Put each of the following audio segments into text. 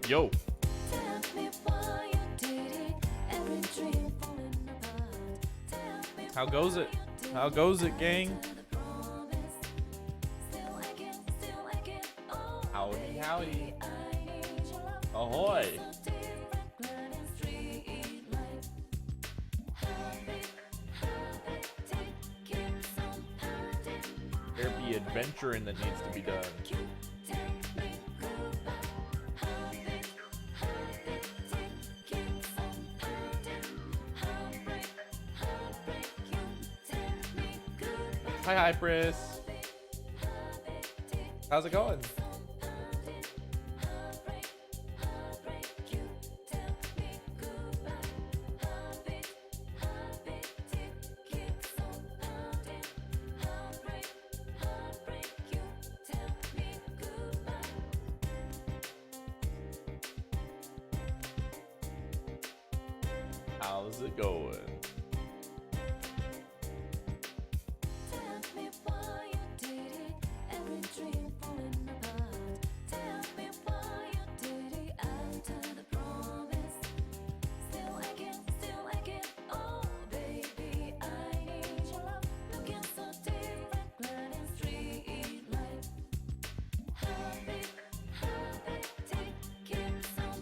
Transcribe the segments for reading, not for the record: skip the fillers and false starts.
Yo. How goes it? How goes it, gang? Howdy, howdy. Ahoy. There be adventuring that needs to be done. Hi, Pris. How's it going? How's it going?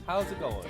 How's it going?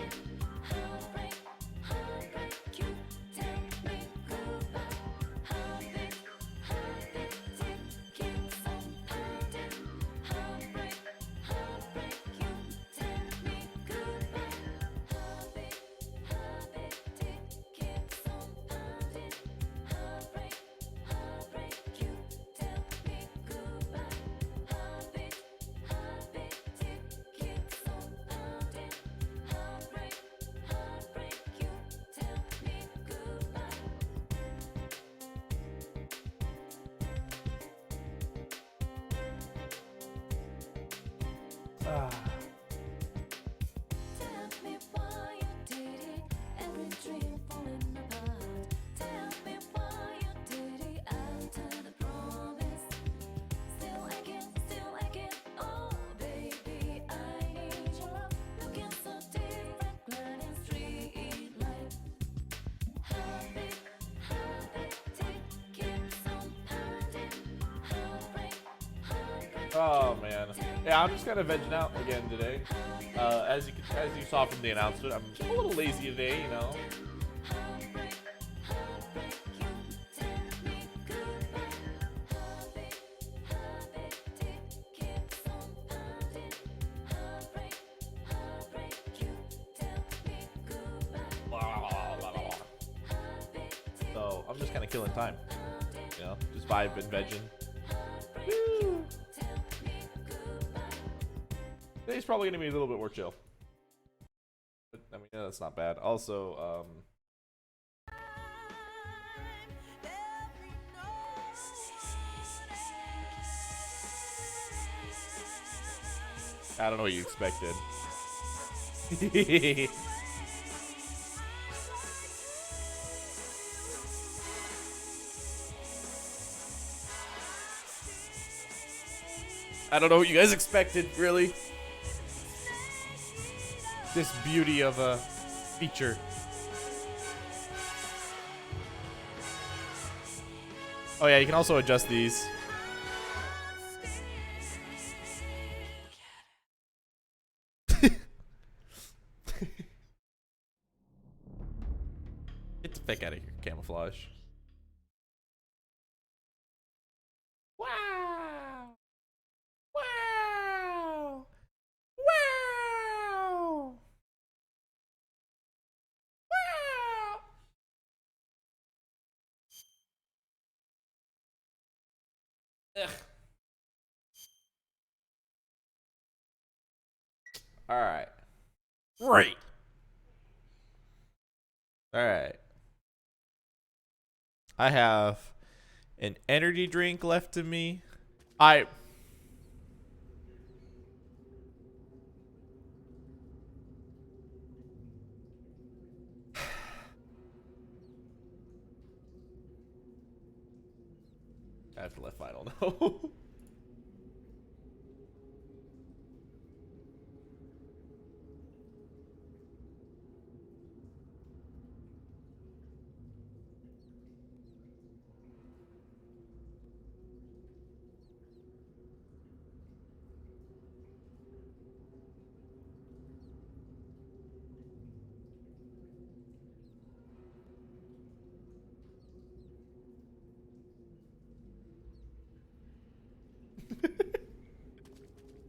Oh man, yeah, I'm just kind of vegging out again today. As you saw from the announcement, I'm a little lazy today, you know. So I'm just kind of killing time, you know, just vibing, vegging. Woo. Today's probably gonna be a little bit more chill. But, I mean, yeah, that's not bad. Also, I don't know what you expected. I don't know what you guys expected, really. This beauty of a feature. Oh yeah, you can also adjust these. Get the fuck out of here, camouflage. Wow! Wow! Wow! Wow! Ugh. All right. Right. All right. I have an energy drink left to me. I have to let Final know.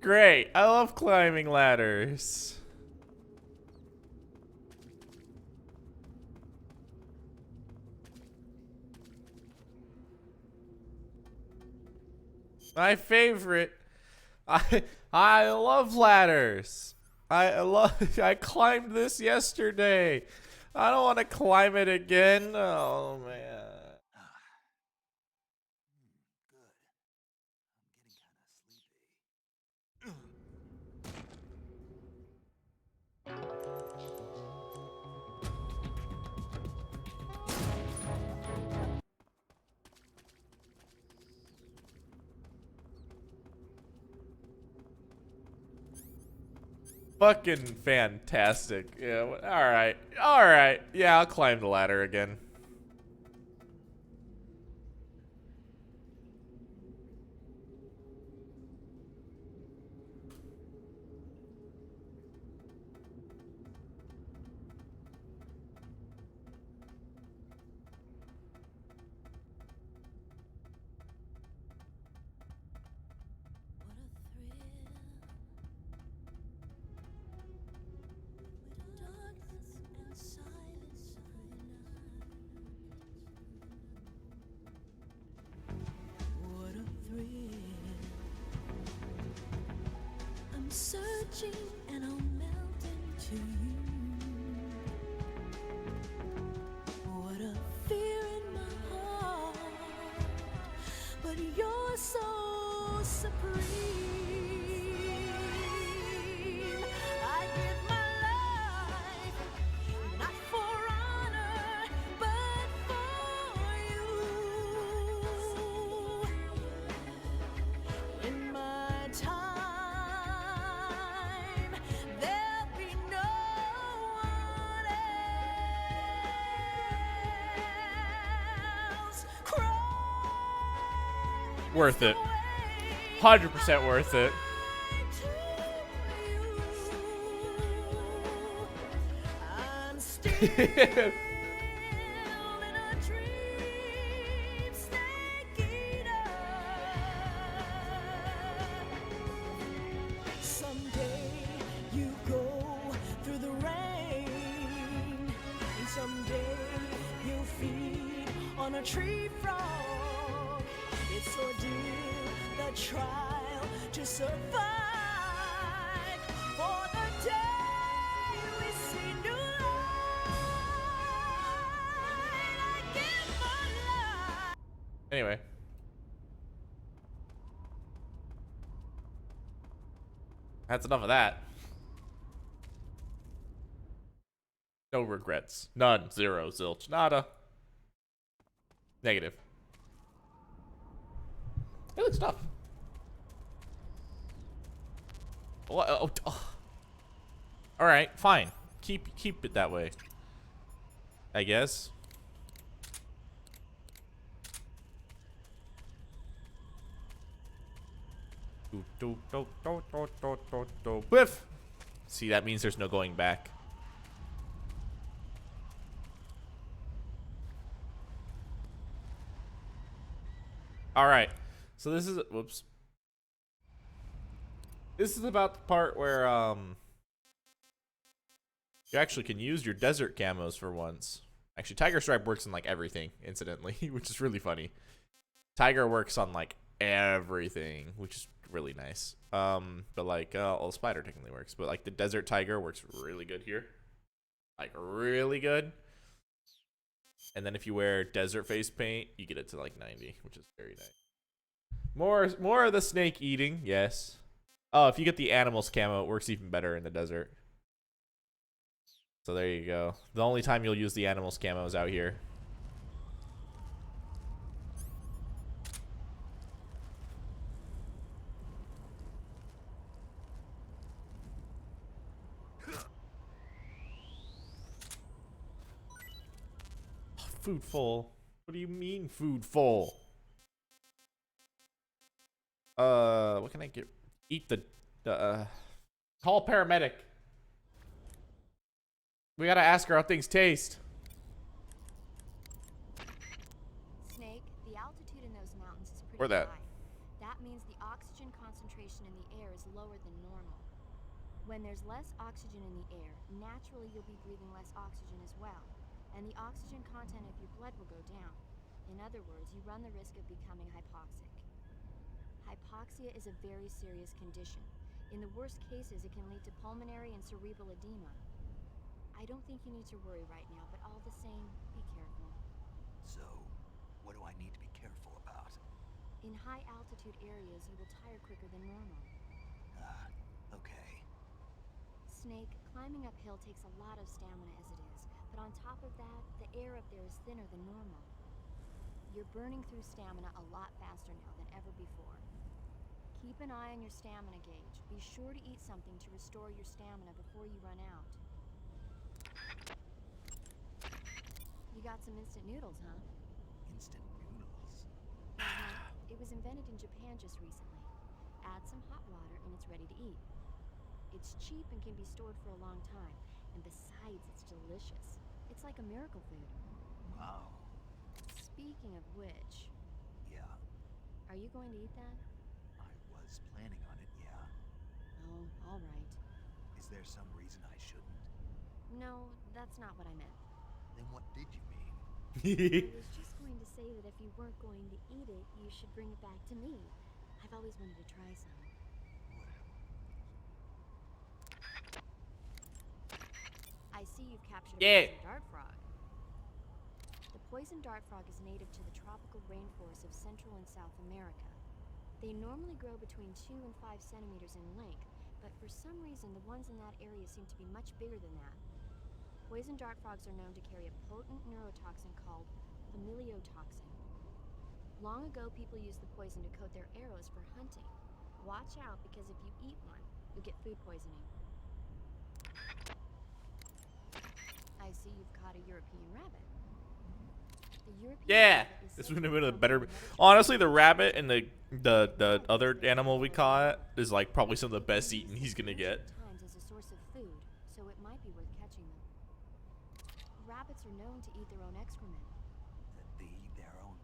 Great. I love climbing ladders. My favorite. I love ladders. I climbed this yesterday. I don't want to climb it again. Oh man. Fucking fantastic. Yeah, alright. Alright. Yeah, I'll climb the ladder again. Searching and I'll melt into you. What a fear in my heart, but you're so supreme. I give my life, not for honor, but for you. In my time, Worth it. 100% worth it. Someday you go through the rain, and someday you'll feed on a tree frog. It's ordeal, the trial to survive. For the day we see new light, I give my life. Anyway. That's enough of that. No regrets. None. Zero. Zilch. Nada. Negative. It looks tough. What? Oh, all right, fine. Keep it that way, I guess. Whiff. See, that means there's no going back. All right. So this is, whoops. This is about the part where you actually can use your desert camos for once. Actually, Tiger Stripe works on like everything, incidentally, which is really funny. Tiger works on like everything, which is really nice. But like, well, Spider technically works, but like the Desert Tiger works really good here, like really good. And then if you wear desert face paint, you get it to like 90, which is very nice. More of the snake eating, yes. Oh, if you get the animals camo, it works even better in the desert. So there you go. The only time you'll use the animals camo is out here. Food full. What do you mean food full? What can I get? Eat the call paramedic. We gotta ask her how things taste. Snake, the altitude in those mountains is pretty Where that? high. That means the oxygen concentration in the air is lower When there's less oxygen in the air, naturally you'll be breathing less oxygen as well, and the oxygen content of your blood will go down. In other words, you run the risk of becoming hypoxic. Hypoxia is a very serious condition. In the worst cases, it can lead to pulmonary and cerebral edema. I don't think you need to worry right now, but all the same, be careful. So, what do I need to be careful about? In high altitude areas, you will tire quicker than normal. Okay. Snake, climbing uphill takes a lot of stamina as it is, but on top of that, the air up there is thinner than normal. You're burning through stamina a lot faster now than ever before. Keep an eye on your stamina gauge. Be sure to eat something to restore your stamina before you run out. You got some instant noodles, huh? Instant noodles. It was invented in Japan just recently. Add some hot water and it's ready to eat. It's cheap and can be stored for a long time, and besides, it's delicious. It's like a miracle food. Wow. Speaking of which, Yeah, are you going to eat that? I was planning on it, yeah. Oh, all right. Is there some reason I shouldn't? No, that's not what I meant. Then what did you mean? I was just going to say that if you weren't going to eat it, you should bring it back to me. I've always wanted to try some. I see you've captured a Yeah. poison dart frog. The poison dart frog is native to the tropical rainforests of Central and South America. They normally grow between 2 and 5 centimeters in length, but for some reason the ones in that area seem to be much bigger than that. Poison dart frogs are known to carry a potent neurotoxin called familiotoxin. Long ago, people used the poison to coat their arrows for hunting. Watch out, because if you eat one, you'll get food poisoning. I see you've caught a European rabbit. The European Yeah, rabbit is this said would to have been a come better. from the Mediterranean. Honestly, the rabbit and the other animal we caught is like probably some of the best eating he's gonna get. Times as a source of food, so it might be worth catching them. Rabbits are known to eat their own excrement. They eat their own.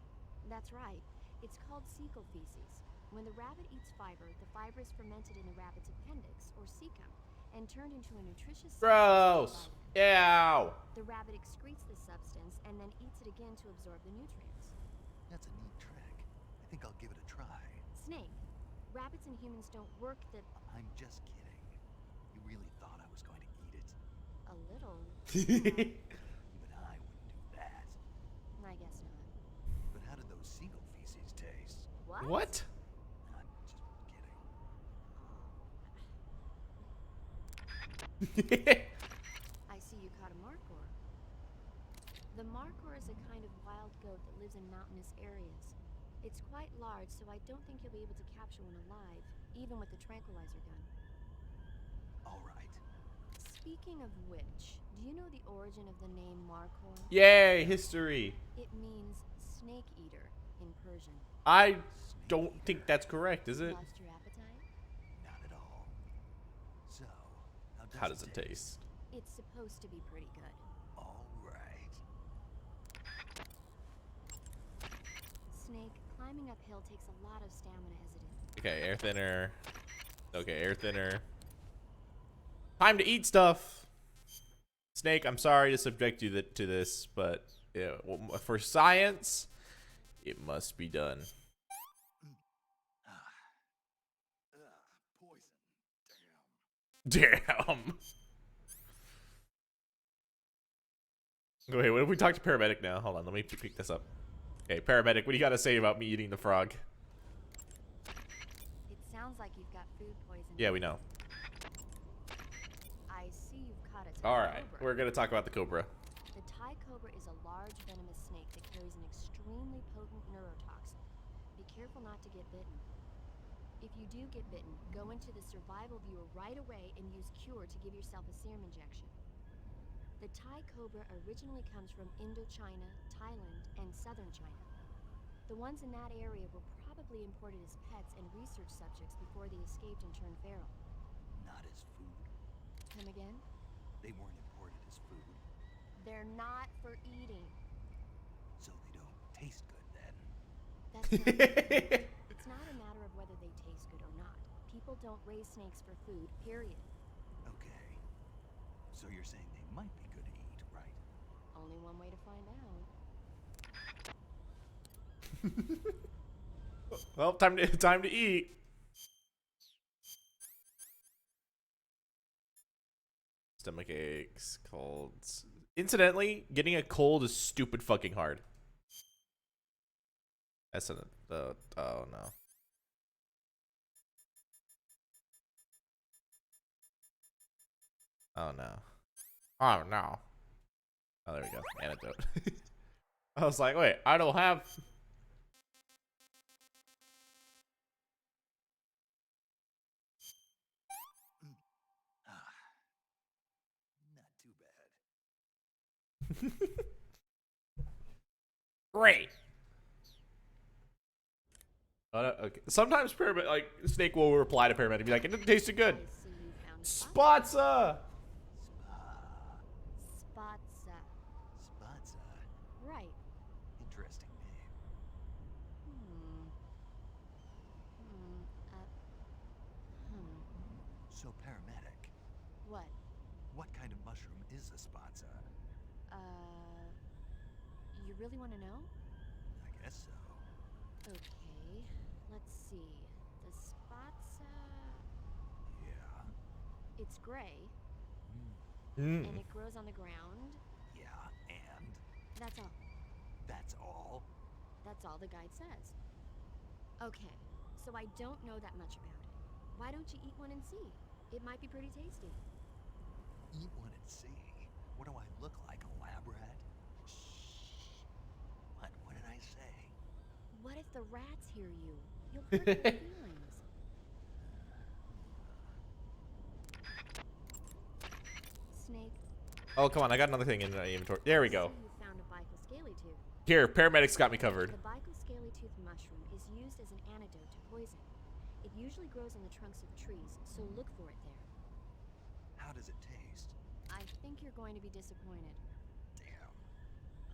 That's right. It's called cecal feces. When the rabbit eats fiber, the fiber is fermented in the rabbit's appendix, or cecum, and turned into a nutritious substance Gross. called vitamin. Ew. The rabbit excretes the substance and then eats it again to absorb the nutrients. That's a neat trick. I think I'll give it a try. Snake, rabbits and humans don't work the... I'm just kidding. You really thought I was going to eat it? a little... Even I wouldn't do that. I guess not. But how did those seagull feces taste? What? What? I'm just kidding. I see you caught a markhor. The markhor is a kind of wild goat that lives in mountainous areas. It's quite large, so I don't think you'll be able to capture one alive, even with the tranquilizer gun. All right. Speaking of which, do you know the origin of the name markhor? Yay, history. It means snake eater in Persian. I don't think that's correct, is it? Lost your appetite? Not at all. So, How does it taste? It's supposed to be pretty good. All right. Snake, climbing uphill takes a lot of stamina as it is. Okay, air thinner. Okay, air thinner. Time to eat stuff. Snake, I'm sorry to subject you to this, but yeah, for science, it must be done. Poison. Damn. Wait, what if we talk to paramedic now? Hold on, let me pick this up. Okay, paramedic, what do you got to say about me eating the frog? It sounds like you've got food poisoning. Yeah, we know. I see you've caught a All right, cobra. we're gonna talk about the cobra. The Thai cobra is a large venomous snake that carries an extremely potent neurotoxin. Be careful not to get bitten. If you do get bitten, go into the survival viewer right away and use Cure to give yourself a serum injection. The Thai cobra originally comes from Indochina, Thailand, and southern China. The ones in that area were probably imported as pets and research subjects before they escaped and turned feral. Not as food. Come again? They weren't imported as food, They're not for eating. so they don't taste good then. That's not it. It's not a matter of whether they taste good or not. People don't raise snakes for food, period. Okay. So you're saying they might be good to eat, right? Only one way to find out. Well, time to eat. Stomach aches, colds. Incidentally, getting a cold is stupid fucking hard. That's an oh no. Oh no. Oh no. Oh, there we go. Antidote. I was like, wait, I don't have. Ah, not too bad. Great. Okay. Sometimes Snake will reply to paramedic and be like, it tasted good. I see you found Spotza. Spotza. Spotza. Right. Interesting name. So, paramedic, What? what kind of mushroom is a spotza? You really want to know? I guess so. Okay, let's see. The spotza. Yeah. It's gray, Mm. and it grows on the ground. Yeah, and That's all. that's all? That's all the guide says. Okay, so I don't know that much about it. Why don't you eat one and see? It might be pretty tasty. Eat one and see. What do I look like, a lab rat? Shh. What did I say? What if the rats hear you? You'll hurt their feelings. Snake. Oh, come on. I got another thing in the inventory. There we I go. see you found a bical scaly tooth. Here, paramedics got me covered. The bical scaly tooth mushroom is used as an antidote to poison. It usually grows on the trunks of trees, so look for it there. How does it taste? I think you're going to be disappointed. Damn.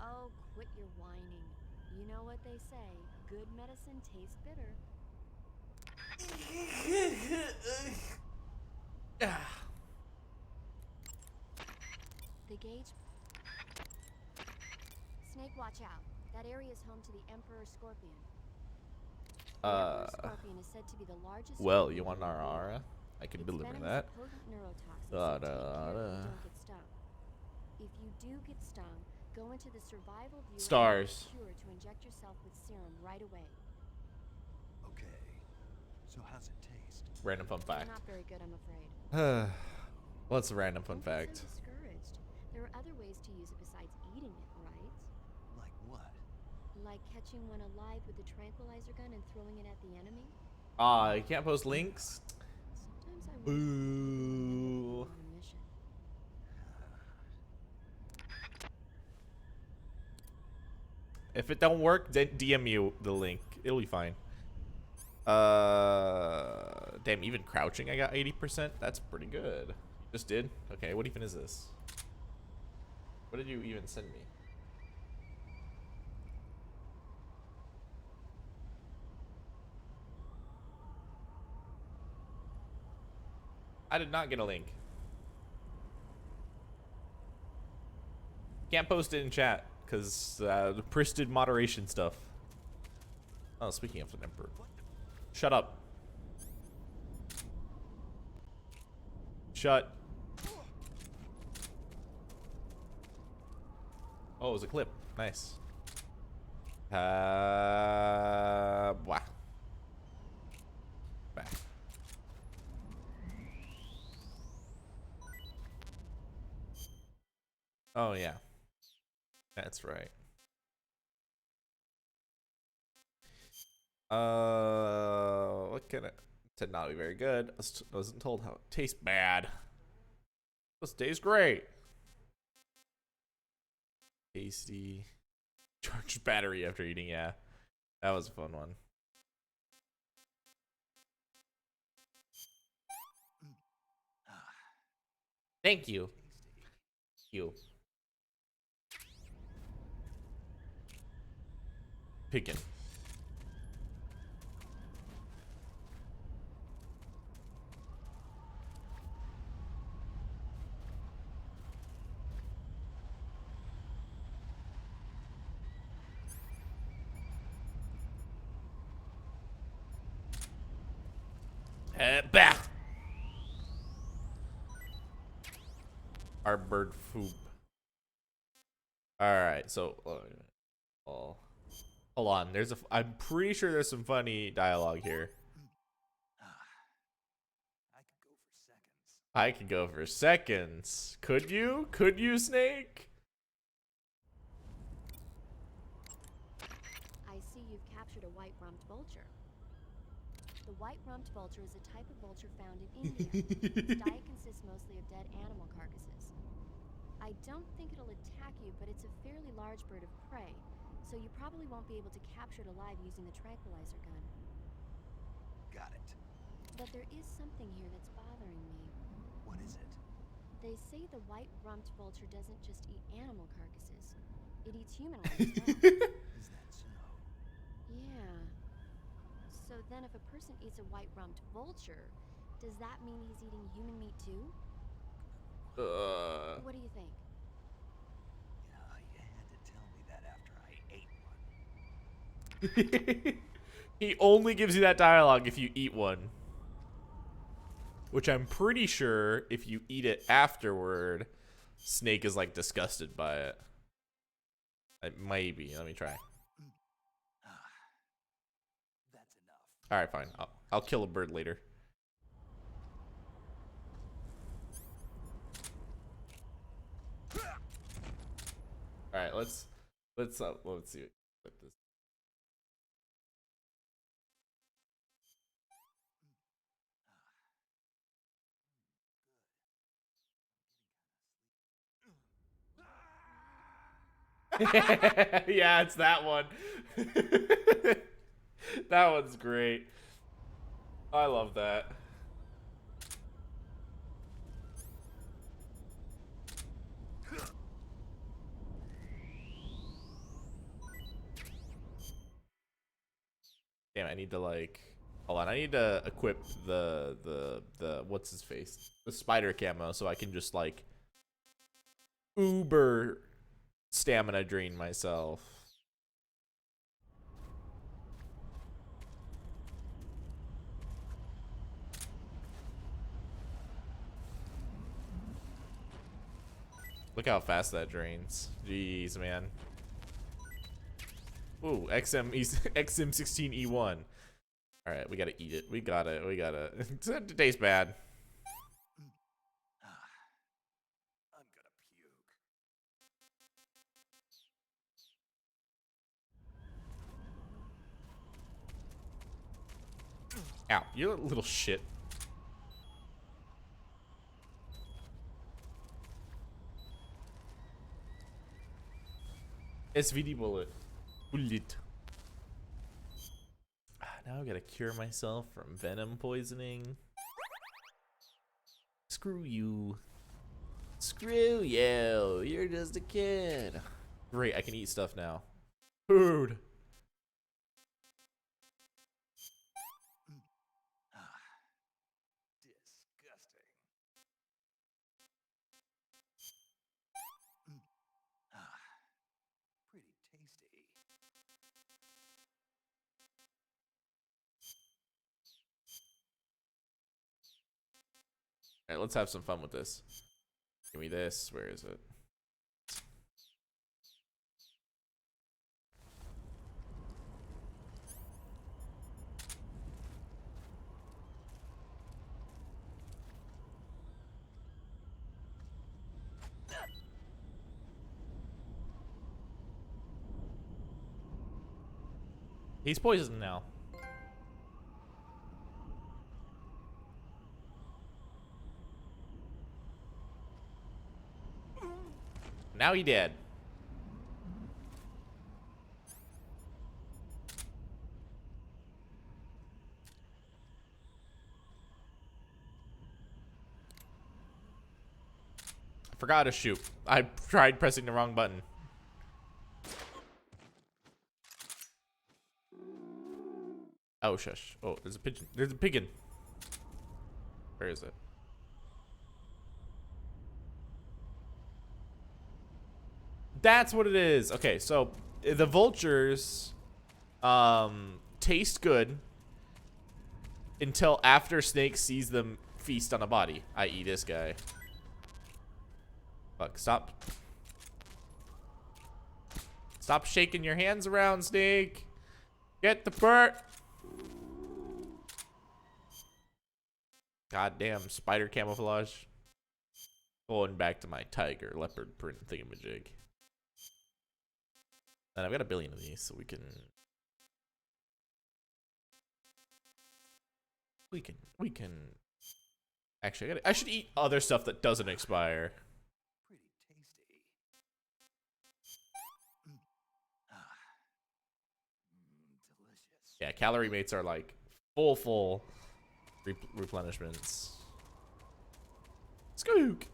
Oh, quit your whining. You know what they say, good medicine tastes bitter. The gauge... Snake, watch out. That area is home to the Emperor Scorpion. The Emperor Scorpion is said to be the largest... Well, you scorpion want in the our world. aura? I can Its deliver venom that. is a potent neurotoxin, so take care that you don't get stung. If you do get stung, go into the survival view Stars. and cure to inject yourself with serum right away. Okay. So how's it taste? Random fun fact. Not very good, I'm afraid. What's a random fun Don't get fact? so discouraged. There are other ways to use it besides eating it, right? Like what? Like catching one alive with a tranquilizer gun and throwing it at the enemy? You can't post links? Sometimes I Boo. on a mission. If it don't work, then DM you the link. It'll be fine. Damn, even crouching I got 80%. That's pretty good. You just did? Okay, what even is this? What did you even send me? I did not get a link. Can't post it in chat because the pristed moderation stuff. Oh, speaking of an emperor. Shut up. Shut. Oh, it was a clip. Nice. Blah. Back. Oh, yeah. That's right. What can it? Said not be very good. I wasn't told how it tastes bad. This tastes great. Tasty. Charged battery after eating. Yeah, that was a fun one. Thank you. You. Picking. Bah! Our bird food. Alright, so hold on. I'm pretty sure there's some funny dialogue here. I could go for seconds. I could go for seconds. Could you? Could you, Snake? I see you've captured a white-rumped vulture. The white-rumped vulture is a type of vulture found in India. Its diet consists mostly of dead animal carcasses. I don't think it'll attack you, but it's a fairly large bird of prey, so you probably won't be able to capture it alive using the tranquilizer gun. Got it. But there is something here that's bothering me. What is it? They say the white-rumped vulture doesn't just eat animal carcasses. It eats human ones as well. Is that so? Yeah. So then if a person eats a white-rumped vulture, does that mean he's eating human meat too? What do you think? Yeah, you had to tell me that after I ate one. He only gives you that dialogue if you eat one. Which I'm pretty sure if you eat it afterward, Snake is like disgusted by it. Maybe. Let me try. That's enough. Alright, fine. I'll kill a bird later. Alright, let's see what this. Yeah, it's that one. That one's great. I love that. Damn, I need to like hold on, I need to equip the what's his face? The spider camo so I can just like uber stamina drain myself. Look how fast that drains. Jeez, man. Ooh, XM16E1. All right, we gotta eat it. We gotta. It tastes bad. I'm gonna puke. Ow, you're a little shit. SVD bullet. Now I gotta cure myself from venom poisoning. Screw you. Screw you. You're just a kid. Great, I can eat stuff now. Food. Disgusting. Pretty tasty. Alright, let's have some fun with this. Give me this. Where is it? He's poisoned now. Now he dead. I forgot to shoot. I tried pressing the wrong button. Oh, shush. Oh, there's a pigeon. There's a pigeon. Where is it? That's what it is. Okay, so the vultures taste good. until after Snake sees them feast on a body, i.e. this guy. Fuck, stop. Stop shaking your hands around, Snake. Get the bird. Goddamn spider camouflage. Going back to my tiger leopard print thingamajig. And I've got a billion of these, so we can actually I should eat other stuff that doesn't expire. Pretty tasty. Delicious. Yeah, calorie mates are like full replenishments. Skook.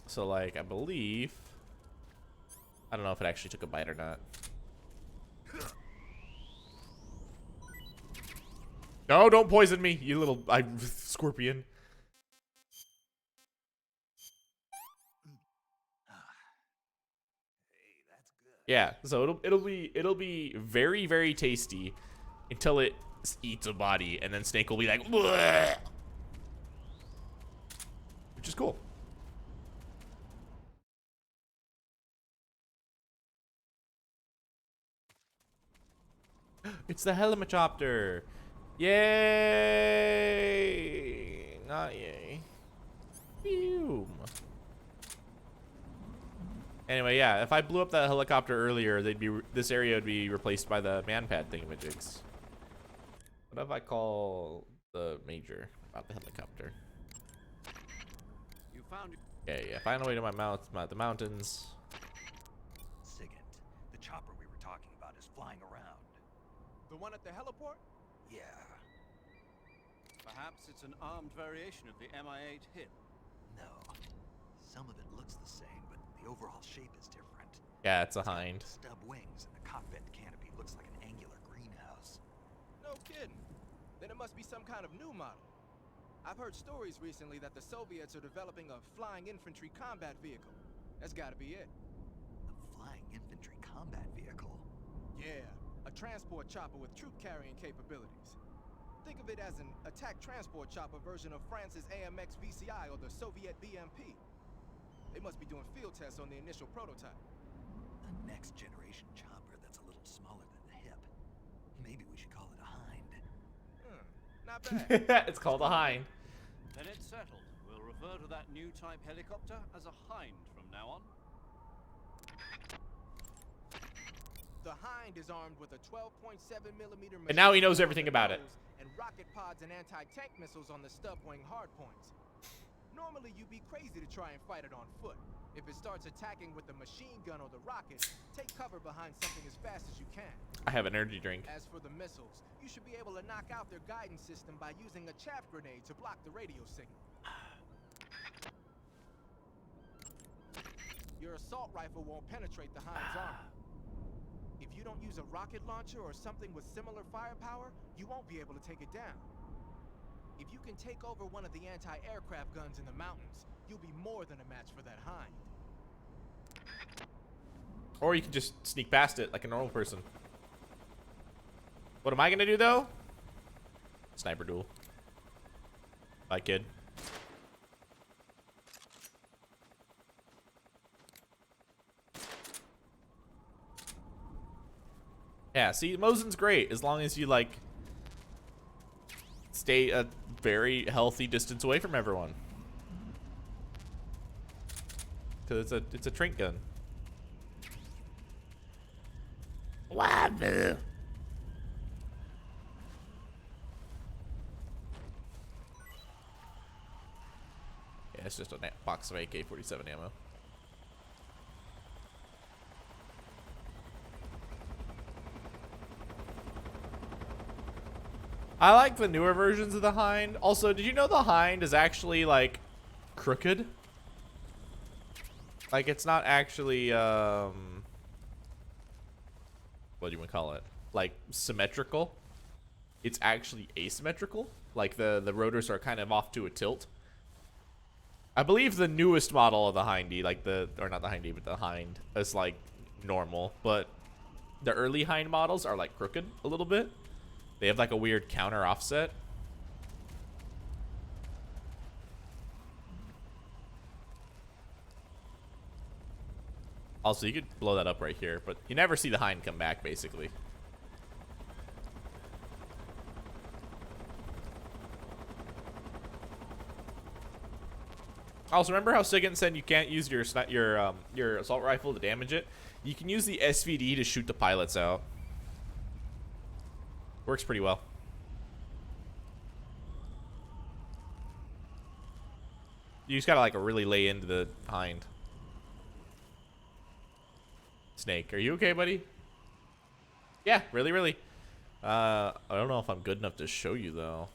So like I believe, I don't know if it actually took a bite or not. No, don't poison me, you little scorpion. Hey, that's good. Yeah, so it'll be very tasty until it eats a body, and then Snake will be like, "Bleh," which is cool. It's the helicopter. Yay! Not yay. Phew. Anyway, yeah, if I blew up that helicopter earlier, this area would be replaced by the manpad thingamajigs. What if I call the major about the helicopter? You found Yeah, find a way to the mountains. Sigint, the chopper we were talking about is flying around. the one at the heliport? Yeah. Perhaps it's an armed variation of the Mi-8 hip. No. Some of it looks the same, but the overall shape is different. Yeah, it's a hind. Stub wings and the cockpit canopy looks like an angular greenhouse. No kidding. Then it must be some kind of new model. I've heard stories recently that the Soviets are developing a flying infantry combat vehicle. That's gotta be it. A flying infantry combat vehicle? Yeah, a transport chopper with troop-carrying capabilities. Think of it as an attack transport chopper version of France's AMX VCI or the Soviet BMP. They must be doing field tests on the initial prototype. A next generation chopper that's a little smaller than the hip. Maybe we should call it a hind. Not bad. It's called a hind. Then it's settled. We'll refer to that new type helicopter as a hind from now on. The Hind is armed with a 12.7mm And now he knows everything about it. and rocket pods and anti-tank missiles on the stub wing hardpoints. Normally you'd be crazy to try and fight it on foot. If it starts attacking with the machine gun or the rocket, take cover behind something as fast as you can. I have an energy drink. As for the missiles, you should be able to knock out their guidance system by using a chaff grenade to block the radio signal. Your assault rifle won't penetrate the Hind's armor. If you don't use a rocket launcher or something with similar firepower, you won't be able to take it down. If you can take over one of the anti-aircraft guns in the mountains, you'll be more than a match for that Hind. Or you can just sneak past it like a normal person. What am I gonna do though? Sniper duel. Bye, kid. Yeah, see, Mosin's great as long as you like stay a very healthy distance away from everyone. Cause it's a trink gun. Wahoo! Yeah, it's just a box of AK-47 ammo. I like the newer versions of the Hind. Also, did you know the Hind is actually like crooked? Like it's not actually what do you want to call it? Like symmetrical. It's actually asymmetrical. Like the rotors are kind of off to a tilt. I believe the newest model of the hindy, like or not the hindy, but the hind, is like normal. But the early hind models are like crooked a little bit. They have like a weird counter offset. Also, you could blow that up right here, but you never see the hind come back, basically. Also, remember how Sigint said you can't use your assault rifle to damage it? You can use the SVD to shoot the pilots out. Works pretty well. You just gotta like really lay into the hind. Snake, are you okay, buddy? Yeah, really. I don't know if I'm good enough to show you though.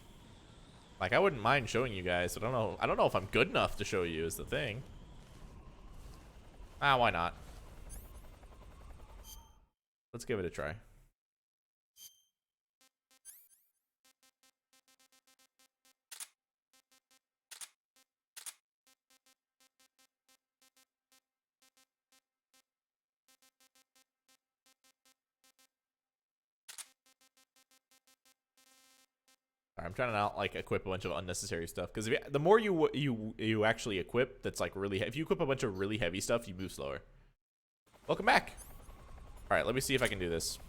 Like, I wouldn't mind showing you guys. I don't know if I'm good enough to show you is the thing. Ah, why not? Let's give it a try. I'm trying to not like equip a bunch of unnecessary stuff because the more you actually equip, that's like really. If you equip a bunch of really heavy stuff, you move slower. Welcome back. All right, let me see if I can do this.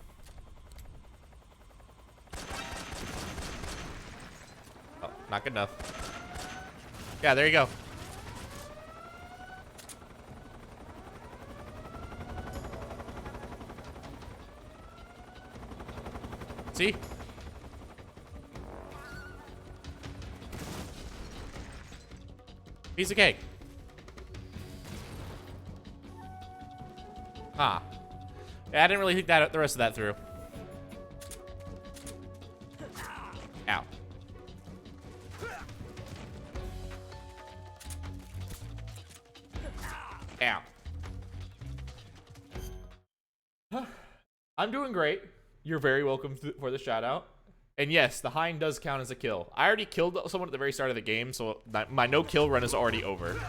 Oh, not good enough. Yeah, there you go. See? Piece of cake. Ah. Yeah, I didn't really think that the rest of that through. Ow. Ow. I'm doing great. You're very welcome for the shout out. And yes, the hind does count as a kill. I already killed someone at the very start of the game, so my no-kill run is already over.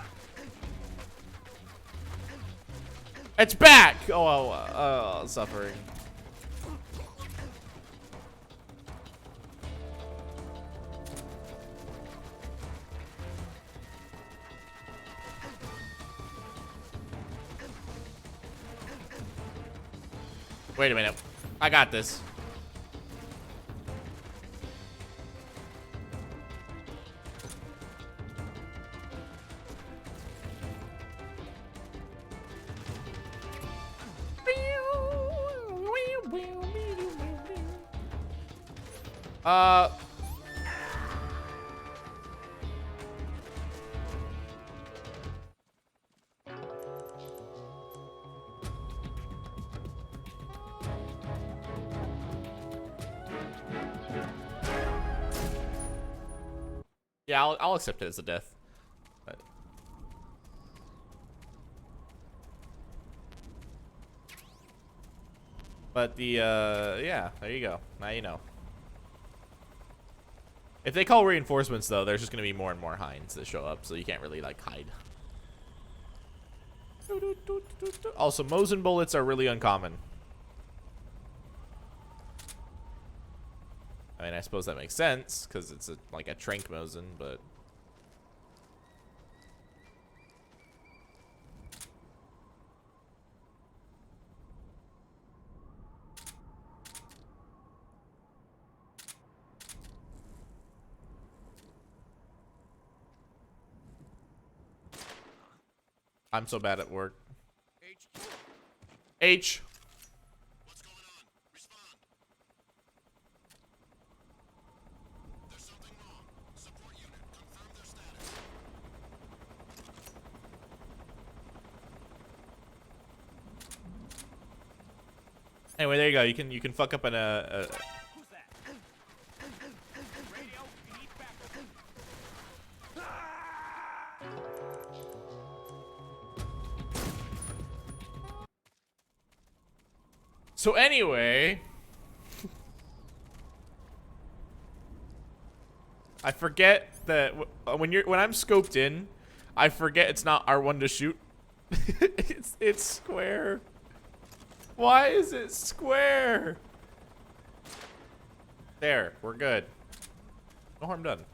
It's back! Oh, suffering. Wait a minute. I got this. Yeah, I'll accept it as a death. But the, yeah, there you go. Now you know. If they call reinforcements, though, there's just going to be more and more hinds that show up, so you can't really, like, hide. Also, Mosin bullets are really uncommon. I mean, I suppose that makes sense, because it's like a Trank Mosin, but... I'm so bad at work. H. What's going on? Respond. There's something wrong. Support unit, confirm their status. Anyway, there you go. You can fuck up an Who's that? Radio, we need backup. So anyway, I forget that when I'm scoped in, I forget it's not R1 to shoot. It's square. Why is it square? There, we're good. No harm done.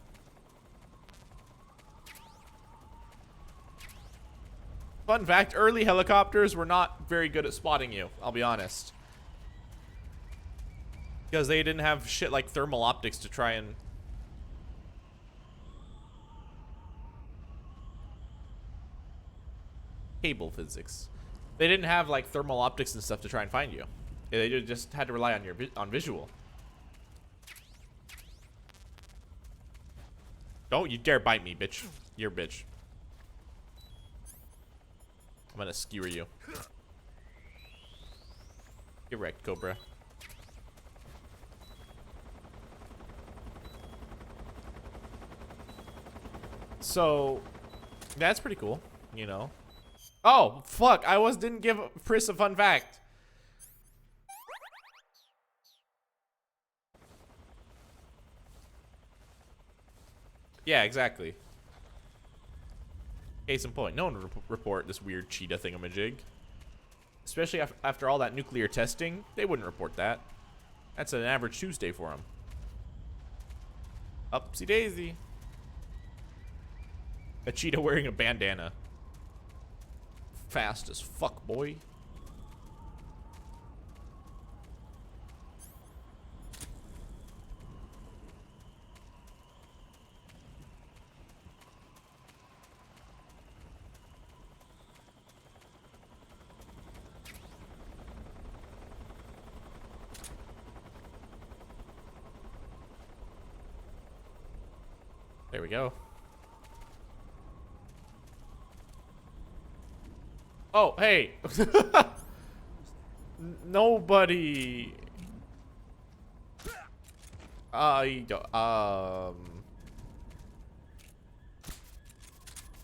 Fun fact, early helicopters were not very good at spotting you, I'll be honest. Because they didn't have shit like thermal optics to try and... Cable physics. They didn't have like thermal optics and stuff to try and find you. They just had to rely on your visual. Don't you dare bite me, bitch. You're a bitch. I'm gonna skewer you. Get wrecked, Cobra. So, that's pretty cool, you know. Oh, fuck, didn't give Pris a fun fact. Yeah, exactly. Case in point, no one would report this weird cheetah thingamajig. Especially after all that nuclear testing, they wouldn't report that. That's an average Tuesday for them. Upsy daisy. A cheetah wearing a bandana. Fast as fuck, boy. There we go. Oh, hey. Nobody. What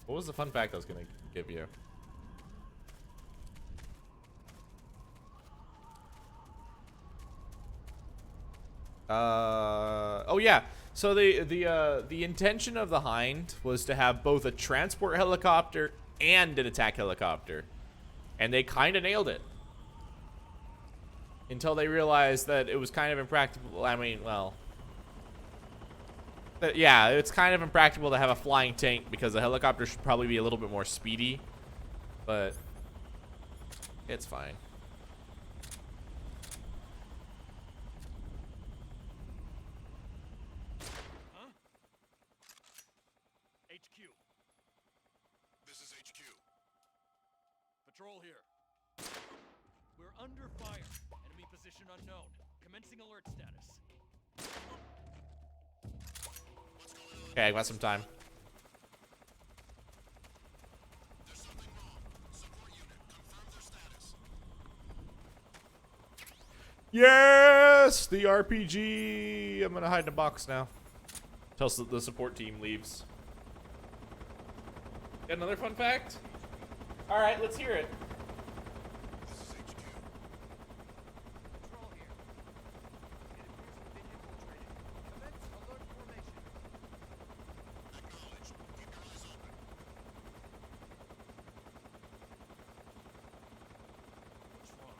was the fun fact I was gonna give you? Oh yeah. So the intention of the Hind was to have both a transport helicopter and an attack helicopter. And they kind of nailed it. Until they realized that it was kind of impractical. I mean, well... yeah, it's kind of impractical to have a flying tank because the helicopter should probably be a little bit more speedy. But... it's fine. Huh? HQ. This is HQ. Patrol here. We're under fire. Enemy position unknown. Commencing alert status. Okay, I got some time. There's something wrong. Support unit, confirm their status. Yes! The RPG! I'm gonna hide in a box now. Till the support team leaves. Got another fun fact? Alright, let's hear it. This is HQ. Patrol here. It appears we've been infiltrated. Commence alert formation. Acknowledged. Keep your eyes open. What's wrong?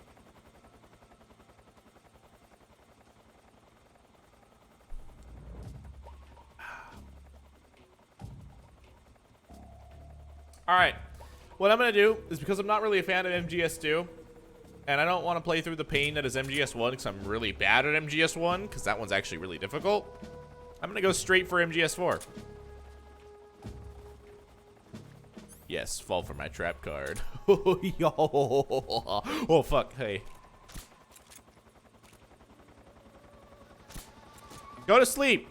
Alright. What I'm going to do is, because I'm not really a fan of MGS2, and I don't want to play through the pain that is MGS1 because I'm really bad at MGS1, because that one's actually really difficult, I'm going to go straight for MGS4. Yes, fall for my trap card. Oh, fuck. Hey. Go to sleep.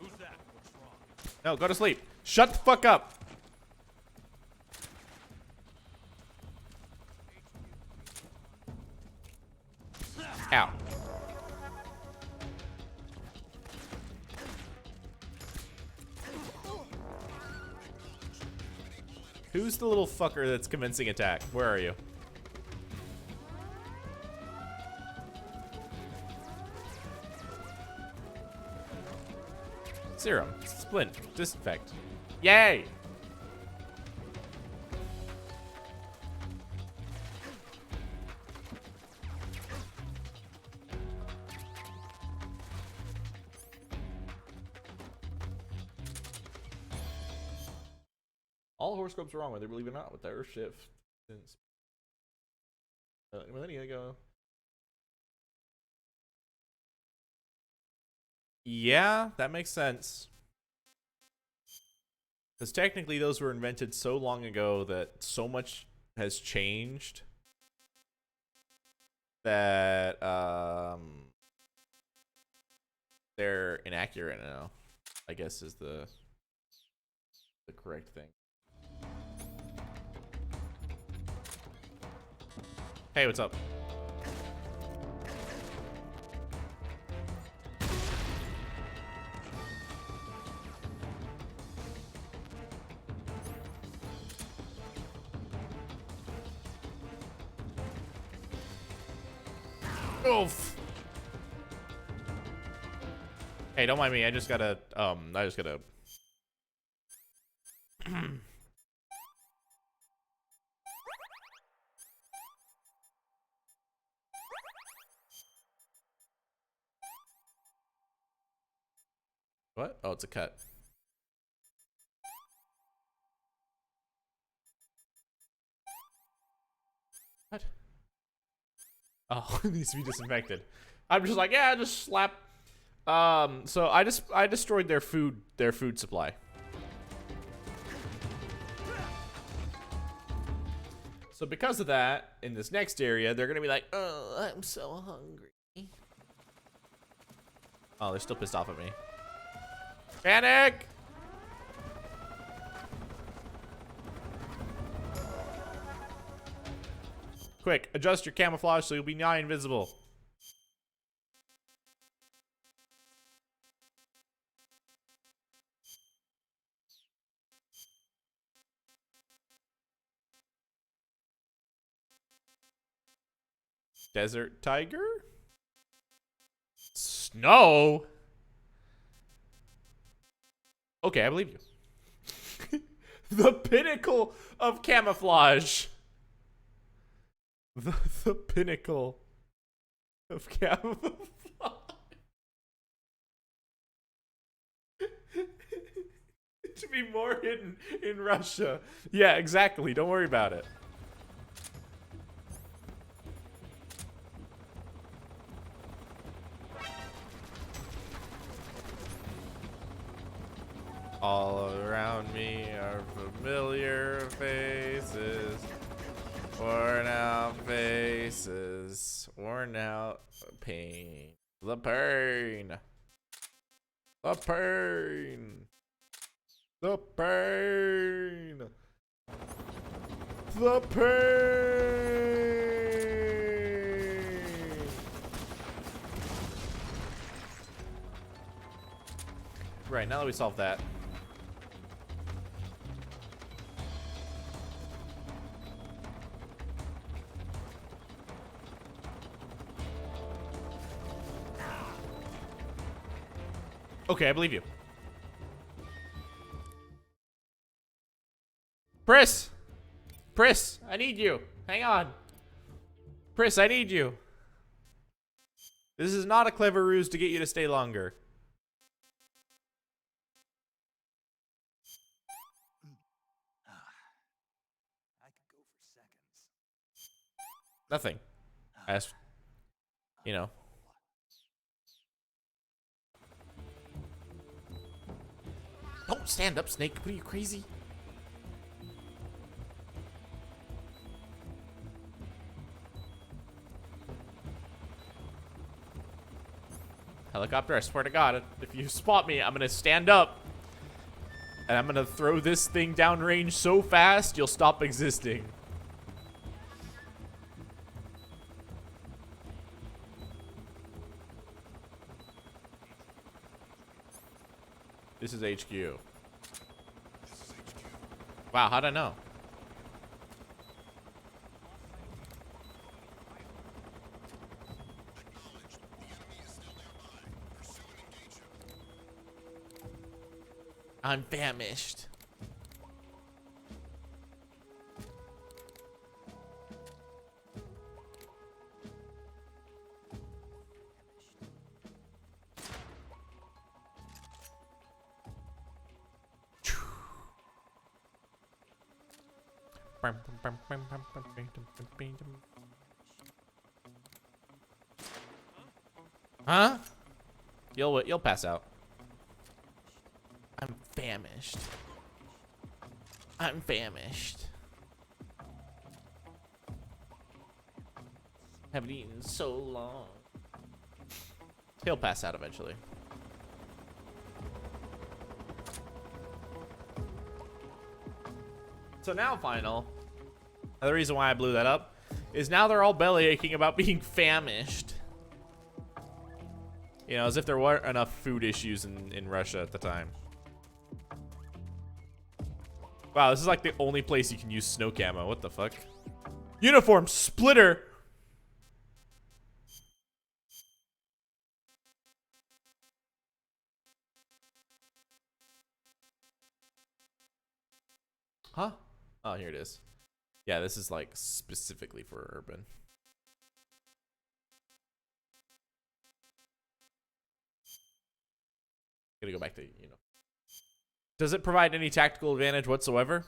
Who's that? What's wrong? No, go to sleep. Shut the fuck up. Ow. Who's the little fucker that's commencing attack? Where are you? Serum. Splint. Disinfect. Yay! All horoscopes are wrong, whether you believe it or not, with the Earth shift since millennia ago. Yeah, that makes sense. Because technically those were invented so long ago that so much has changed that they're inaccurate now, I guess is the correct thing. Hey, what's up? Oof. Hey, don't mind me. I just gotta What? Oh, it's a cut. What? Oh, it needs to be disinfected. I'm just like, yeah, just slap. So I destroyed their food supply. So because of that, in this next area, they're gonna be like, oh, I'm so hungry. Oh, they're still pissed off at me. Panic! Quick, adjust your camouflage so you'll be nigh invisible. Desert tiger? Snow? Okay, I believe you. The pinnacle of camouflage. The pinnacle of camouflage. To be more hidden in Russia. Yeah, exactly. Don't worry about it. All around me are familiar faces. Worn out faces. Worn out pain. The pain. The pain. The pain. The pain. Right, now that we solved that. Okay, I believe you. Pris! Pris, I need you. Hang on. Pris, I need you. This is not a clever ruse to get you to stay longer. I could go for seconds. Nothing. As, you know. Don't stand up, Snake. What are you, crazy? Helicopter, I swear to God, if you spot me, I'm gonna stand up. And I'm gonna throw this thing downrange so fast, you'll stop existing. This is HQ. This is HQ. Wow, how'd I know? Acknowledged. The enemy is still nearby. Pursue and engage him. I'm famished. Huh? You'll pass out. I'm famished. I'm famished. Haven't eaten so long. He'll pass out eventually. So now, final. Another reason why I blew that up is now they're all belly aching about being famished. You know, as if there weren't enough food issues in Russia at the time. Wow, this is like the only place you can use snow camo. What the fuck? Uniform splitter. Huh? Oh, here it is. Yeah, this is like specifically for urban. Gonna go back to, you know. Does it provide any tactical advantage whatsoever?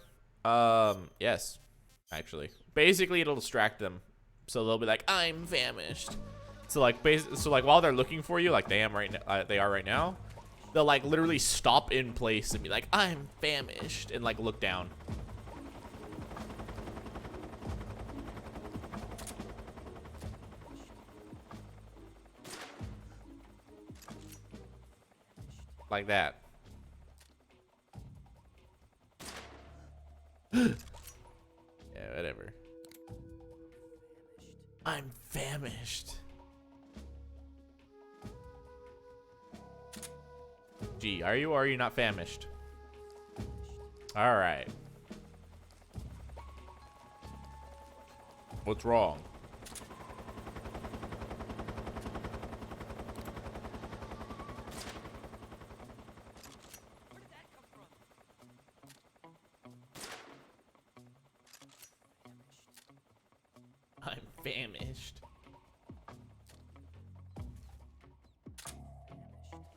Yes, actually. Basically, it'll distract them, so they'll be like, "I'm famished." So like, while they're looking for you, like they are right now, they'll like literally stop in place and be like, "I'm famished," and like look down. Like that. Yeah, whatever. I'm famished. Gee, are you or are you not famished? All right. What's wrong? I'm famished.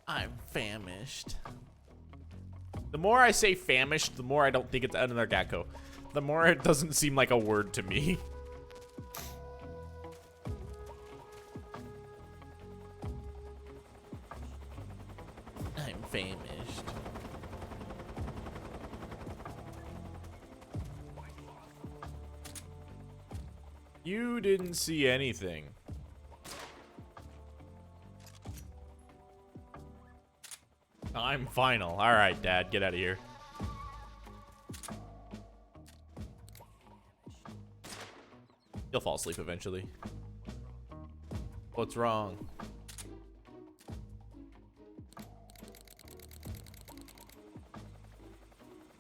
I'm famished. The more I say famished, the more I don't think it's another Gakko. The more it doesn't seem like a word to me. I'm famished. You didn't see anything. I'm final. All right, Dad, get out of here. He'll fall asleep eventually. What's wrong?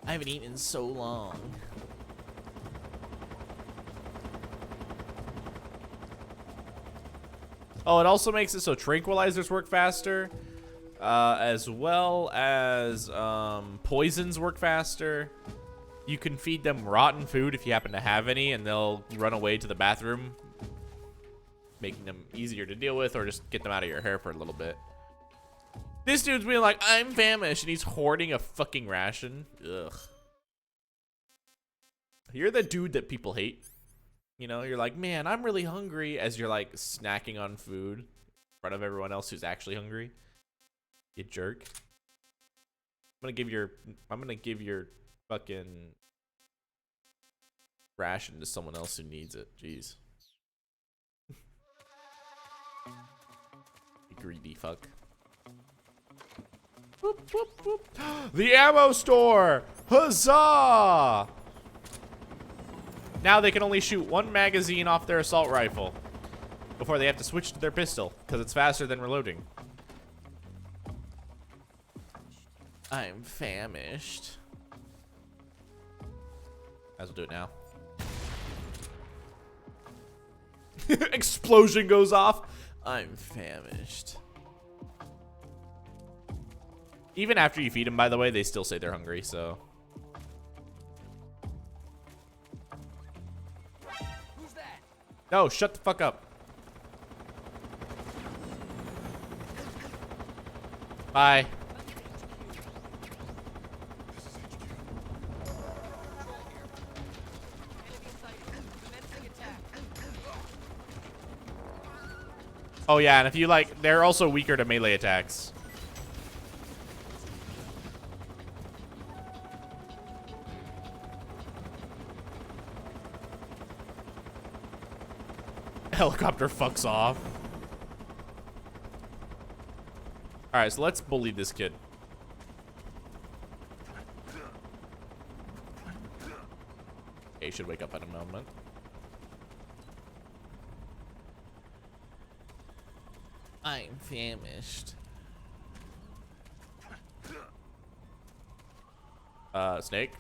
I haven't eaten in so long. Oh, it also makes it so tranquilizers work faster, as well as poisons work faster. You can feed them rotten food if you happen to have any, and they'll run away to the bathroom, making them easier to deal with, or just get them out of your hair for a little bit. This dude's being like, I'm famished, and he's hoarding a fucking ration. Ugh. You're the dude that people hate. You know, you're like, man, I'm really hungry, as you're like snacking on food in front of everyone else who's actually hungry. You jerk. I'm gonna give your fucking ration to someone else who needs it. Jeez. You greedy fuck. Whoop, whoop, whoop. The ammo store! Huzzah! Now they can only shoot one magazine off their assault rifle before they have to switch to their pistol, because it's faster than reloading. I'm famished. Might as well do it now. Explosion goes off. I'm famished. Even after you feed them, by the way, they still say they're hungry, so. Who's that? No, shut the fuck up. Bye. Oh yeah, and if you like, they're also weaker to melee attacks. Helicopter fucks off. Alright, so let's bully this kid. Okay, he should wake up in a moment. I'm famished. Snake?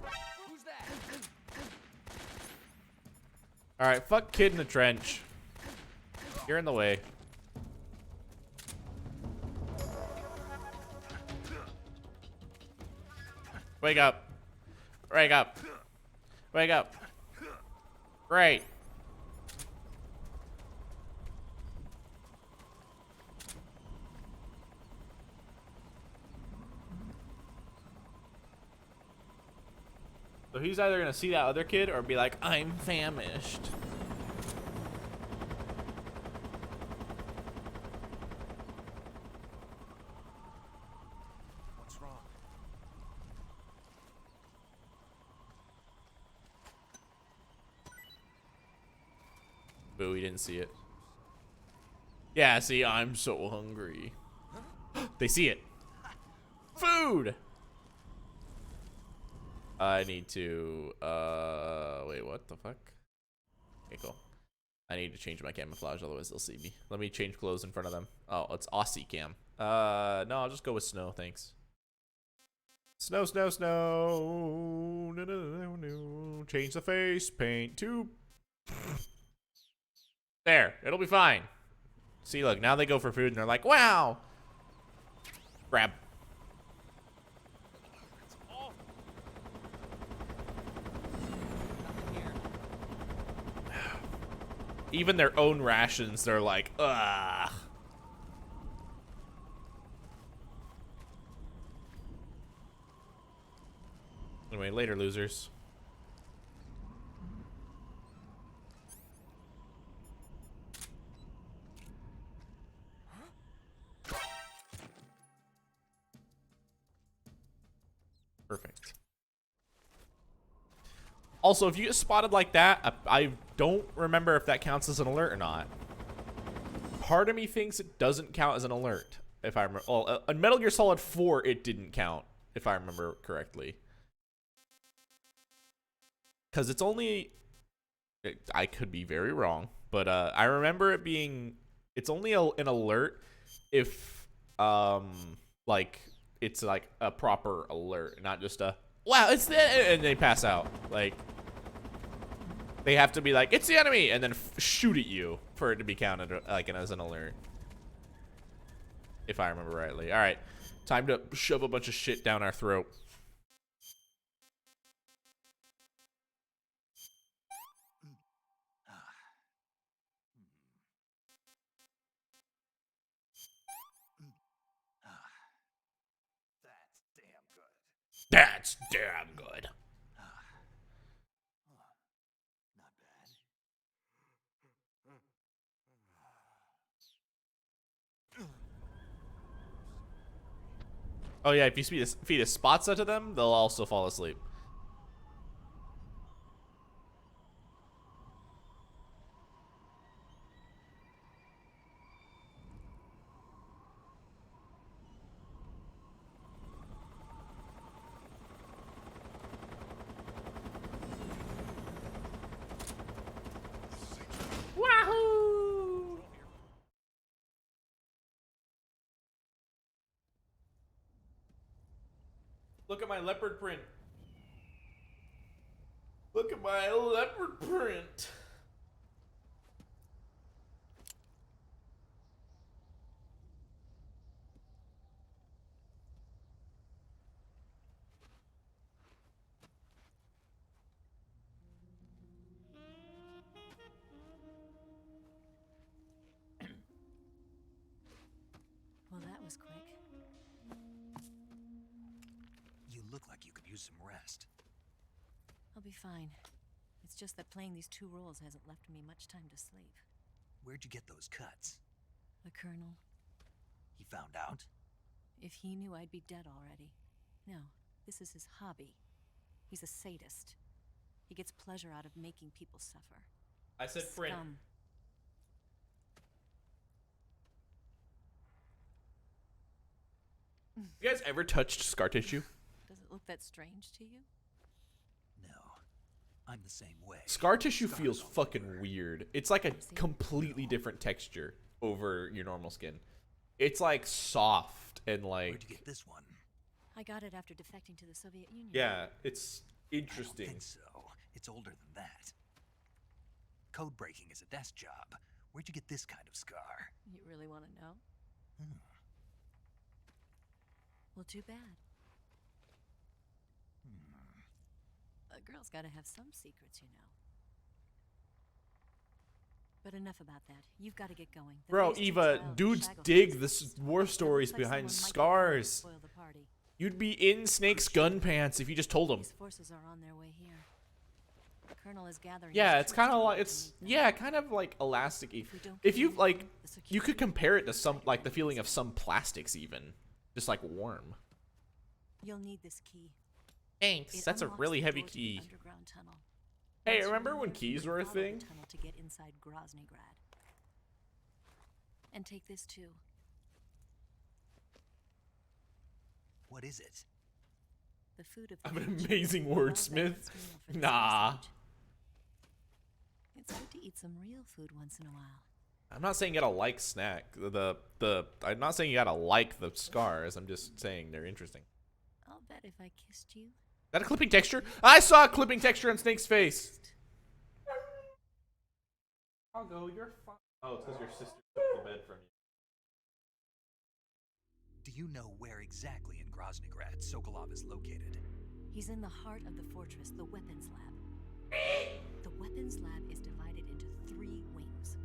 Who's that? Alright, fuck kid in the trench. You're in the way. Wake up. Wake up. Wake up. Great. So he's either gonna see that other kid or be like, I'm famished. What's wrong? Boo, he didn't see it. Yeah, see, I'm so hungry. They see it. Food! I need to, wait, what the fuck? Okay, cool. I need to change my camouflage, otherwise they'll see me. Let me change clothes in front of them. Oh, it's Aussie cam. No, I'll just go with snow, thanks. Snow, snow, snow. No, no, no, no. Change the face paint to... There, it'll be fine. See, look, now they go for food and they're like, wow! Grab. Even their own rations, they're like, ugh. Anyway, later, losers. Perfect. Also, if you get spotted like that, I don't remember if that counts as an alert or not. Part of me thinks it doesn't count as an alert. If I remember, well, on Metal Gear Solid 4, it didn't count, if I remember correctly. Because it's only, I could be very wrong, but I remember it being, it's only an alert if, like, it's like a proper alert, not just a, wow, it's the, and they pass out. Like, they have to be like, it's the enemy, and then shoot at you for it to be counted like as an alert. If I remember rightly. All right, time to shove a bunch of shit down our throat. That's damn good. That's damn good. Not bad. Oh yeah, if you feed a spotza to them, they'll also fall asleep. Wahoo! Look at my leopard print. Look at my leopard print. look like you could use some rest. I'll be fine. It's just that playing these 2 roles hasn't left me much time to sleep. Where'd you get those cuts? The Colonel, He found out? if he knew I'd be dead already. No, this is his hobby. He's a sadist. He gets pleasure out of making people suffer. I said print. Scum. You guys ever touched scar tissue? Does it look that strange to you? No. I'm the same way. Scar tissue Scars feels all fucking over. weird. It's like a completely different texture over your normal skin. It's like soft and like, Where'd you get this one? I got it after defecting to the Soviet Union. yeah, it's I interesting. don't think so. It's older than that. Code breaking is a desk job. Where'd you get this kind of scar? You really want to know? Hmm. Well, too bad. A girl's got to have some secrets, you know. But enough about that. You've got to get going. The Bro, phase 2 Eva, trial of dudes Shaggle dig House this is war looks stories like behind someone might be scars. trying to spoil the party. You'd be in Snake's gun pants if you just told him. These forces are on their way here. The Colonel is gathering. Yeah, his it's troops kind of to like meet it's them. yeah, kind of like elasticy. If we don't If get you in, like, the you could security compare it to will some fight like the against feeling of us. some plastics, even just like warm. You'll need this key. Thanks. It That's a unlocks really the heavy door to the key. underground tunnel. Hey, Once you're remember in when there, keys you were a follow the thing? tunnel to get inside Groznygrad. And take this too. What is it? The food of the I'm an future. amazing A wordsmith. well-balanced meal for the Nah. center stage. It's good to eat some real food once in a while. I'm not saying you gotta like snack. I'm not saying you gotta like the scars. I'm just saying they're interesting. I'll bet if I kissed you. Is that a clipping texture? I saw a clipping texture on Snake's face. I'll go. You're fine. Oh, it's because your sister took the bed from you. Do you know where exactly in Groznygrad Sokolov is located? He's in the heart of the fortress, the weapons lab. The weapons lab is divided into 3 wings.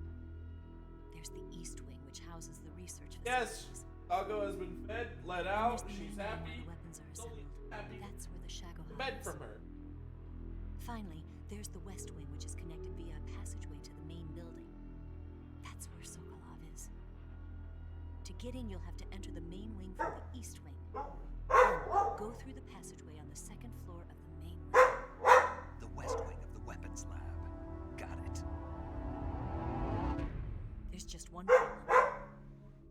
There's the east wing, which houses the research Yes, facilities. Tago has been fed, let Then out. there's the She's main wing happy. where the weapons are Totally assembled. happy. That's where the Shaggle The bed is. from her. Finally, there's the west wing, which is connected via a passageway to the main building. That's where Sokolov is. To get in, you'll have to enter the main wing from the east wing. Then go through the passageway on the 2nd floor of the main wing. The west wing of the weapons lab. Got it. There's just one problem.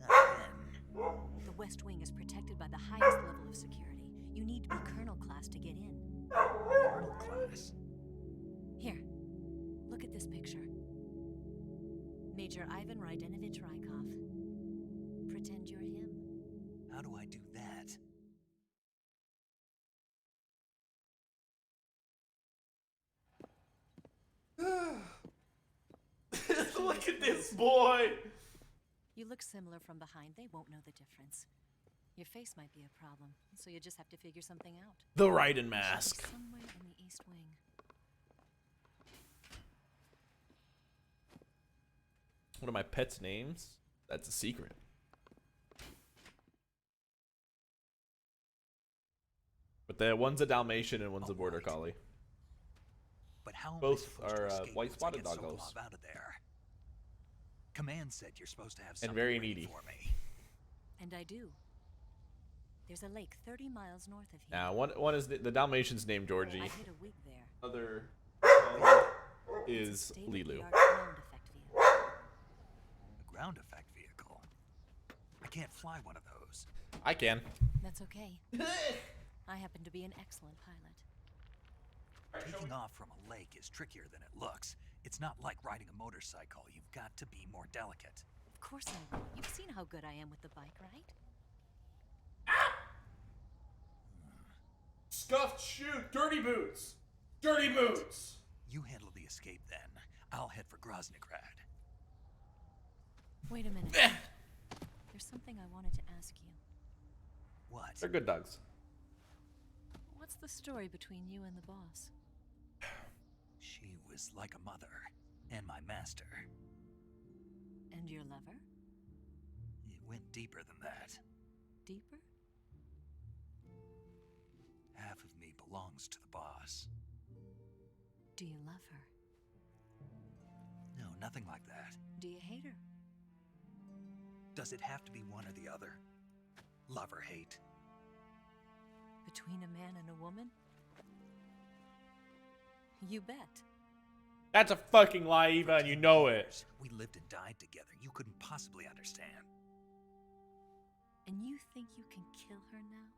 Not again. The west wing is protected by the highest level of security. You need to be colonel class to get in. Colonel class. Here, look at this picture. Major Ivan Rydenovich Rykov. Pretend you're him. How do I do that? Look at this boy. You look similar from behind. They won't know the difference. Your face might be a problem, so you just have to figure something out. The Raiden She's mask. somewhere in the east wing. One of my pet's names? That's a secret. But the one's a Dalmatian and one's a border Alright. collie. But how am I Both supposed are, to escape white once I spotted get doggos. Sokolov out of there? Command said you're supposed to have And something very ready needy. for me. And I do. There's a lake 30 miles north of here. Now, one is the Dalmatian's named Georgie. I hid a wig there. Other is State-of-the-art Lilu. ground effect vehicle. A ground effect vehicle. I can't fly one of those. I can. That's okay. I happen to be an excellent pilot. Taking off from a lake is trickier than it looks. It's not like riding a motorcycle. You've got to be more delicate. Of course I will. You've seen how good I am with the bike, right? Scuffed shoe, dirty boots. Dirty boots. You handle the escape then. I'll head for Groznygrad. Wait a minute. There's something I wanted to ask you. What? They're good dogs. What's the story between you and the boss? She was like a mother, and my master. And your lover? It went deeper than that. Deeper? belongs to the boss. Do you love her? No, nothing like that. Do you hate her? Does it have to be one or the other? Love or hate? Between a man and a woman? You bet. That's a fucking lie, Eva, and you know it. We lived and died together. You couldn't possibly understand. And you think you can kill her now?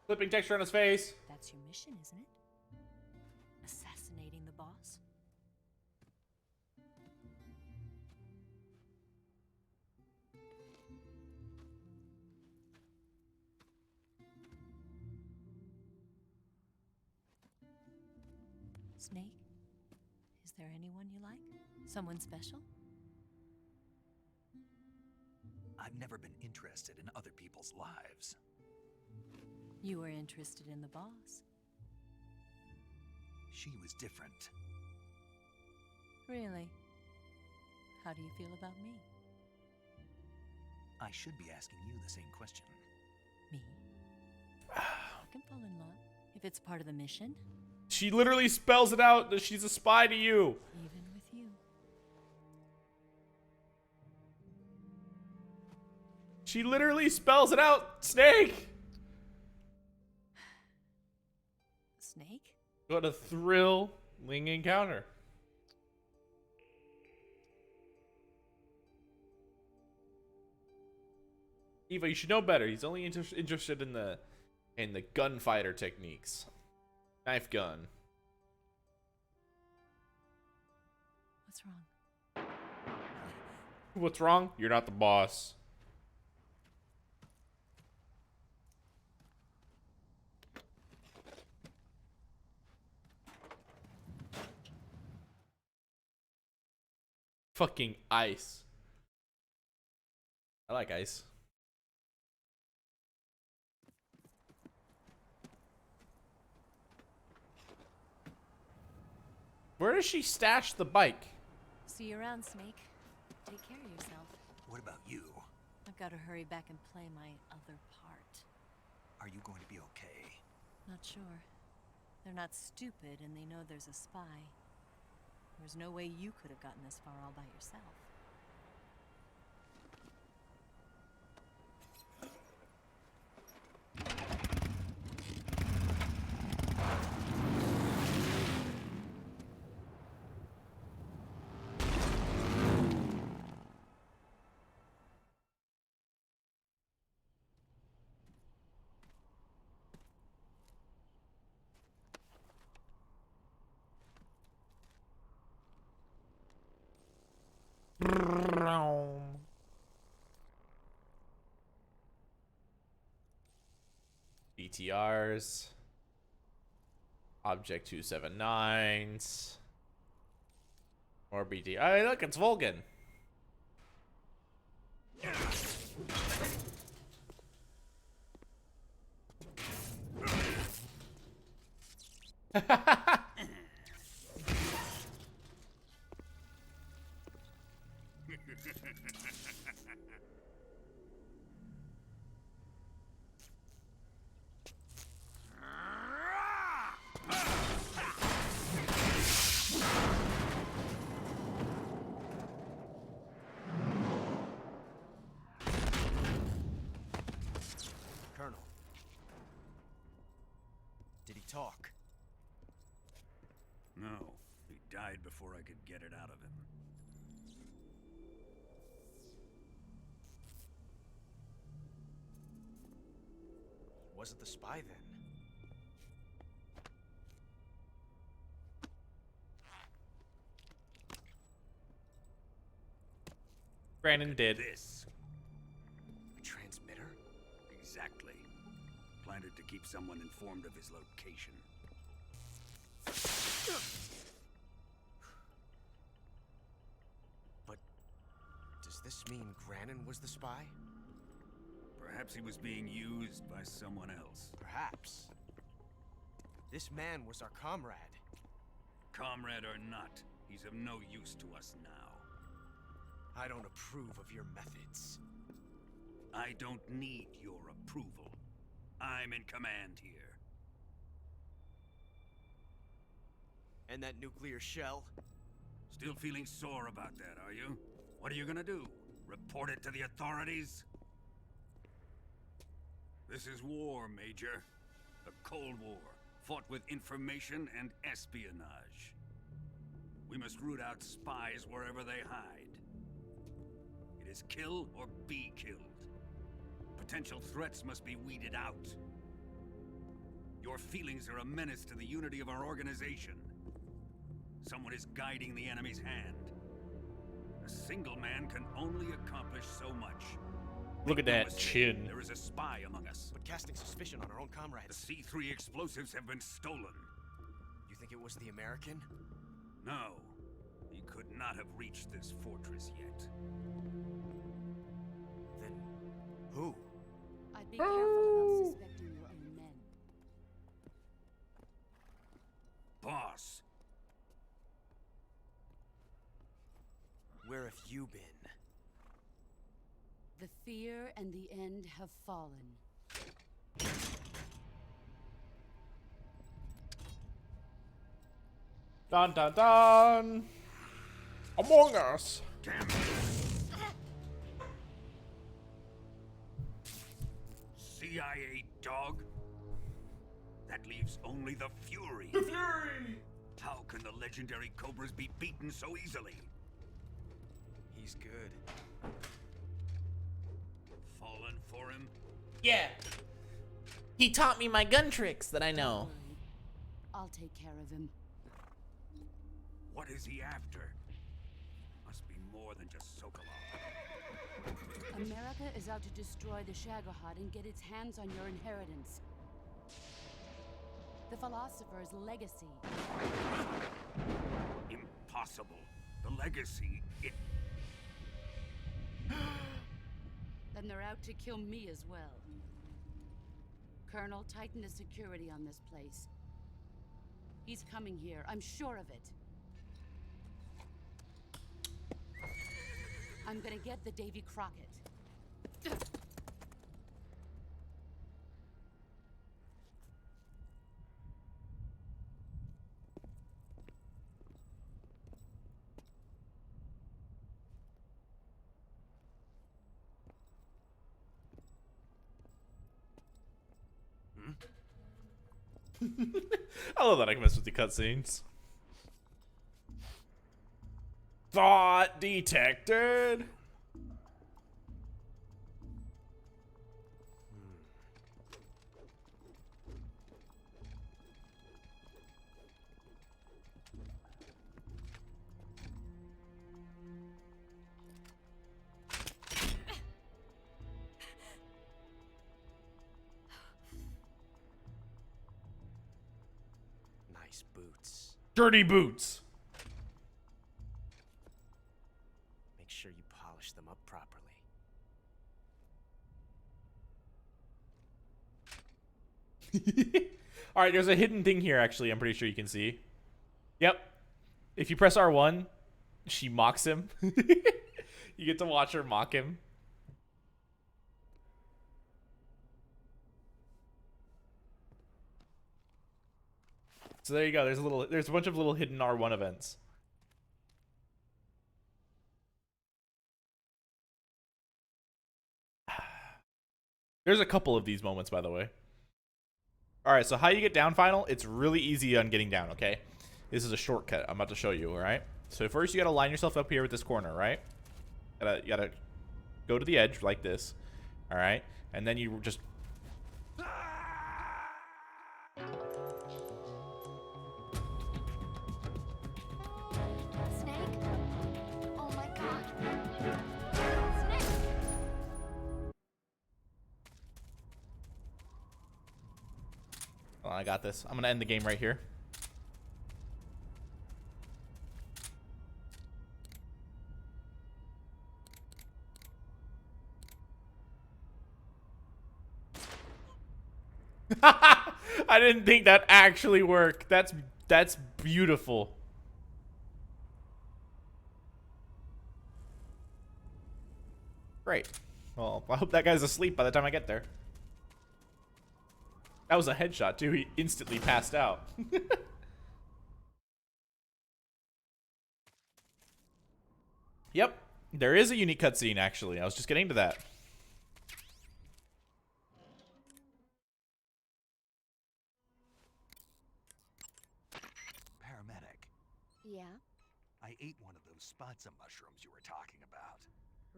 Flipping texture on his face. That's your mission, isn't it? Assassinating the boss? Snake? Is there anyone you like? Someone special? I've never been interested in other people's lives. You were interested in the boss. She was different. Really? How do you feel about me? I should be asking you the same question. Me? I can fall in love if it's part of the mission, She literally spells it out that she's a spy to you. even with you. She literally spells it out, Snake. Snake? What a thrilling encounter. Eva, you should know better. He's only interested in the gunfighter techniques. Knife gun. What's wrong? What's wrong? You're not the boss. Fucking ice. I like ice. Where does she stash the bike? See you around, Snake. Take care of yourself. What about you? I've got to hurry back and play my other part. Are you going to be okay? Not sure. They're not stupid and they know there's a spy. There's no way you could have gotten this far all by yourself. BTRs. Object 279s. More BT. Hey, look, it's Vulcan. Colonel. Did he talk? No, he died before I could get it out of him. He wasn't the spy then. Brandon did. This. A transmitter? Exactly. Planted to keep someone informed of his location. But does this mean Grannon was the spy? Perhaps he was being used by someone else. Perhaps. This man was our comrade. Comrade or not, he's of no use to us now. I don't approve of your methods. I don't need your approval. I'm in command here. And that nuclear shell? Still feeling sore about that, are you? What are you gonna do? Report it to the authorities? This is war, Major. The Cold War, fought with information and espionage. We must root out spies wherever they hide. It is kill or be killed. Potential threats must be weeded out. Your feelings are a menace to the unity of our organization. Someone is guiding the enemy's hand. A single man can only accomplish so much. Look at Make no that mistake, chin. There is a spy among us. But casting suspicion on our own The comrades. C3 explosives have been stolen. You think it was the American? No, he could not have reached this fortress yet. Then who? I'd be careful about suspecting your own men. Boss, Where have you been? The fear and the end have fallen. Dun dun dun! Among Us! damn it! CIA dog? That leaves only the Fury. The Fury! How can the legendary Cobras be beaten so easily? He's good. Fallen for him? Yeah! He taught me my gun tricks that I know. Worry. I'll take care of him. What is he after? Must be more than just Sokolov. America is out to destroy the Shagohod and get its hands on your inheritance. The philosopher's legacy. Impossible. The legacy, it... Then they're out to kill me as well. Colonel, tighten the security on this place. He's coming here, I'm sure of it. I'm gonna get the Davy Crockett. I love that I can mess with the cutscenes. Thought detected. Nice boots. Dirty boots. Make sure you polish them up properly. All right, there's a hidden thing here. Actually, I'm pretty sure you can see. Yep. If you press R1, she mocks him. You get to watch her mock him. So there you go. There's a bunch of little hidden R1 events. There's a couple of these moments, by the way. All right, so how you get down, Final? It's really easy on getting down, okay? This is a shortcut I'm about to show you, all right? So first you got to line yourself up here with this corner, right? You got to go to the edge like this, all right? And then you just... Snake? Oh my god. Snake! Oh, I got this. I'm going to end the game right here. I didn't think that actually worked. That's beautiful. Great. Well, I hope that guy's asleep by the time I get there. That was a headshot too. He instantly passed out. Yep. There is a unique cutscene, actually. I was just getting to that. Paramedic, Yeah? I ate one of those spots of mushrooms you were talking about.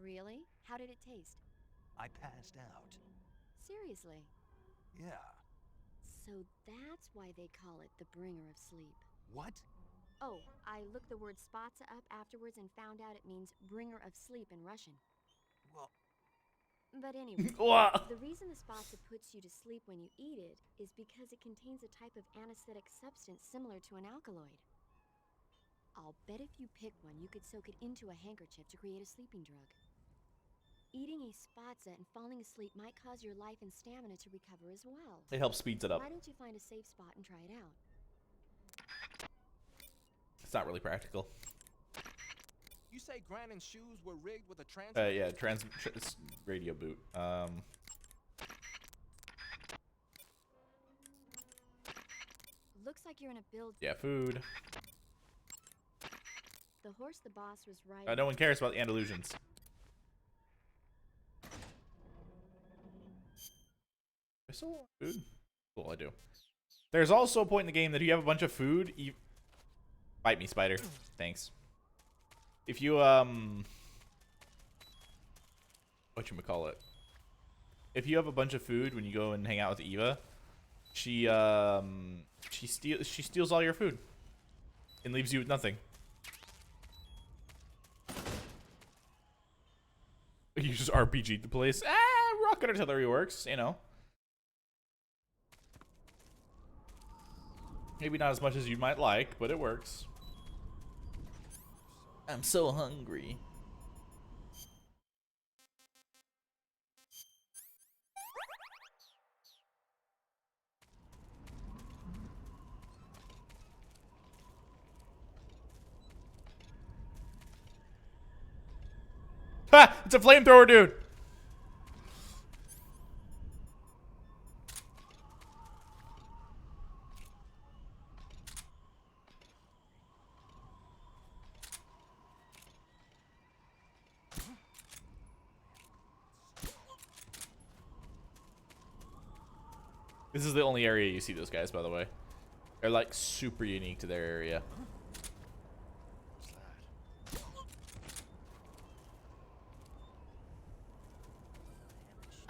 Really? How did it taste? I passed out. Seriously? Yeah. So that's why they call it the bringer of sleep. What? Oh, I looked the word spatsa up afterwards and found out it means bringer of sleep in Russian. Well, But anyway, Wha- the reason the spatsa puts you to sleep when you eat it is because it contains a type of anesthetic substance similar to an alkaloid. I'll bet if you pick one, you could soak it into a handkerchief to create a sleeping drug. Eating a spatsa and falling asleep might cause your life and stamina to recover as well. It helps speeds it up. Why don't you find a safe spot and try it out? It's not really practical. You say Grannon's shoes were rigged with a transmitter? Yeah, radio boot. Looks like you're in a build. Yeah, food. The horse the boss was riding. No one cares about the Andalusians. I still want food? Cool, I do. There's also a point in the game that if you have a bunch of food, you... Bite me, spider. Thanks. If you, whatchamacallit. If you have a bunch of food when you go and hang out with Eva, she steals all your food. And leaves you with nothing. You just RPG'd the place. Rocket artillery works, you know. Maybe not as much as you might like, but it works. I'm so hungry. Ha! It's a flamethrower, dude! This is the only area you see those guys, by the way. They're like super unique to their area.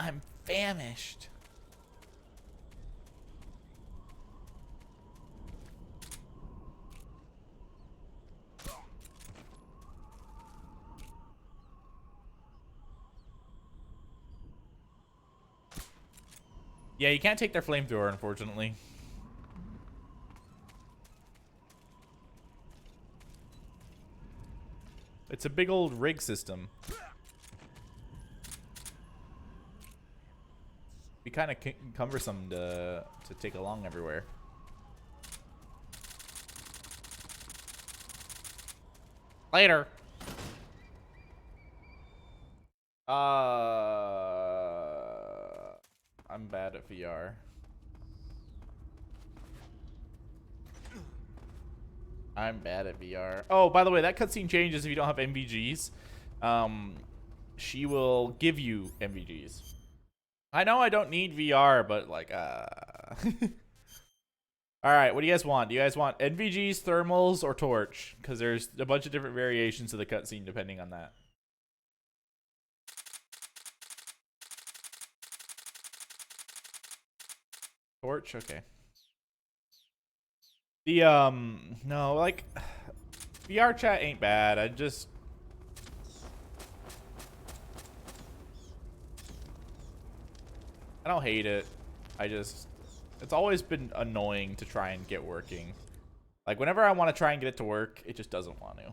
I'm famished. Yeah, you can't take their flamethrower, unfortunately. It's a big old rig system. Be kind of cumbersome to take along everywhere. Later. I'm bad at VR. I'm bad at VR. Oh, by the way, that cutscene changes if you don't have MVGs. She will give you MVGs. I know I don't need VR, but like, All right, what do you guys want? Do you guys want NVGs, thermals, or torch? Because there's a bunch of different variations of the cutscene depending on that. Torch, okay. The no, like VR chat ain't bad. I don't hate it. It's always been annoying to try and get working. Like whenever I want to try and get it to work, it just doesn't want to.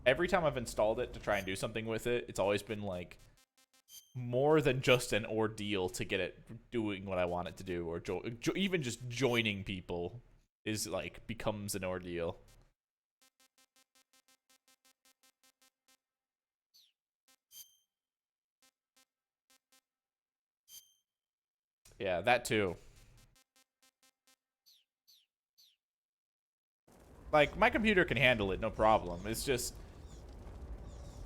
Every time I've installed it to try and do something with it, it's always been like more than just an ordeal to get it doing what I want it to do, or even just joining people is like becomes an ordeal. Yeah, that too. Like, my computer can handle it, no problem. It's just...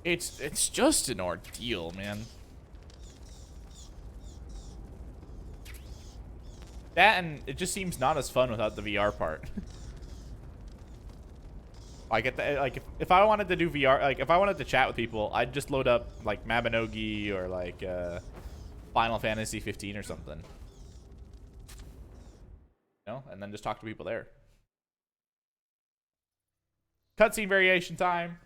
It's just an ordeal, man. That, and it just seems not as fun without the VR part. Like, if I wanted to do VR, like, if I wanted to chat with people, I'd just load up, like, Mabinogi or, like, Final Fantasy 15 or something. You know? And then just talk to people there. Cutscene variation time.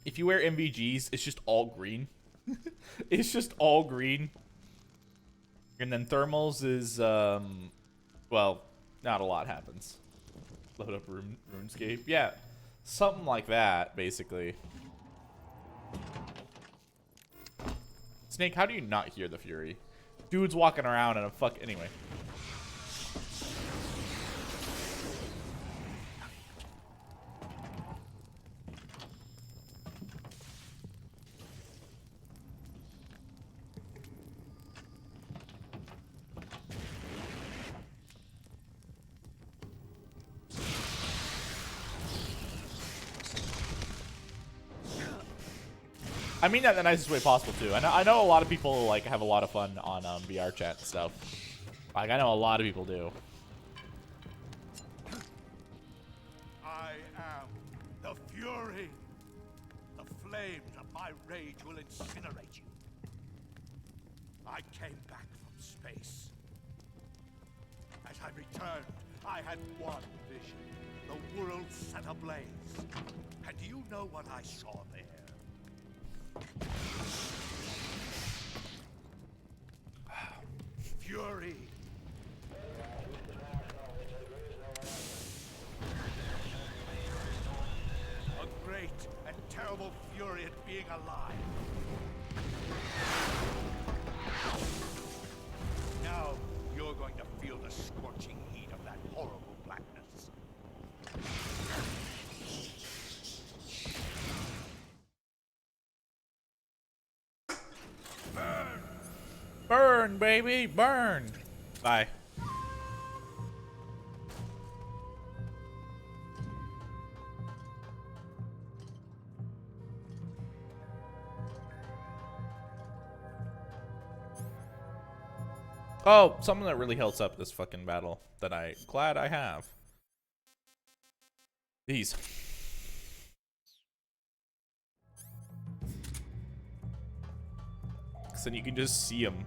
If you wear MVGs, it's just all green. It's just all green. And then thermals is, well, not a lot happens. Load up RuneScape. Yeah, something like that, basically. Snake, how do you not hear the Fury? Dude's walking around and a fuck... Anyway. I mean that in the nicest way possible too. I know a lot of people like have a lot of fun on VR chat and stuff. Like I know a lot of people do. I am the Fury. The flames of my rage will incinerate you. I came back from space. As I returned, I had one vision. The world set ablaze. And do you know what I saw there? Fury. A great and terrible fury at being alive. Now you're going to feel the scorching heat of that horrible blackness. Burn, baby, burn. Bye. Oh, something that really helps up this fucking battle that I glad I have. These. So you can just see him.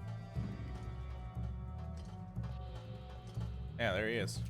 Yeah, there he is.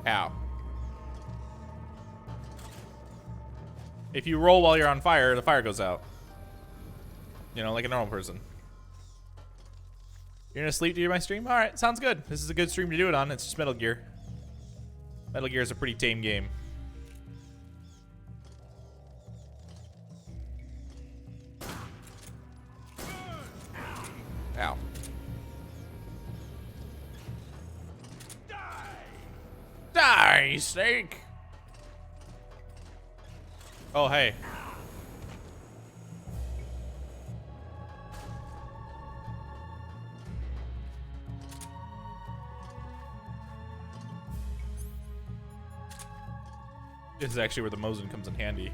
Ow. If you roll while you're on fire, the fire goes out. You know, like a normal person. You're gonna sleep to my stream? Alright, sounds good. This is a good stream to do it on. It's just Metal Gear. Metal Gear is a pretty tame game. Ow. Die, Snake! Oh, hey. This is actually where the Mosin comes in handy.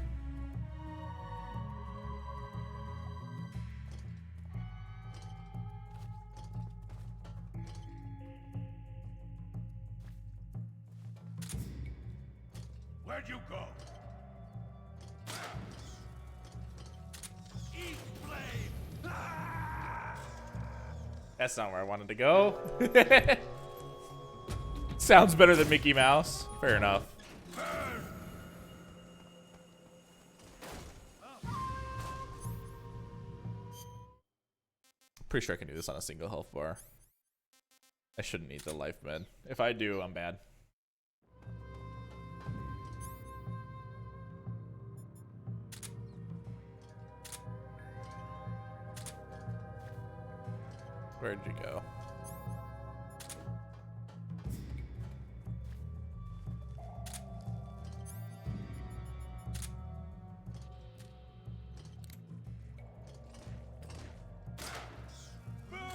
Where'd you go? Eat flame! That's not where I wanted to go. Sounds better than Mickey Mouse. Fair enough. Pretty sure I can do this on a single health bar. I shouldn't need the life med. If I do, I'm bad. Where'd you go?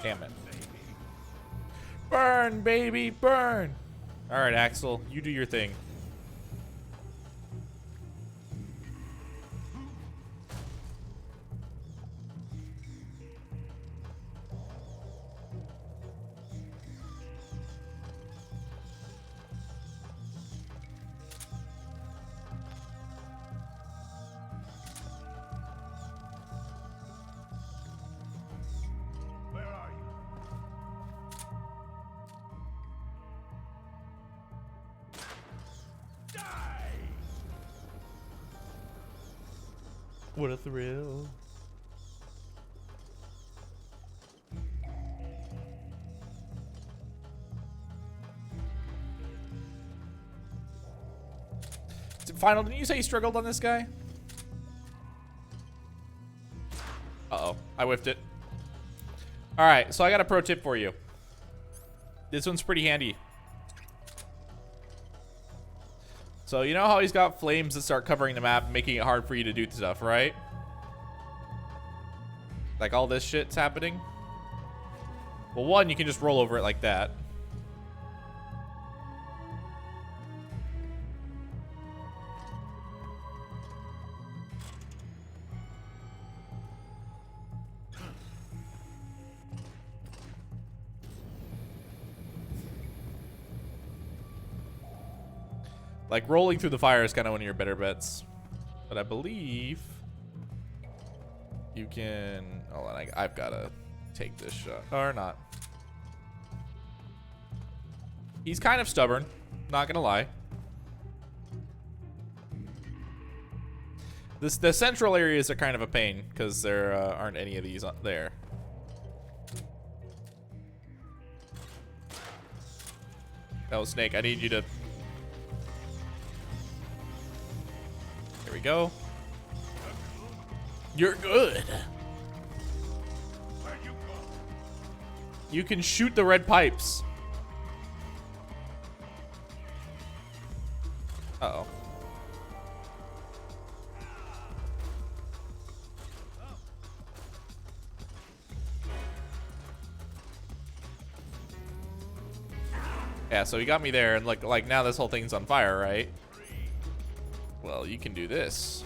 Damn it. Burn, baby, burn! Alright, Axel, you do your thing. What a thrill. Final, didn't you say you struggled on this guy? Uh-oh, I whiffed it. Alright, so I got a pro tip for you. This one's pretty handy. So you know how he's got flames that start covering the map, making it hard for you to do stuff, right? Like all this shit's happening. Well, one, you can just roll over it like that. Like, rolling through the fire is kind of one of your better bets. But I believe you can... Hold on, I've got to take this shot. Or not. He's kind of stubborn. Not going to lie. The central areas are kind of a pain because there aren't any of these there. Oh, Snake, I need you to... There we go. You're good. You can shoot the red pipes. Uh-oh. Yeah, so he got me there, and like now this whole thing's on fire, right? Well, you can do this.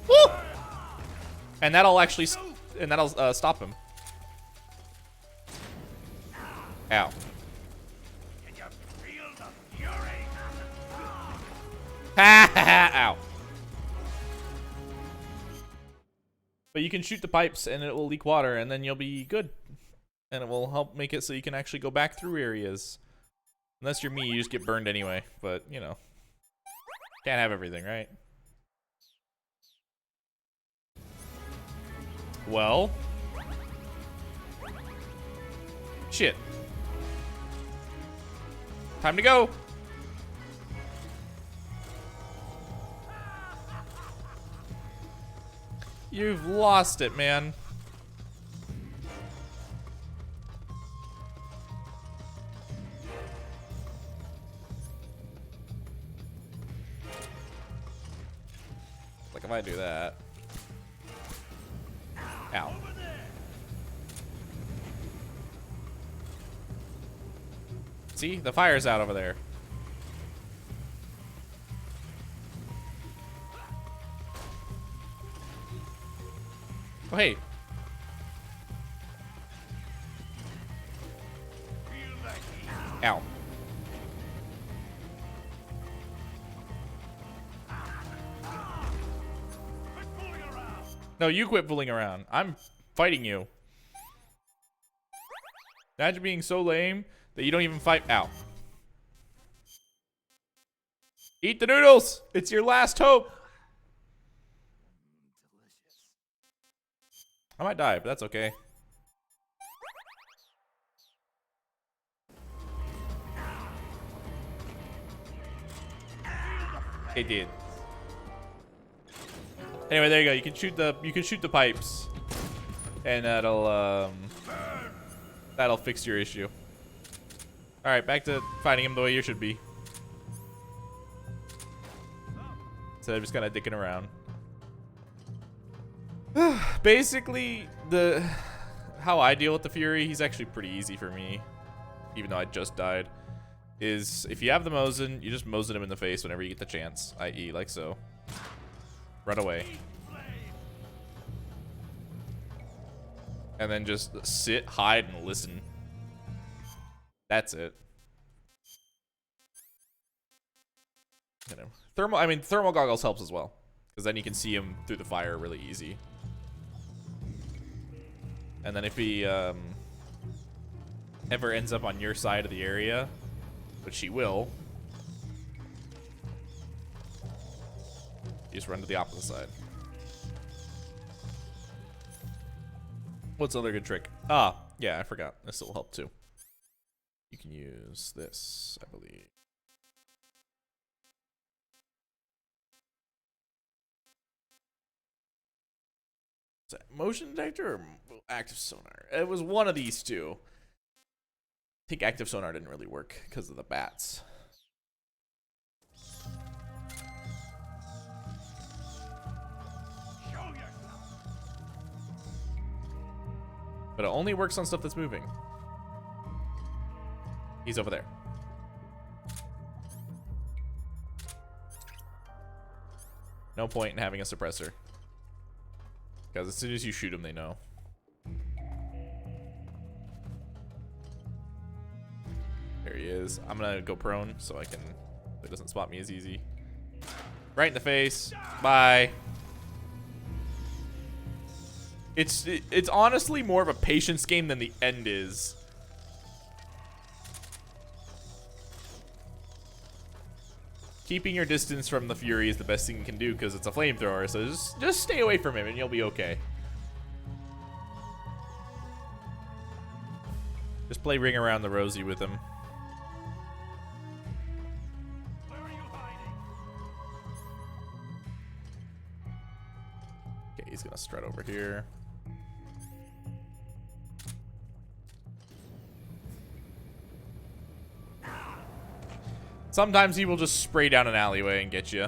Woo! And that'll actually, stop him. Ow. Ha ha ha! Ow. But you can shoot the pipes, and it will leak water, and then you'll be good. And it will help make it so you can actually go back through areas. Unless you're me, you just get burned anyway. But, you know. Can't have everything, right? Well. Shit. Time to go. You've lost it, man. Like if I do that. Ow. See? The fire's out over there. Oh, hey. Ow. No, you quit fooling around. I'm fighting you. Imagine being so lame that you don't even fight. Ow. Eat the noodles. It's your last hope. I might die, but that's okay. It did. Anyway, there you go. You can shoot the pipes, and that'll fix your issue. All right, back to fighting him the way you should be. Instead of just kind of dicking around. Basically, how I deal with the Fury, he's actually pretty easy for me, even though I just died. Is if you have the Mosin, you just Mosin him in the face whenever you get the chance, i.e. like so. Run away. And then just sit, hide, and listen. That's it. You know, thermal goggles helps as well, because then you can see him through the fire really easy. And then if he ever ends up on your side of the area, which he will, you just run to the opposite side. What's another good trick? Ah, yeah, I forgot. This will help too. You can use this, I believe. Is that motion detector or active sonar? It was one of these two. I think active sonar didn't really work because of the bats. But it only works on stuff that's moving. He's over there. No point in having a suppressor, because as soon as you shoot them, they know. There he is. I'm gonna go prone so it doesn't spot me as easy. Right in the face. Bye. It's honestly more of a patience game than the end is. Keeping your distance from the Fury is the best thing you can do because it's a flamethrower, so just stay away from him and you'll be okay. Just play Ring Around the Rosie with him. Where are you hiding? Okay, he's gonna strut over here. Sometimes he will just spray down an alleyway and get you.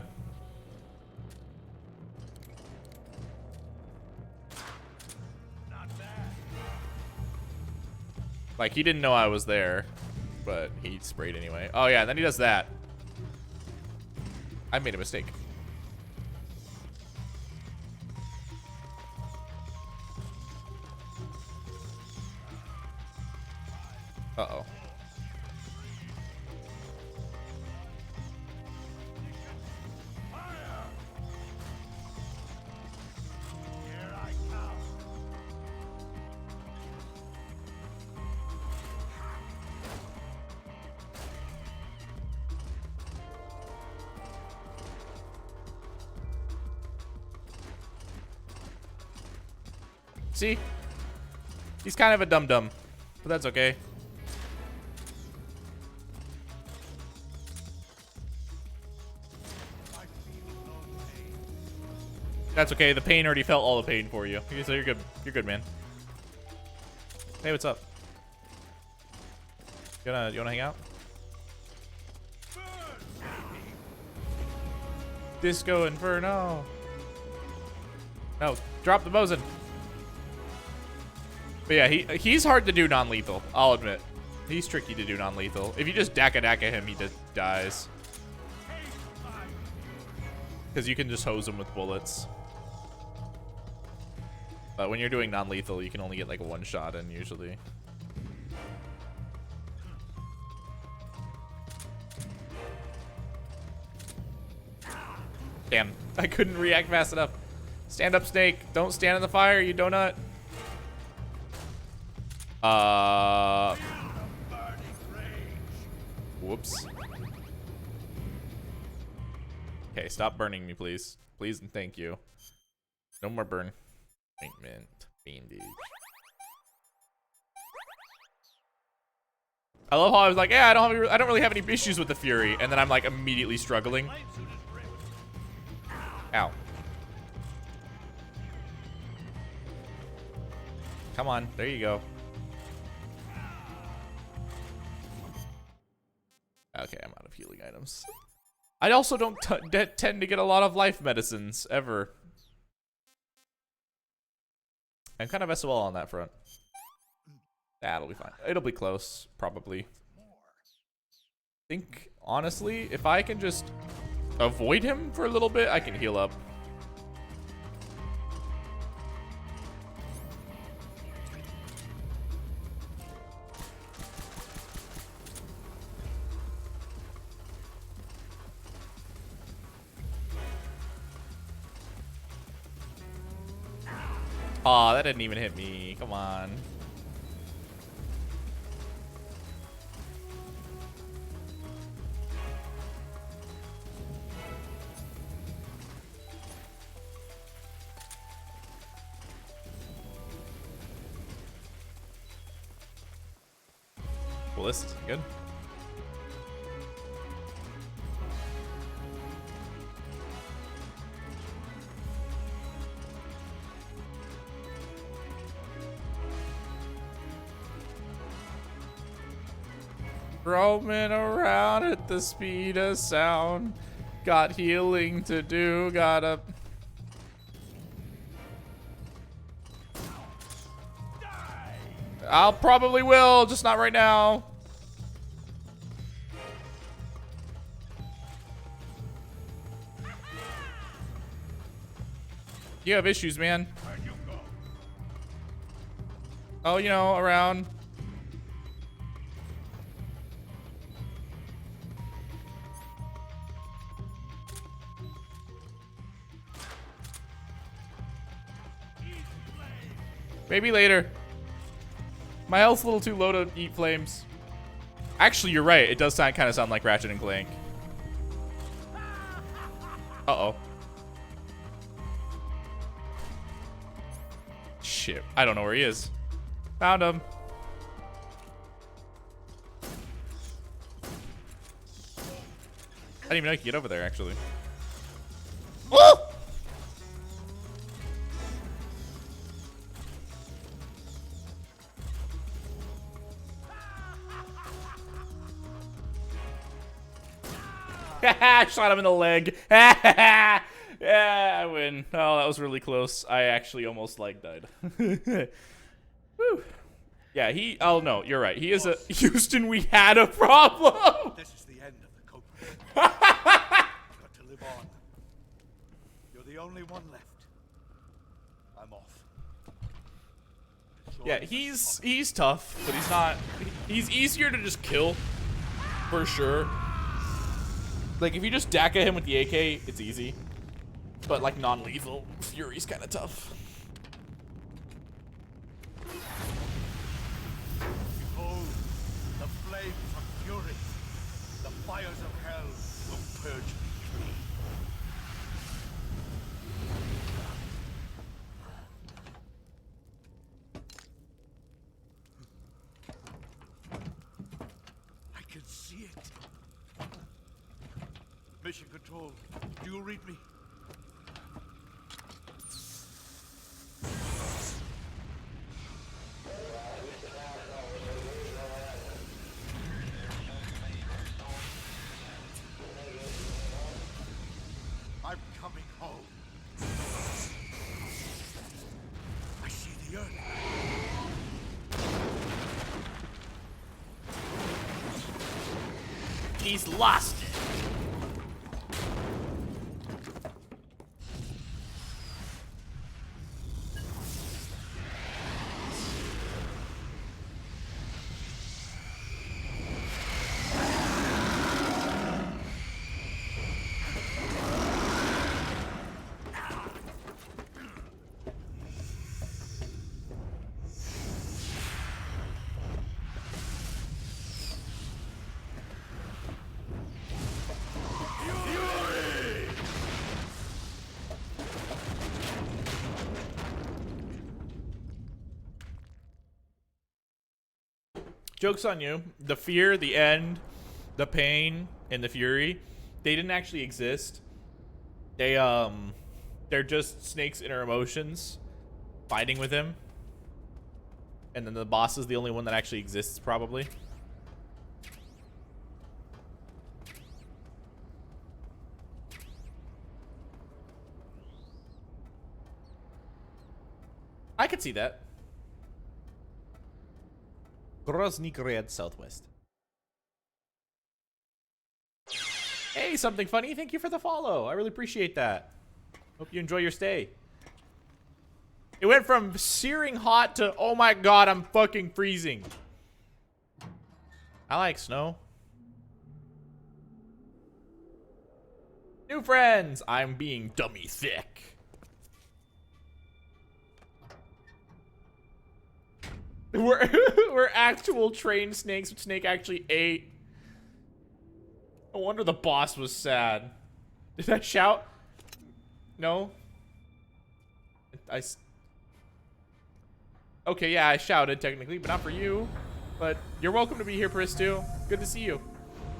Like, he didn't know I was there, but he sprayed anyway. Oh yeah, and then he does that. I made a mistake. Uh-oh. See? He's kind of a dum-dum, but that's okay. That's okay. The pain already felt all the pain for you. So you're good. You're good, man. Hey, what's up? You wanna hang out? Disco Inferno. No, drop the Mosin. But yeah, he's hard to do non-lethal. I'll admit, he's tricky to do non-lethal. If you just daka him, he just dies. Because you can just hose him with bullets. But when you're doing non-lethal, you can only get like one shot in usually. Damn, I couldn't react fast enough. Stand up, Snake. Don't stand in the fire, you donut. Whoops. Okay, stop burning me, please. Please and thank you. No more burn. Ointment. Bandage. I love how I was like, yeah, I don't really have any issues with the Fury, and then I'm like immediately struggling. Ow. Come on, there you go. Okay, I'm out of healing items. I also don't tend to get a lot of life medicines, ever. I'm kind of SOL on that front. That'll be fine. It'll be close, probably. I think, honestly, if I can just avoid him for a little bit, I can heal up. Aw, that didn't even hit me. Come on. Well, this is good. Roaming around at the speed of sound. Got healing to do. Gotta. I'll probably will, just not right now. You have issues, man. Oh, you know, around. Maybe later. My health's a little too low to eat flames. Actually, you're right. It does kind of sound like Ratchet and Clank. Uh-oh. Shit. I don't know where he is. Found him. I didn't even know you could get over there, actually. Oh! Shot him in the leg. Yeah, I win. Oh, that was really close. I actually almost like died. Whew. Yeah, he. Oh no, you're right. He is a Houston. We had a problem. This is the end of the code. Got to live on. You're the only one left. I'm off. Yeah, he's tough, but he's not. He's easier to just kill, for sure. Like, if you just DACA him with the AK, it's easy. But, like, non-lethal, Fury's kind of tough. Behold, the flames of fury. The fires of hell will purge me clean. I can see it. Mission Control, do you read me? I'm coming home. I see the earth. He's lost it. Joke's on you. The fear, the end, the pain, and the fury, they didn't actually exist. They're just Snake's inner emotions fighting with him. And then the boss is the only one that actually exists, probably. I could see that. Grozny Grad Southwest. Hey, something funny. Thank you for the follow. I really appreciate that. Hope you enjoy your stay. It went from searing hot to, oh my god, I'm fucking freezing. I like snow. New friends. I'm being dummy thick. We're actual trained snakes, which Snake actually ate. No wonder the boss was sad. Did I shout? No? Okay, yeah, I shouted technically, but not for you. But you're welcome to be here, Pristu. Good to see you.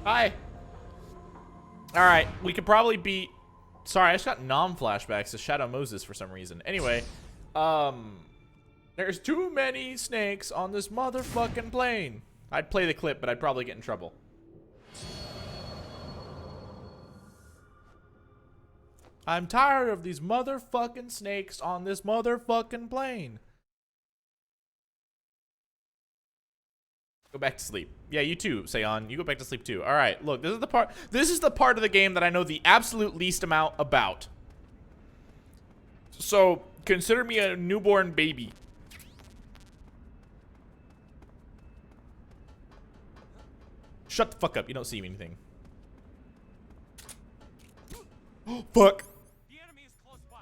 Hi. Alright, we could probably beat... Sorry, I just got flashbacks to Shadow Moses for some reason. Anyway, there's too many snakes on this motherfucking plane. I'd play the clip, but I'd probably get in trouble. I'm tired of these motherfucking snakes on this motherfucking plane. Go back to sleep. Yeah, you too, Seon. You go back to sleep too. All right, look, this is the part of the game that I know the absolute least amount about. So, consider me a newborn baby. Shut the fuck up. You don't see anything. Fuck. The enemy is close by.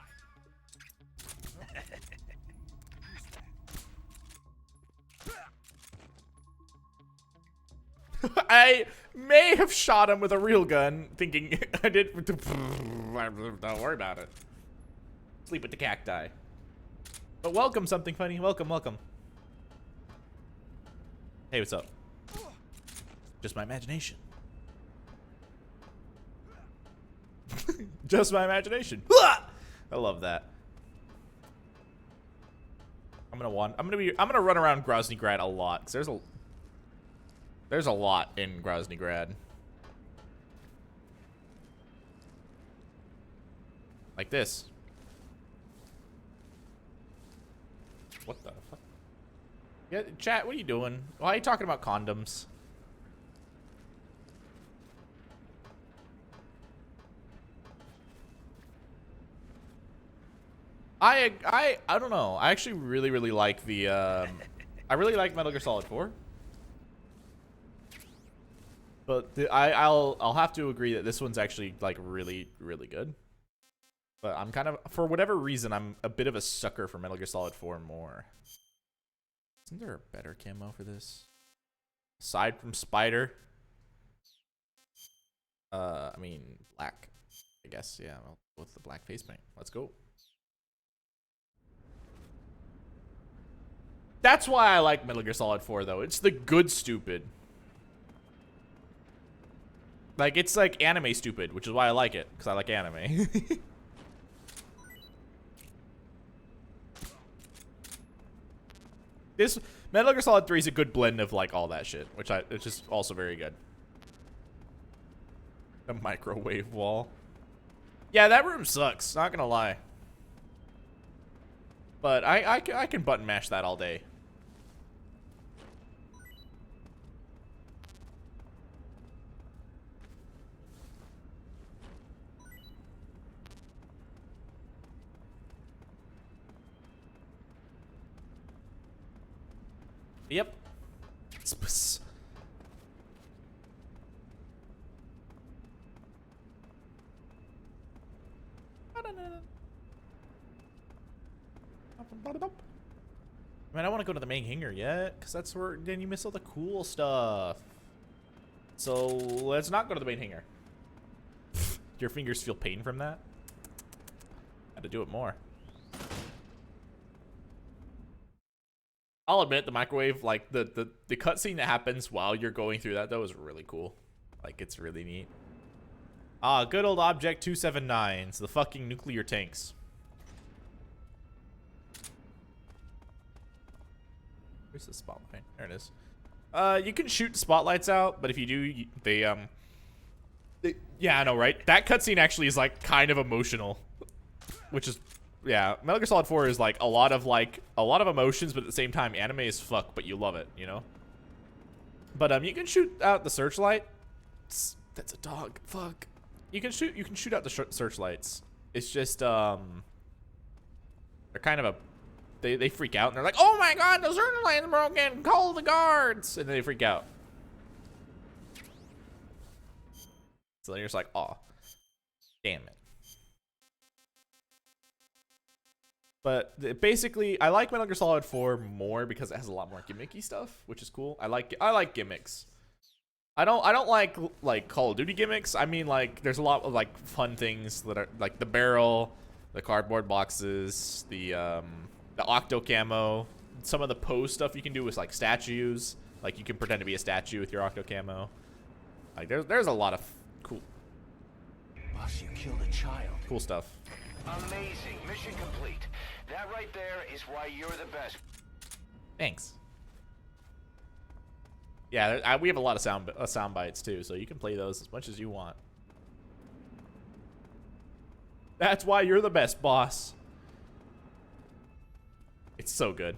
I may have shot him with a real gun, thinking I did. Don't worry about it. Sleep with the cacti. But welcome, something funny. Welcome, welcome. Hey, what's up? Just my imagination. Just my imagination. I love that. I'm gonna run around Grozny Grad a lot, because there's a lot in Grozny Grad. Like this. What the fuck? Yeah, chat, what are you doing? Why are you talking about condoms? I don't know. I actually really like the I really like Metal Gear Solid 4. But I'll have to agree that this one's actually like really good. But I'm kind of, for whatever reason, I'm a bit of a sucker for Metal Gear Solid 4 more. Isn't there a better camo for this? Aside from Spider? I mean, black. I guess, yeah, well, with the black face paint. Let's go. That's why I like Metal Gear Solid 4, though. It's the good stupid. Like, it's like anime stupid, which is why I like it, because I like anime. This Metal Gear Solid 3 is a good blend of like all that shit, it's just also very good. The microwave wall. Yeah, that room sucks, not gonna lie. But I can button mash that all day. Yep. Man, I want to go to the main hangar yet, because that's where then you miss all the cool stuff. So let's not go to the main hangar. Your fingers feel pain from that? Had to do it more. I'll admit the microwave, like the cutscene that happens while you're going through that though is really cool. Like it's really neat. Ah, good old Object 279. It's the fucking nuclear tanks. Where's the spotlight? There it is. You can shoot spotlights out, but if you do, yeah, I know, right? That cutscene actually is like kind of emotional, which is, yeah. Metal Gear Solid 4 is like a lot of emotions, but at the same time, anime is fuck, but you love it, you know. But you can shoot out the searchlight. That's a dog. Fuck. You can shoot out the searchlights. It's just they're kind of a. They freak out and they're like, oh my god, the searchlight's broken, call the guards, and then they freak out. So then you're just like, aw, damn it. But basically, I like Metal Gear Solid 4 more because it has a lot more gimmicky stuff, which is cool. I like gimmicks. I don't like Call of Duty gimmicks. I mean, like, there's a lot of like fun things that are like the barrel, the cardboard boxes, the octo camo. Some of the pose stuff you can do with like statues. Like you can pretend to be a statue with your octo camo. Like there's a lot of cool. Boss, you killed a child. Cool stuff. Amazing. Mission complete. That right there is why you're the best. Thanks. Yeah, we have a lot of sound bites too, so you can play those as much as you want. That's why you're the best, boss. It's so good.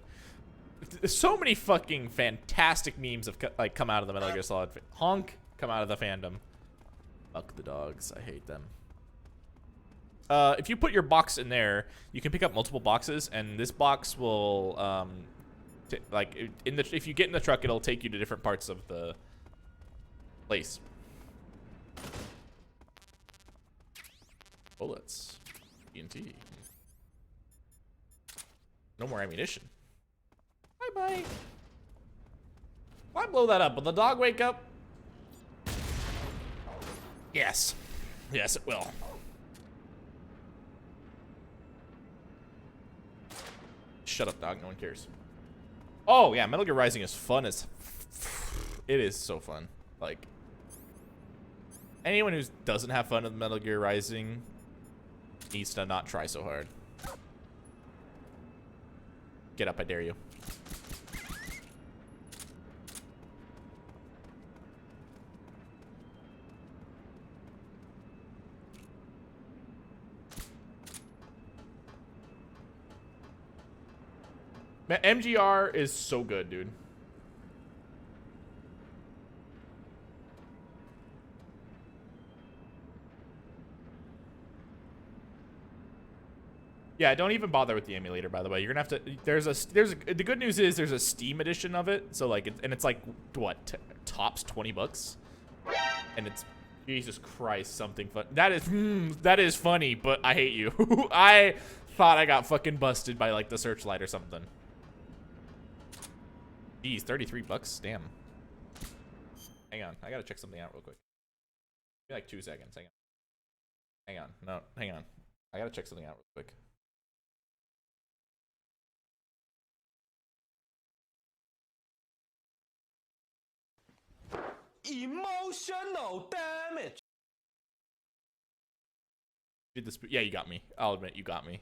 There's so many fucking fantastic memes have like come out of the Metal Gear Solid. Honk come out of the fandom. Fuck the dogs. I hate them. If you put your box in there, you can pick up multiple boxes, and this box will like if you get in the truck, it'll take you to different parts of the place. Bullets. TNT. No more ammunition. Bye-bye. Why blow that up? Will the dog wake up? Yes. Yes, it will. Shut up, dog. No one cares. Oh, yeah. Metal Gear Rising is fun as... It is so fun. Like... Anyone who doesn't have fun with Metal Gear Rising needs to not try so hard. Get up, I dare you. MGR is so good, dude. Yeah, don't even bother with the emulator, by the way. You're gonna have to. The good news is there's a Steam edition of it. So like, it's like what tops $20, and it's Jesus Christ something fun. That is funny, but I hate you. I thought I got fucking busted by like the Searchlight or something. Geez, $33. Damn. Hang on, I gotta check something out real quick. Give me like 2 seconds. Hang on. Hang on. No, hang on. I gotta check something out real quick. Emotional damage. Did this? Yeah, you got me. I'll admit, you got me.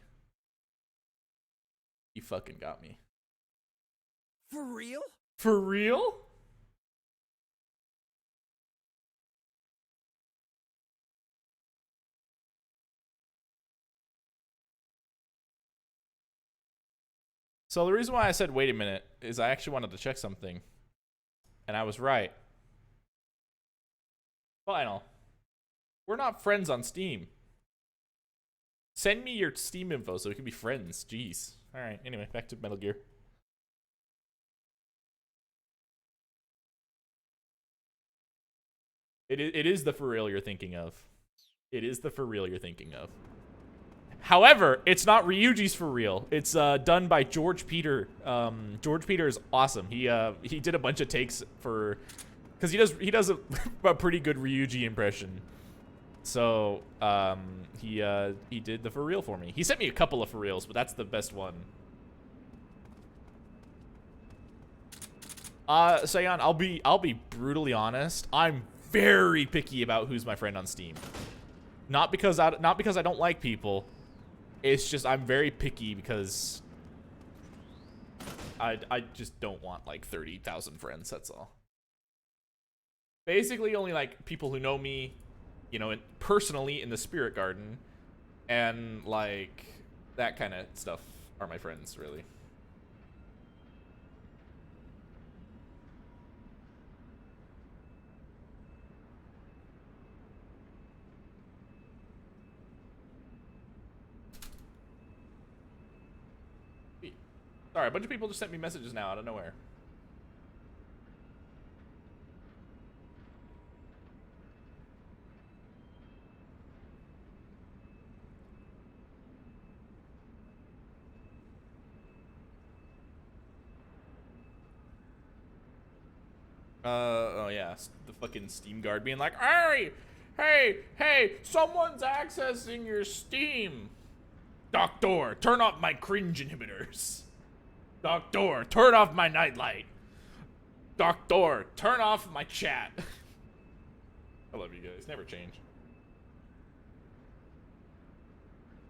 You fucking got me. For real? For real? So the reason why I said wait a minute is I actually wanted to check something. And I was right. Final. We're not friends on Steam. Send me your Steam info so we can be friends. Jeez. Alright, anyway, back to Metal Gear. It is the for real you're thinking of. It is the for real you're thinking of. However, it's not Ryuji's for real. It's done by George Peter. George Peter is awesome. He did a bunch of takes for, because he does a pretty good Ryuji impression. So he did the for real for me. He sent me a couple of for reals, but that's the best one. Sayan, I'll be brutally honest. I'm very picky about who's my friend on Steam. Not because I don't like people. It's just I'm very picky because I just don't want like 30,000 friends, that's all. Basically only like people who know me, you know, personally in the Spirit Garden and like that kind of stuff are my friends, really. Sorry, a bunch of people just sent me messages now out of nowhere. Oh yeah, the fucking Steam guard being like, hey, someone's accessing your Steam. Doctor, turn off my cringe inhibitors. Doctor, turn off my nightlight. Doctor, turn off my chat. I love you guys. Never change.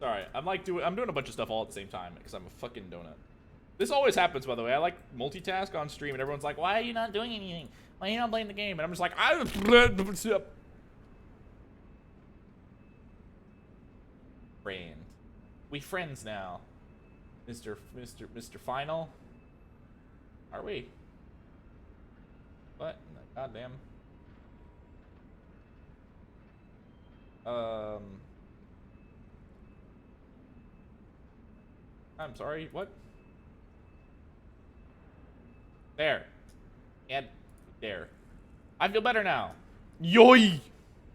Sorry, I'm doing a bunch of stuff all at the same time because I'm a fucking donut. This always happens, by the way. I like multitask on stream, and everyone's like, "Why are you not doing anything? Why are you not playing the game?" And I'm just like, friend. We friends now. Mr. Final. Are we? What? Goddamn. I'm sorry, what? There. And there. I feel better now. Yoy!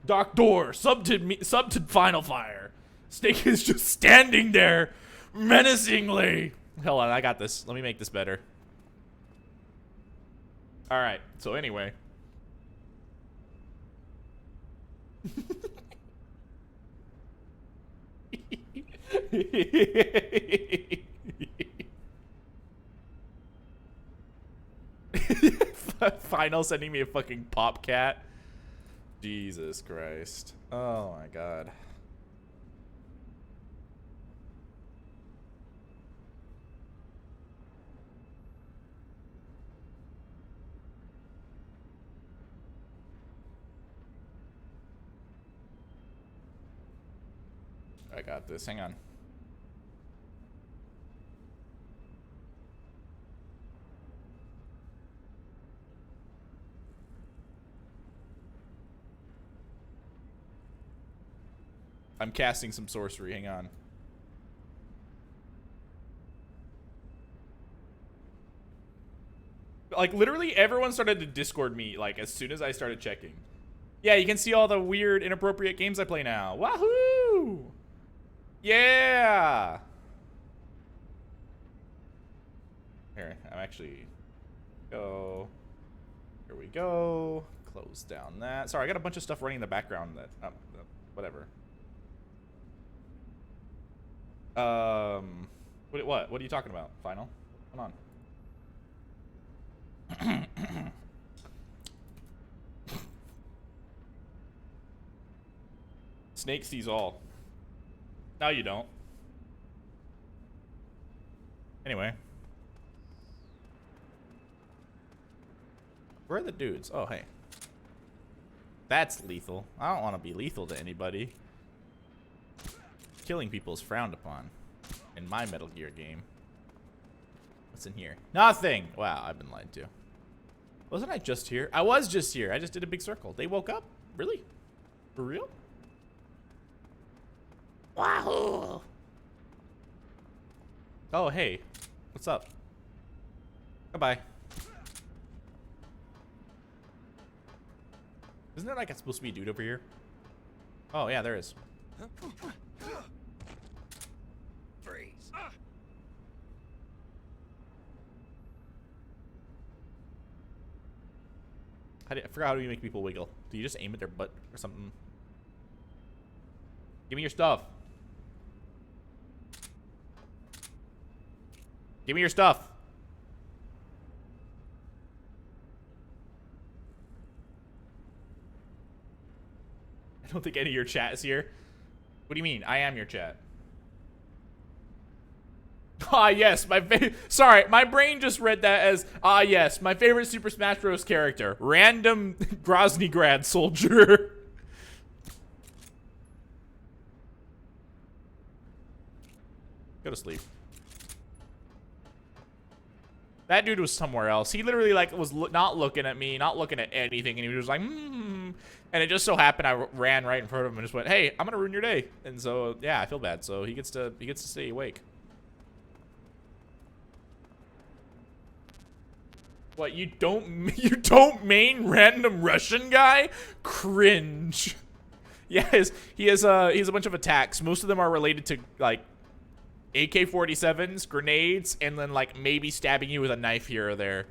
Doctor, sub to Final Fire. Snake is just standing there menacingly. Hold on, I got this. Let me make this better. Alright, so anyway. Final sending me a fucking pop cat. Jesus Christ. Oh my god. I got this. Hang on. I'm casting some sorcery. Hang on. Like, literally everyone started to Discord me, like, as soon as I started checking. Yeah, you can see all the weird, inappropriate games I play now. Wahoo! Yeah! Here, I'm actually... Go. Here we go. Close down that. Sorry, I got a bunch of stuff running in the background that... whatever. What are you talking about, Final? Hold on. Snake sees all. No, you don't. Anyway. Where are the dudes? Oh, hey. That's lethal. I don't want to be lethal to anybody. Killing people is frowned upon in my Metal Gear game. What's in here? Nothing! Wow, I've been lied to. Wasn't I just here? I was just here. I just did a big circle. They woke up? Really? For real? Wahoo! Oh, hey. What's up? Goodbye. Isn't there like supposed to be a dude over here? Oh, yeah, there is. Freeze. I forgot how do you make people wiggle. Do you just aim at their butt or something? Give me your stuff. Give me your stuff. I don't think any of your chat is here. What do you mean? I am your chat. Ah, yes, sorry, my brain just read that as, ah, yes, my favorite Super Smash Bros. Character. Random Groznygrad soldier. Go to sleep. That dude was somewhere else. He literally, like, was not looking at me, not looking at anything, and he was like, And it just so happened I ran right in front of him and just went, hey, I'm gonna ruin your day. And so, yeah, I feel bad. So he gets to stay awake. What, you don't main random Russian guy? Cringe. Yeah, he has a bunch of attacks. Most of them are related to, like, AK-47s, grenades, and then, like, maybe stabbing you with a knife here or there.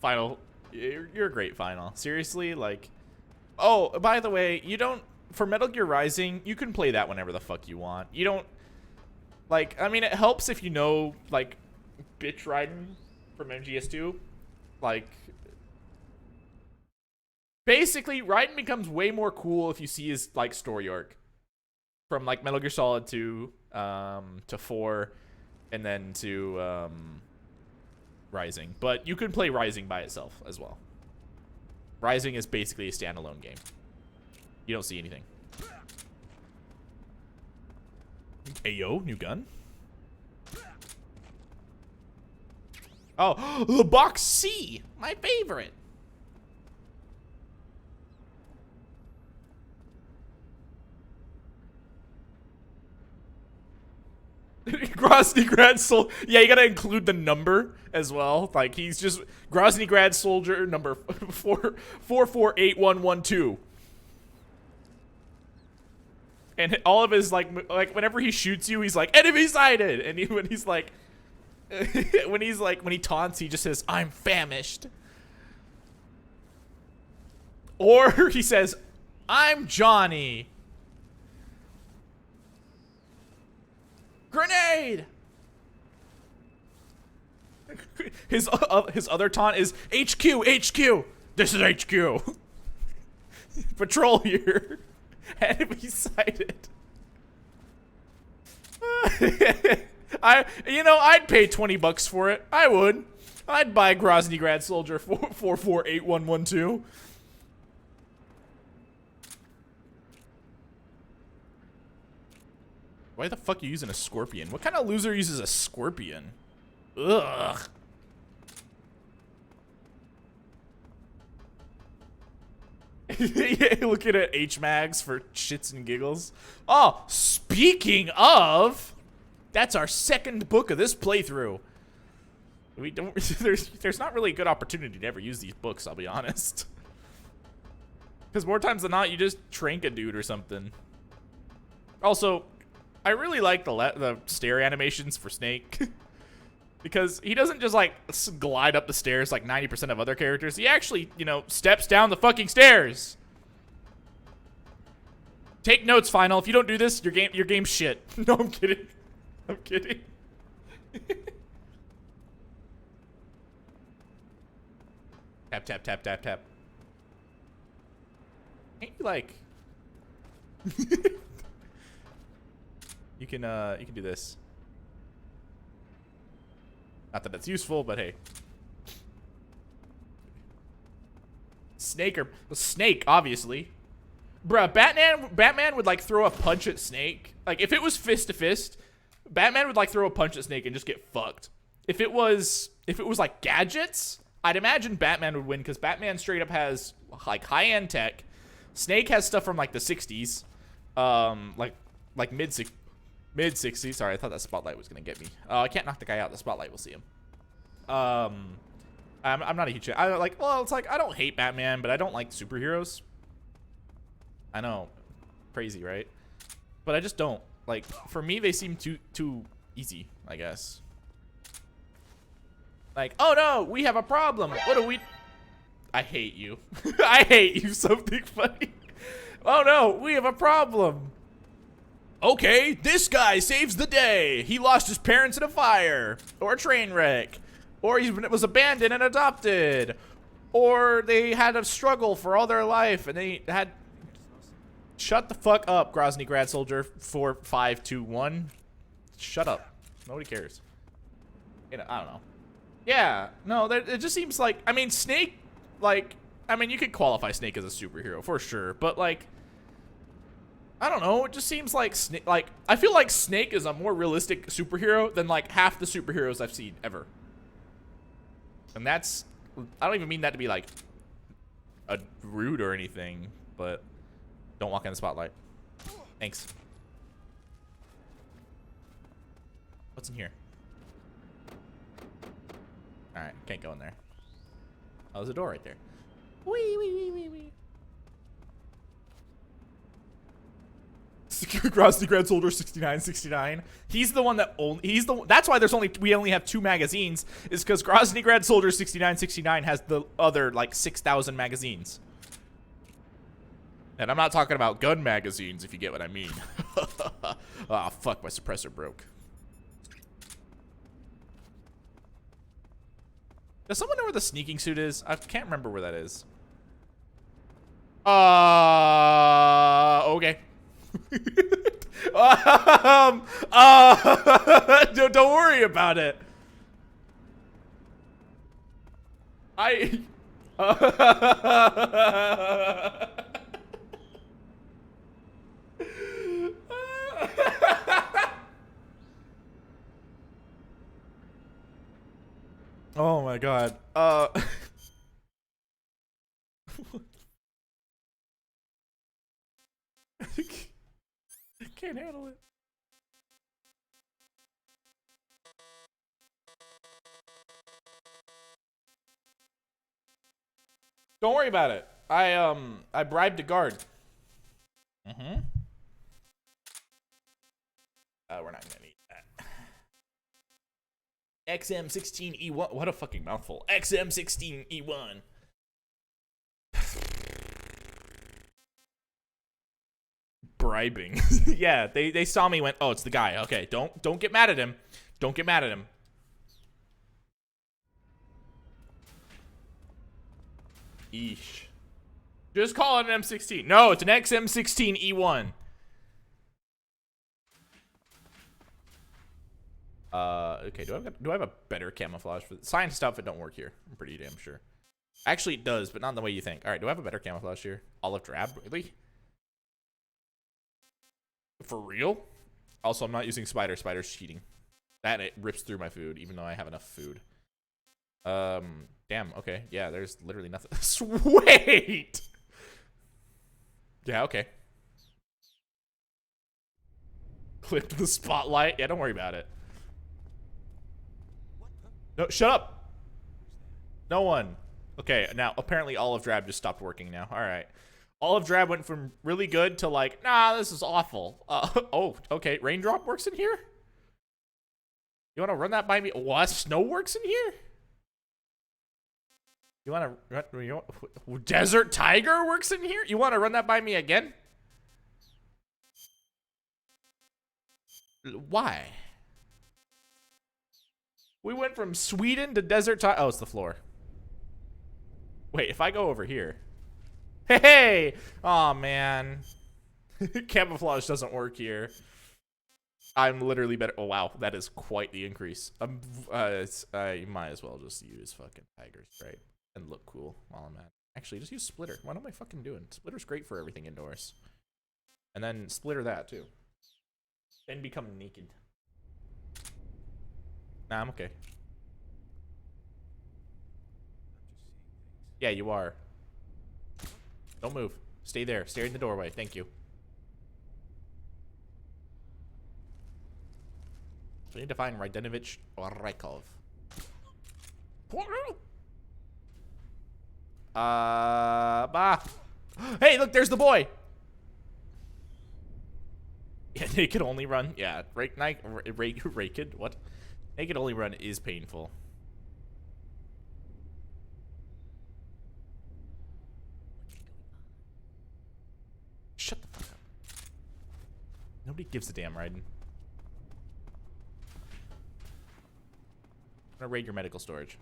Final, you're a great Final. Seriously, like, oh, by the way, you don't, for Metal Gear Rising, you can play that whenever the fuck you want. You don't, like, I mean, it helps if you know, like, bitch riding from MGS2. Like, basically, Raiden becomes way more cool if you see his, like, story arc. From, like, Metal Gear Solid 2, to 4, and then to, Rising. But you can play Rising by itself as well. Rising is basically a standalone game. You don't see anything. Hey, yo, new gun. Oh, the box C, my favorite. Groznygrad Soldier. Yeah, you gotta include the number as well. Like, he's just Groznygrad Soldier number 448112. And all of his, like whenever he shoots you, he's like, enemy sighted. And when he's like, when he taunts, he just says, I'm famished. Or he says, I'm Johnny. Grenade! His other taunt is HQ, HQ. This is HQ. Patrol here. Enemy sighted. I'd pay $20 for it. I would. I'd buy Groznygrad Soldier 448112. Why the fuck are you using a scorpion? What kind of loser uses a scorpion? Ugh. Yeah, looking at H-Mags for shits and giggles. Oh, speaking of, that's our second book of this playthrough. We don't. There's not really a good opportunity to ever use these books. I'll be honest. Because more times than not, you just trank a dude or something. Also, I really like the stair animations for Snake. Because he doesn't just, like, glide up the stairs like 90% of other characters. He actually, steps down the fucking stairs. Take notes, Final. If you don't do this, your game's shit. No, I'm kidding. I'm kidding. Tap, tap, tap, tap, tap. Ain't you, like... You can do this. Not that it's useful, but hey. Snake, obviously. Bruh, Batman would, like, throw a punch at Snake. Like, if it was fist to fist, Batman would, like, throw a punch at Snake and just get fucked. If it was, like, gadgets, I'd imagine Batman would win, because Batman straight up has, like, high-end tech. Snake has stuff from, like, the 60s. Like mid-60s. Sorry, I thought that spotlight was gonna get me. I can't knock the guy out. The spotlight will see him. I'm not a huge fan. It's like I don't hate Batman, but I don't like superheroes. I know, crazy, right? But I just don't. Like, for me, they seem too easy, I guess. Like, oh no, we have a problem. What do we? I hate you. I hate you. Something funny. Oh no, we have a problem. Okay, this guy saves the day. He lost his parents in a fire, or a train wreck, or he was abandoned and adopted, or they had a struggle for all their life and they had. Shut the fuck up, Grozny Grad Soldier 4521. Shut up. Nobody cares. You know, I don't know. Yeah, no, it just seems like, I mean, Snake, like, I mean, you could qualify Snake as a superhero for sure, but like, I don't know, it just seems like Snake, like, I feel like Snake is a more realistic superhero than like half the superheroes I've seen ever. And that's, I don't even mean that to be like a rude or anything, but don't walk in the spotlight. Thanks. What's in here? Alright, can't go in there. Oh, there's a door right there. Wee, wee, wee, wee, wee. Grozny Grad Soldier 6969. He's the one that only, that's why we only have 2 magazines, is because Grozny Grad Soldier 6969 has the other like 6,000 magazines. And I'm not talking about gun magazines, if you get what I mean. Ah, fuck, my suppressor broke. Does someone know where the sneaking suit is? I can't remember where that is. Okay. Don't worry about it. Oh my god. I can't handle it. Don't worry about it. I bribed a guard. Mm-hmm. We're not gonna need that. XM16E1. What a fucking mouthful. XM16E1. Bribing. Yeah, they saw me, went, oh, it's the guy. Okay, don't get mad at him. Don't get mad at him. Eesh. Just call it an M16. No, it's an XM16E1. Okay, do I have a better camouflage for the science outfit? Don't work here. I'm pretty damn sure. Actually, it does, but not in the way you think. All right, do I have a better camouflage here? Olive drab, really? For real? Also, I'm not using spider. Spider's cheating. That it rips through my food, even though I have enough food. Damn. Okay, yeah. There's literally nothing. Sweet. Yeah. Okay. Clipped the spotlight. Yeah. Don't worry about it. No, shut up. No one. Okay, now apparently Olive Drab just stopped working now. All right. Olive Drab went from really good to like, nah, this is awful. Oh, okay. Raindrop works in here? You want to run that by me? What? Snow works in here? You want to... Desert Tiger works in here? You want to run that by me again? Why? We went from Sweden to Desert Tiger. Oh, it's the floor. Wait, if I go over here. Hey! Aw, man. Camouflage doesn't work here. I'm literally better. Oh, wow. That is quite the increase. I might as well just use fucking Tiger Stripe and look cool while I'm at it. Actually, just use Splitter. What am I fucking doing? Splitter's great for everything indoors. And then Splitter that, too. Then become naked. Nah, I'm okay. Yeah, you are. Don't move. Stay there. Stay in the doorway. Thank you. We need to find Rydenovich or Rykov. Bah. Hey, look, there's the boy. Yeah, naked only run. Yeah, naked. What? Naked only run is painful. Shut the fuck up. Nobody gives a damn, Raiden. I'm gonna raid your medical storage.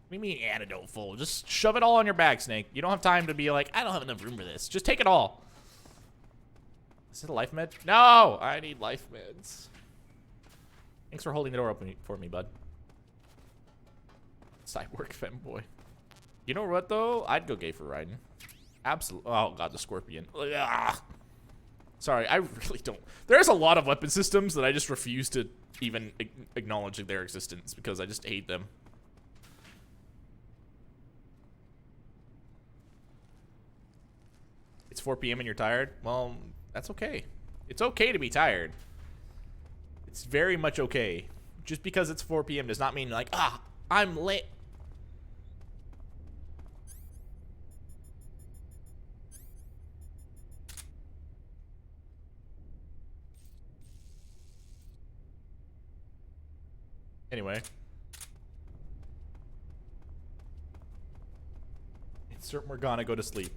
What do you mean antidote full? Just shove it all on your bag, Snake. You don't have time to be like, I don't have enough room for this. Just take it all. Is it a life med? No! I need life meds. Thanks for holding the door open for me, bud. Cyborg femboy. You know what, though? I'd go gay for riding. Absolutely. Oh, God, the scorpion. Ugh. Sorry, I really don't. There's a lot of weapon systems that I just refuse to even acknowledge their existence because I just hate them. It's 4 p.m. and you're tired? Well, that's okay. It's okay to be tired. It's very much okay. Just because it's 4 p.m. does not mean like, I'm late. Anyway. Insert Morgana, go to sleep.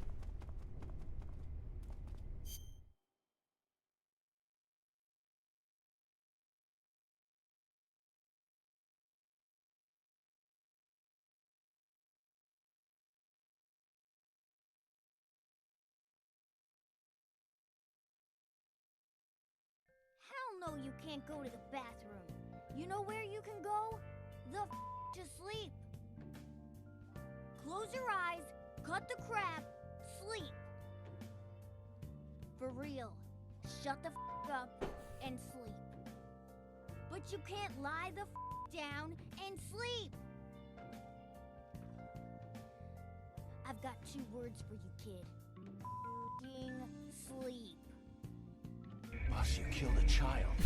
Hell no, you can't go to the bathroom. You know where you can go? To sleep. Close your eyes, cut the crap, sleep. For real. Shut the up and sleep. But you can't lie the down and sleep. I've got 2 words for you, kid. Sleep. Boss, you killed a child.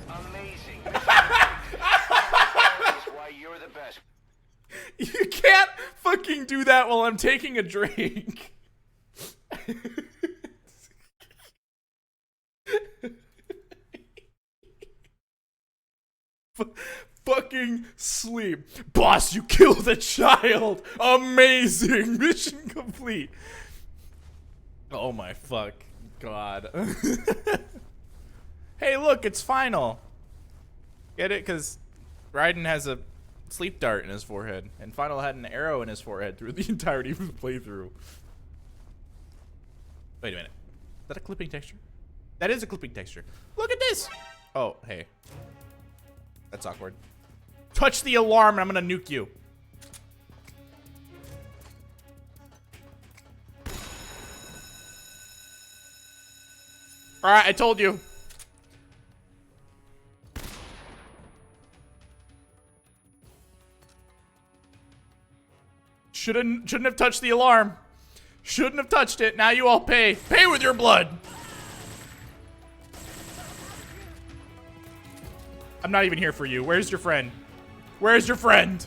Amazing. That is why you're the best. You can't fucking do that while I'm taking a drink. Fucking sleep. Boss, you killed a child. Amazing. Mission complete. Oh my fuck. God. Hey, look, it's final. Get it? Because Raiden has a sleep dart in his forehead, and Final had an arrow in his forehead through the entirety of the playthrough. Wait a minute. Is that a clipping texture? That is a clipping texture. Look at this! Oh, hey. That's awkward. Touch the alarm and I'm gonna nuke you. Alright, I told you. Shouldn't have touched the alarm. Shouldn't have touched it. Now you all pay. Pay with your blood. I'm not even here for you. Where's your friend? Where's your friend?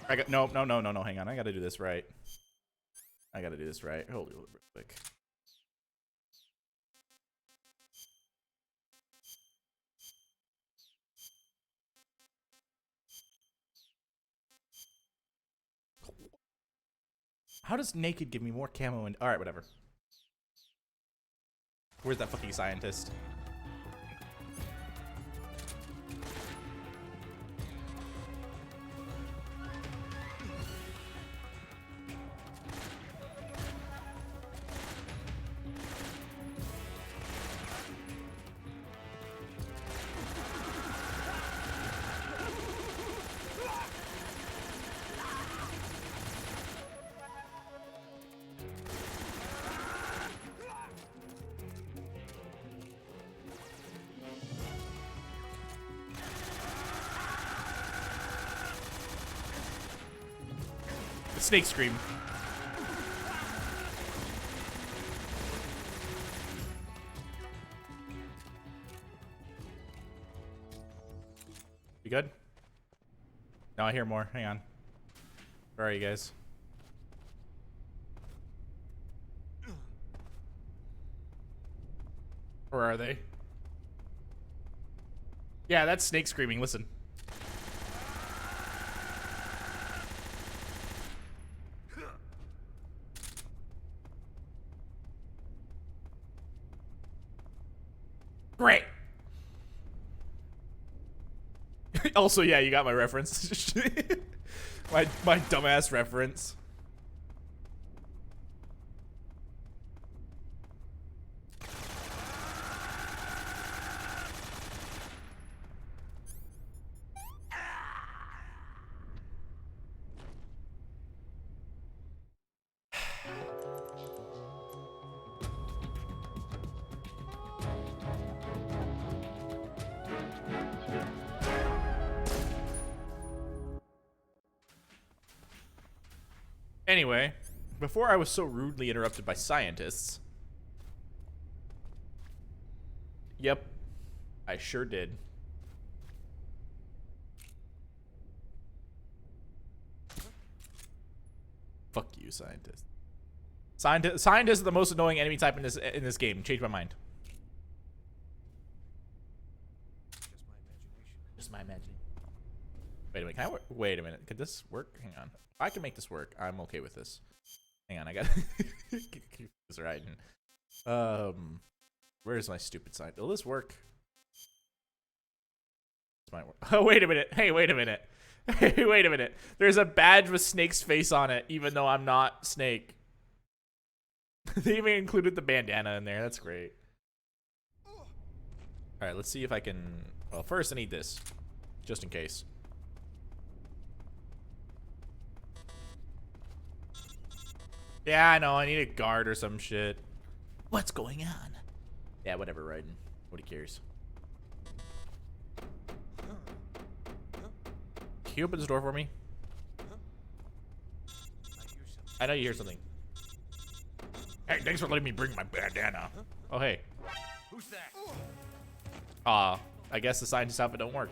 I got no. Hang on. I gotta do this right. Hold it real quick. How does naked give me more camo and alright, whatever. Where's that fucking scientist? Snake scream. You good? No, I hear more. Hang on. Where are you guys? Where are they? Yeah, that's Snake screaming. Listen. Great. Also, yeah, you got my reference. my dumbass reference. Anyway, before I was so rudely interrupted by scientists. Yep, I sure did. Fuck you, scientist. Scientist is the most annoying enemy type in this game. Change my mind. Just my imagination. Wait a minute. Can I wait a minute. Could this work? Hang on. If I can make this work, I'm okay with this. Hang on. I got keep this right. Where's my stupid sign? Will this work? This might work. Oh, wait a minute. Hey, wait a minute. Hey, wait a minute. There's a badge with Snake's face on it, even though I'm not Snake. They even included the bandana in there. That's great. Alright, let's see if I can... Well, first I need this. Just in case. Yeah, I know. I need a guard or some shit. What's going on? Yeah, whatever, Raiden. What he cares. Can you open this door for me? I know you hear something. Hey, thanks for letting me bring my bandana. Oh, hey. Who's that? I guess the scientist outfit don't work.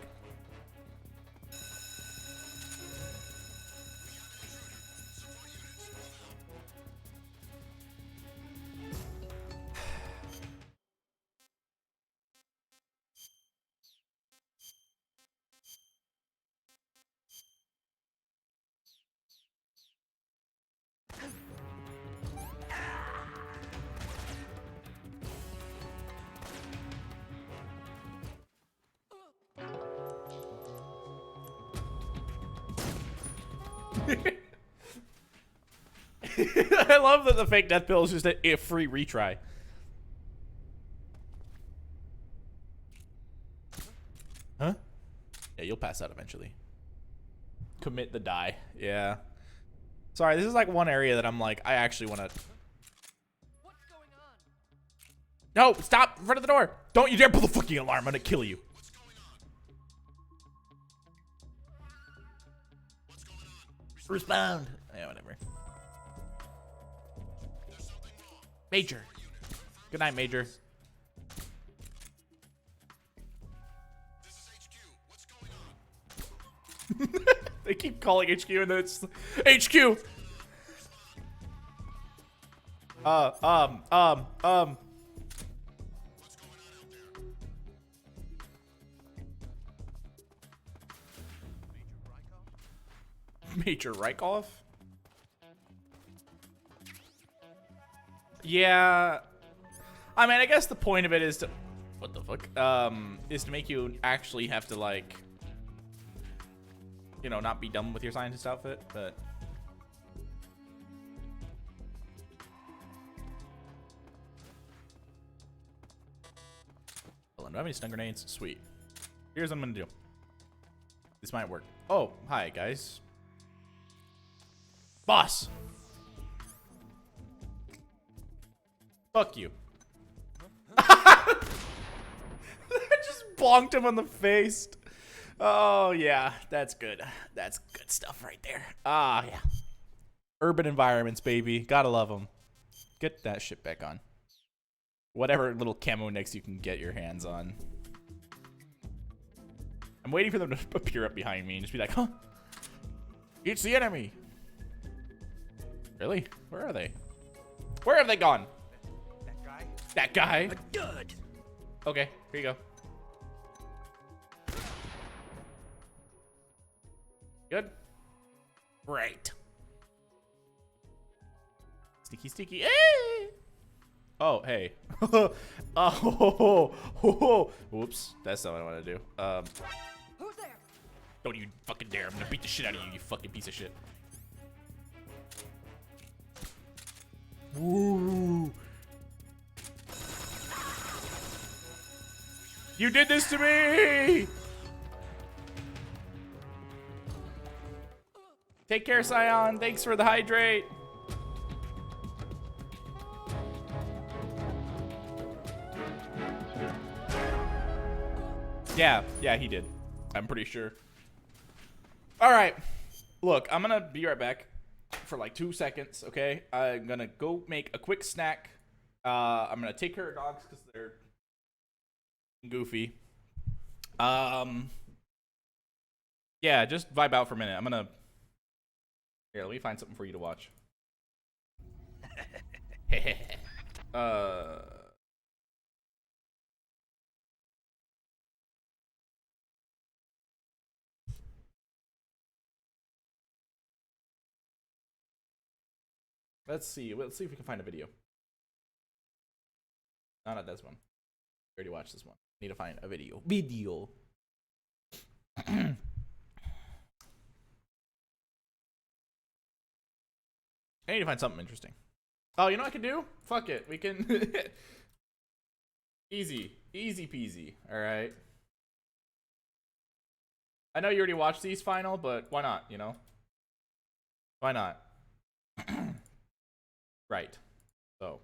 I love that the fake death pill is just a free retry. Huh? Yeah, you'll pass out eventually. Commit the die. Yeah. Sorry, this is like one area that I'm like, I actually want to... No, stop in front of the door. Don't you dare pull the fucking alarm. I'm going to kill you. Respond. Yeah, whatever. Major. Good night, Major. They keep calling HQ and then it's HQ. Major Rykov? Yeah. I mean, I guess the point of it is to... What the fuck? Is to make you actually have to, like... You know, not be done with your scientist outfit, but... Hold on, do I have any stun grenades? Sweet. Here's what I'm gonna do. This might work. Oh, hi, guys. Boss! Fuck you. I just bonked him on the face. Oh, yeah. That's good. That's good stuff right there. Ah, yeah. Urban environments, baby. Gotta love them. Get that shit back on. Whatever little camo next you can get your hands on. I'm waiting for them to appear up behind me and just be like, huh? It's the enemy. Really? Where are they? Where have they gone? That guy? That guy? A dud. Okay, here you go. Good? Great. Sneaky, sneaky. Hey! Oh, hey. Oh, whoops. That's not what I want to do. Who's there? Don't you fucking dare. I'm gonna beat the shit out of you, you fucking piece of shit. Woo. You did this to me! Take care, Scion. Thanks for the hydrate. Yeah, he did. I'm pretty sure. All right. Look, I'm going to be right back for like 2 seconds, okay? I'm going to go make a quick snack. I'm going to take care of dogs because they're goofy. Yeah, just vibe out for a minute. I'm going to... Here, let me find something for you to watch. Let's see if we can find a video. No, not this one. We already watched this one. Need to find a video. I need to find something interesting. Oh, you know what I can do? Fuck it. We can... Easy peasy. Alright. I know you already watched these final, but why not, you know? Why not? Right. So.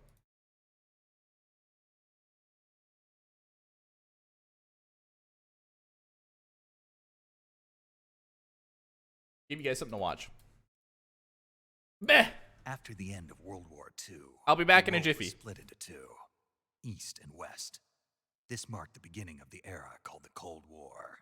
Give you guys something to watch. Meh! After the end of World War II, I'll be back the in a world jiffy. was split into two, East and West. This marked the beginning of the era called the Cold War.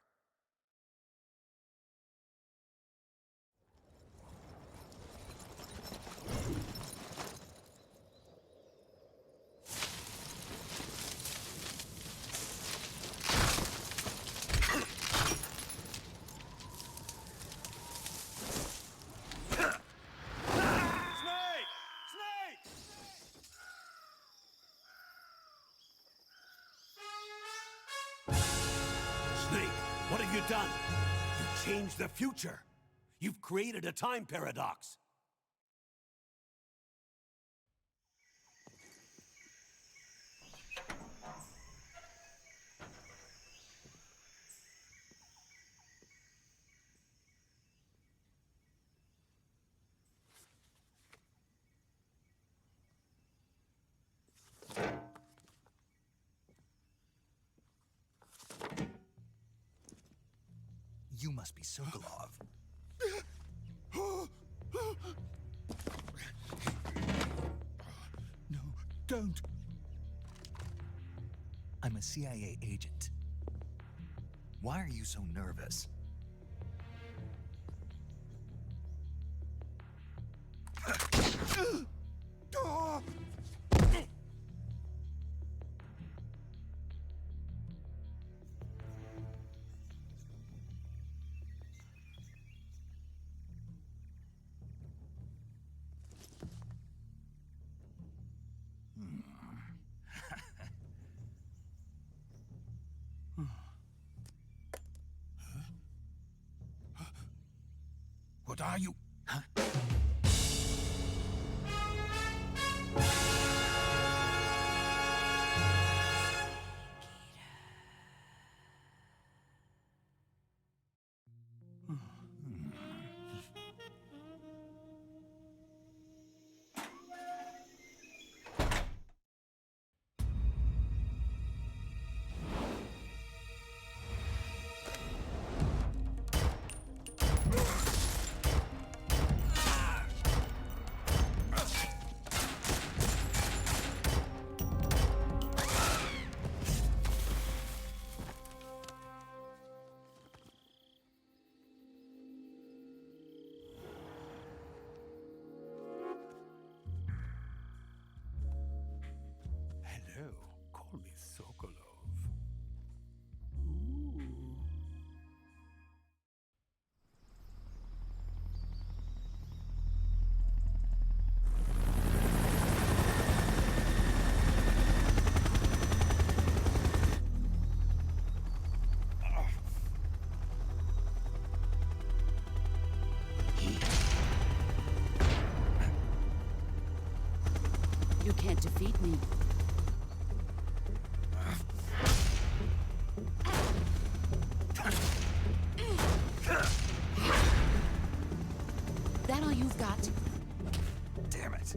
Snake, what have you done? You changed the future. You've created a time paradox. You must be Sokolov. No, don't. I'm a CIA agent. Why are you so nervous? What are you? Huh? defeat me. That all you've got? Damn it.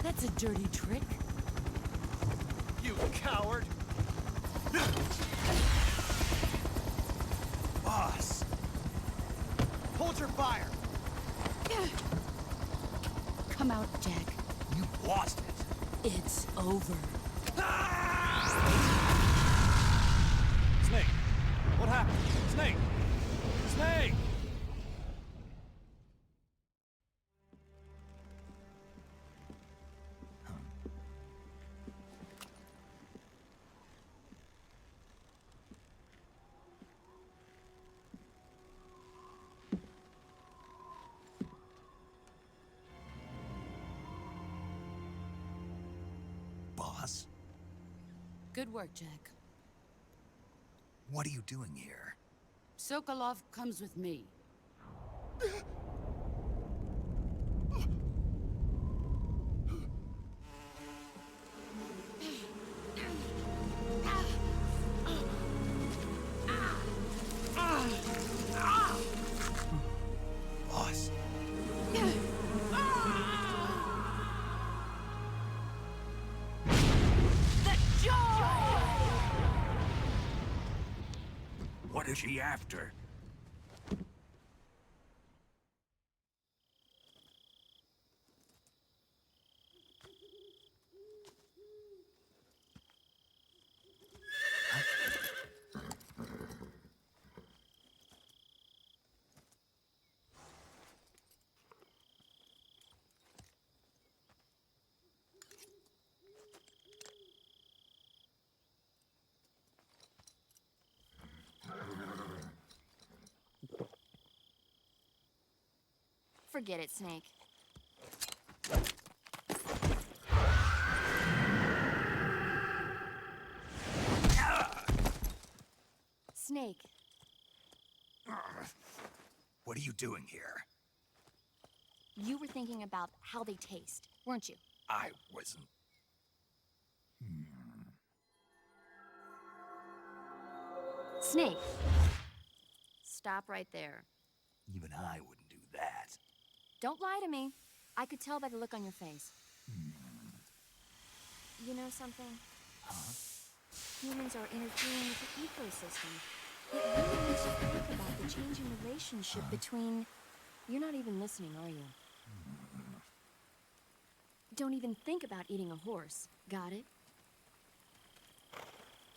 That's a dirty trick. You coward! Boss! Hold your fire! Come out, Jack. You lost it! It's over. Snake! What happened? Snake! Snake! Boss? Good work, Jack. What are you doing here? Sokolov comes with me. Boss? What is she after? Forget it, Snake. Snake. What are you doing here? You were thinking about how they taste, weren't you? I wasn't. Snake. Stop right there. Even I wouldn't do that. Don't lie to me. I could tell by the look on your face. You know something? Huh? Humans are interfering with the ecosystem. It really makes you think about the changing relationship between... You're not even listening, are you? Don't even think about eating a horse. Got it?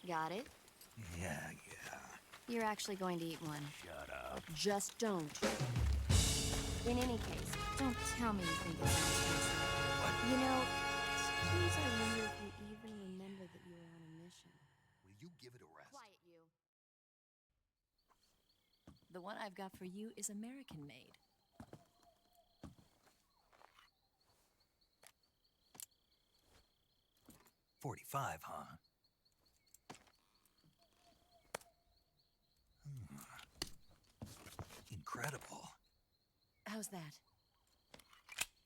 Got it? Yeah. You're actually going to eat one. Shut up. Just don't. In any case, don't tell me you think it sounds tasty. What? You know, sometimes I wonder if you even remember that you were on a mission. Will you give it a rest? Quiet, you. The one I've got for you is American made. $45, huh? Incredible. How's that?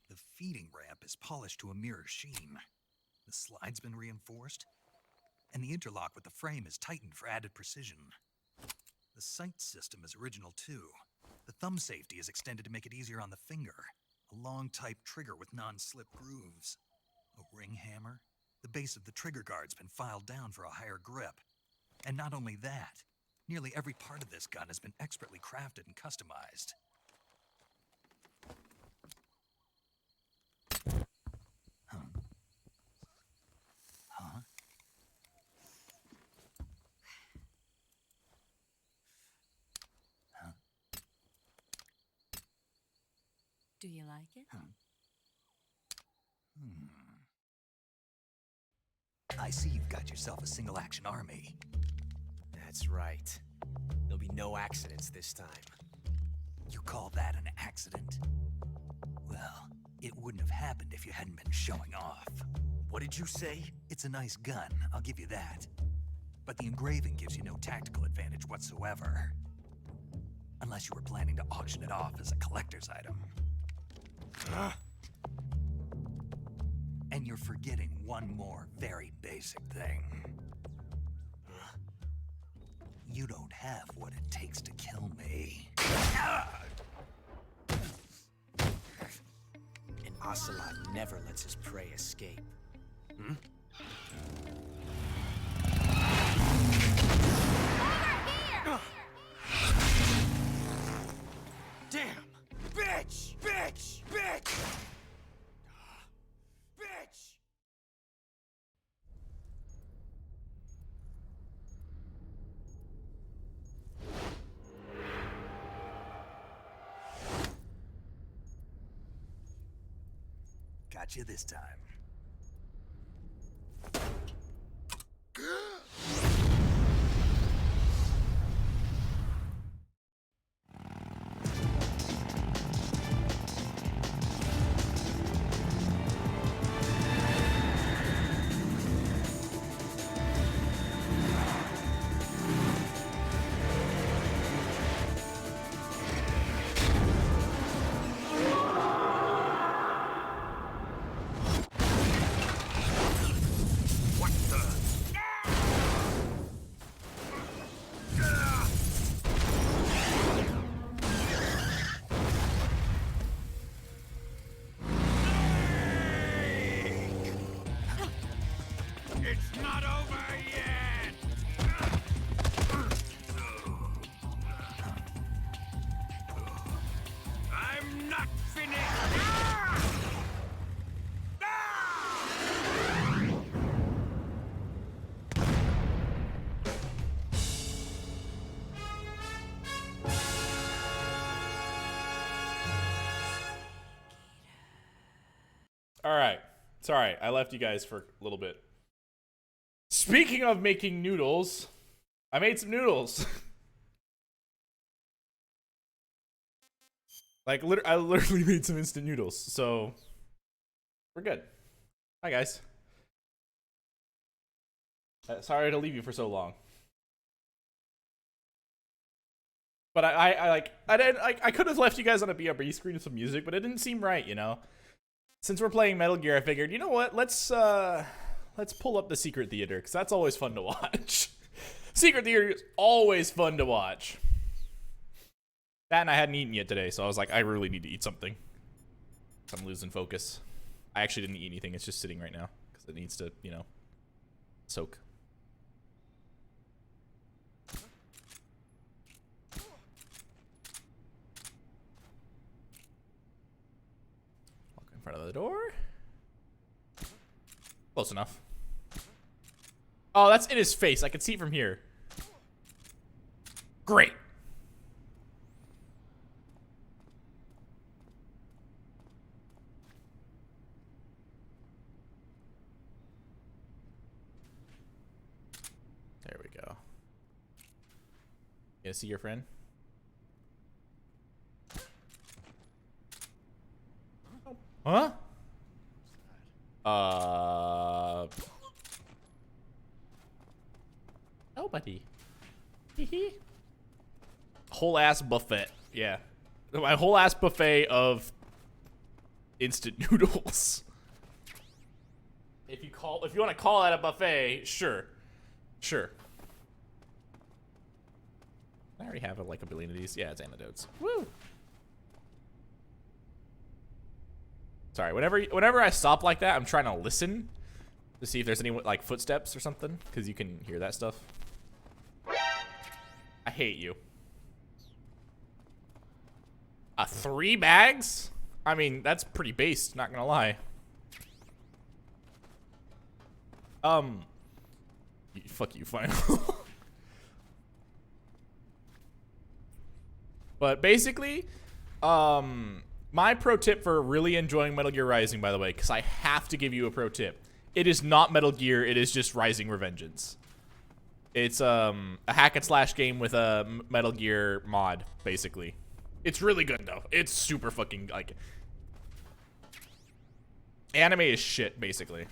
The feeding ramp is polished to a mirror sheen. The slide's been reinforced, and the interlock with the frame is tightened for added precision. The sight system is original too. The thumb safety is extended to make it easier on the finger. A long type trigger with non-slip grooves. A ring hammer. The base of the trigger guard's been filed down for a higher grip. And not only that, nearly every part of this gun has been expertly crafted and customized. Do you like it? I see you've got yourself a single-action army. That's right. There'll be no accidents this time. You call that an accident? Well, it wouldn't have happened if you hadn't been showing off. What did you say? It's a nice gun, I'll give you that. But the engraving gives you no tactical advantage whatsoever. Unless you were planning to auction it off as a collector's item. And you're forgetting one more very basic thing. You don't have what it takes to kill me. An ocelot never lets his prey escape. Hmm? Damn! Bitch! Bitch! Bitch! Bitch! Got you this time. It's not over yet! I'm not finished! All right. Sorry, I left you guys for a little bit. Speaking of making noodles, I made some noodles. Like, I literally made some instant noodles, so we're good. Hi, guys. Sorry to leave you for so long. But I could have left you guys on a BRB screen with some music, but it didn't seem right, you know? Since we're playing Metal Gear, I figured, you know what? Let's pull up the Secret Theater, because that's always fun to watch. Secret Theater is always fun to watch. That and I hadn't eaten yet today, so I was like, I really need to eat something. I'm losing focus. I actually didn't eat anything. It's just sitting right now, because it needs to, you know, soak. Walk in front of the door. Close enough. Oh, that's in his face. I can see it from here. Great. There we go. You gonna see your friend? Huh? Nobody. Hee whole ass buffet. Yeah. My whole ass buffet of instant noodles. If you want to call that a buffet, sure. Sure. I already have like a billion of these. Yeah, it's antidotes. Woo. Sorry, whenever I stop like that, I'm trying to listen to see if there's any like footsteps or something, because you can hear that stuff. I hate you. 3 bags? I mean, that's pretty based, not gonna lie. Fuck you, fine. But basically, My pro tip for really enjoying Metal Gear Rising, by the way, because I have to give you a pro tip. It is not Metal Gear. It is just Rising Revengeance. It's a hack and slash game with a Metal Gear mod, basically. It's really good though. It's super fucking like anime is shit, basically.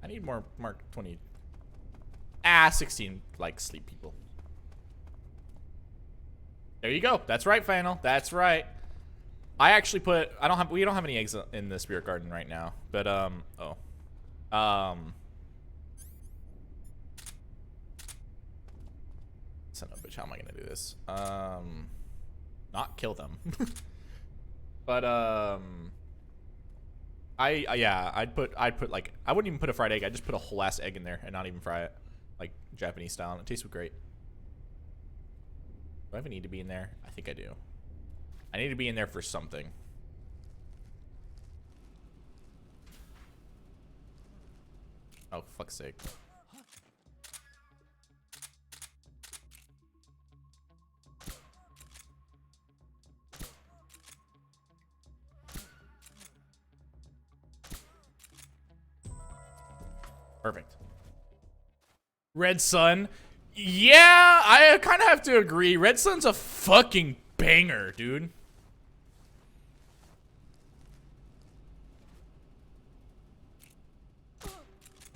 I need more Mark 20. 16 like sleep people. There you go. That's right, Final. That's right. I actually put we don't have any eggs in the spirit garden right now. But son of a bitch, how am I gonna do this? Not kill them. But I'd put like I wouldn't even put a fried egg. I'd just put a whole ass egg in there and not even fry it, like Japanese style. And it tastes great. Do I even need to be in there? I think I do. I need to be in there for something. Oh, fuck's sake. Perfect. Red Sun. Yeah, I kind of have to agree. Red Sun's a fucking banger, dude.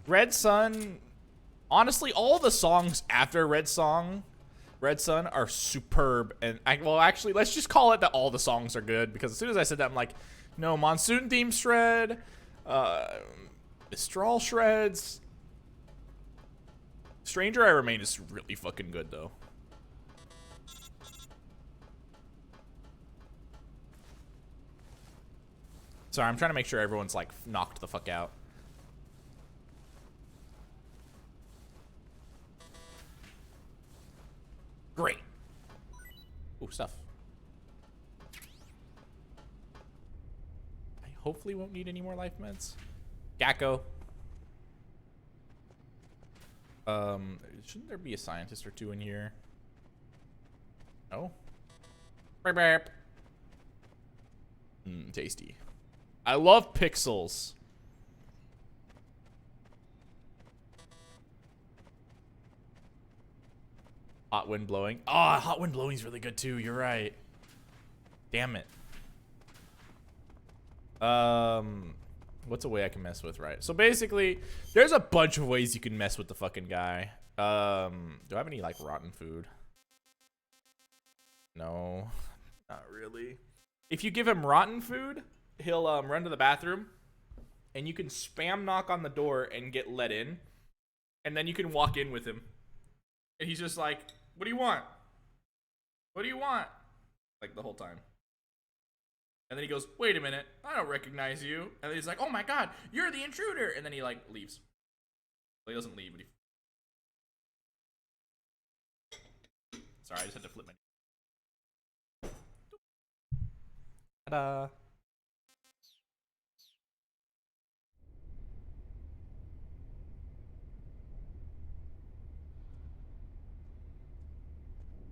Red Sun, honestly, all the songs after Red Sun are superb. And well, actually, let's just call it that all the songs are good, because as soon as I said that, I'm like, no, Monsoon Theme Shred, Mistral Shreds. Stranger I Remain is really fucking good, though. Sorry, I'm trying to make sure everyone's, like, knocked the fuck out. Great. Ooh, stuff. I hopefully won't need any more life meds. Gacko. Shouldn't there be a scientist or two in here? No? Tasty. I love pixels. Hot wind blowing. Ah, hot wind blowing is really good too. You're right. Damn it. What's a way I can mess with, right? So basically, there's a bunch of ways you can mess with the fucking guy. Do I have any, like, rotten food? No, not really. If you give him rotten food, he'll run to the bathroom, and you can spam knock on the door and get let in, and then you can walk in with him. And he's just like, what do you want? What do you want? Like, the whole time. And then he goes, wait a minute, I don't recognize you. And then he's like, oh my god, you're the intruder. And then he, like, leaves. Well, he doesn't leave, but he... Sorry, I just had to flip my... Ta-da.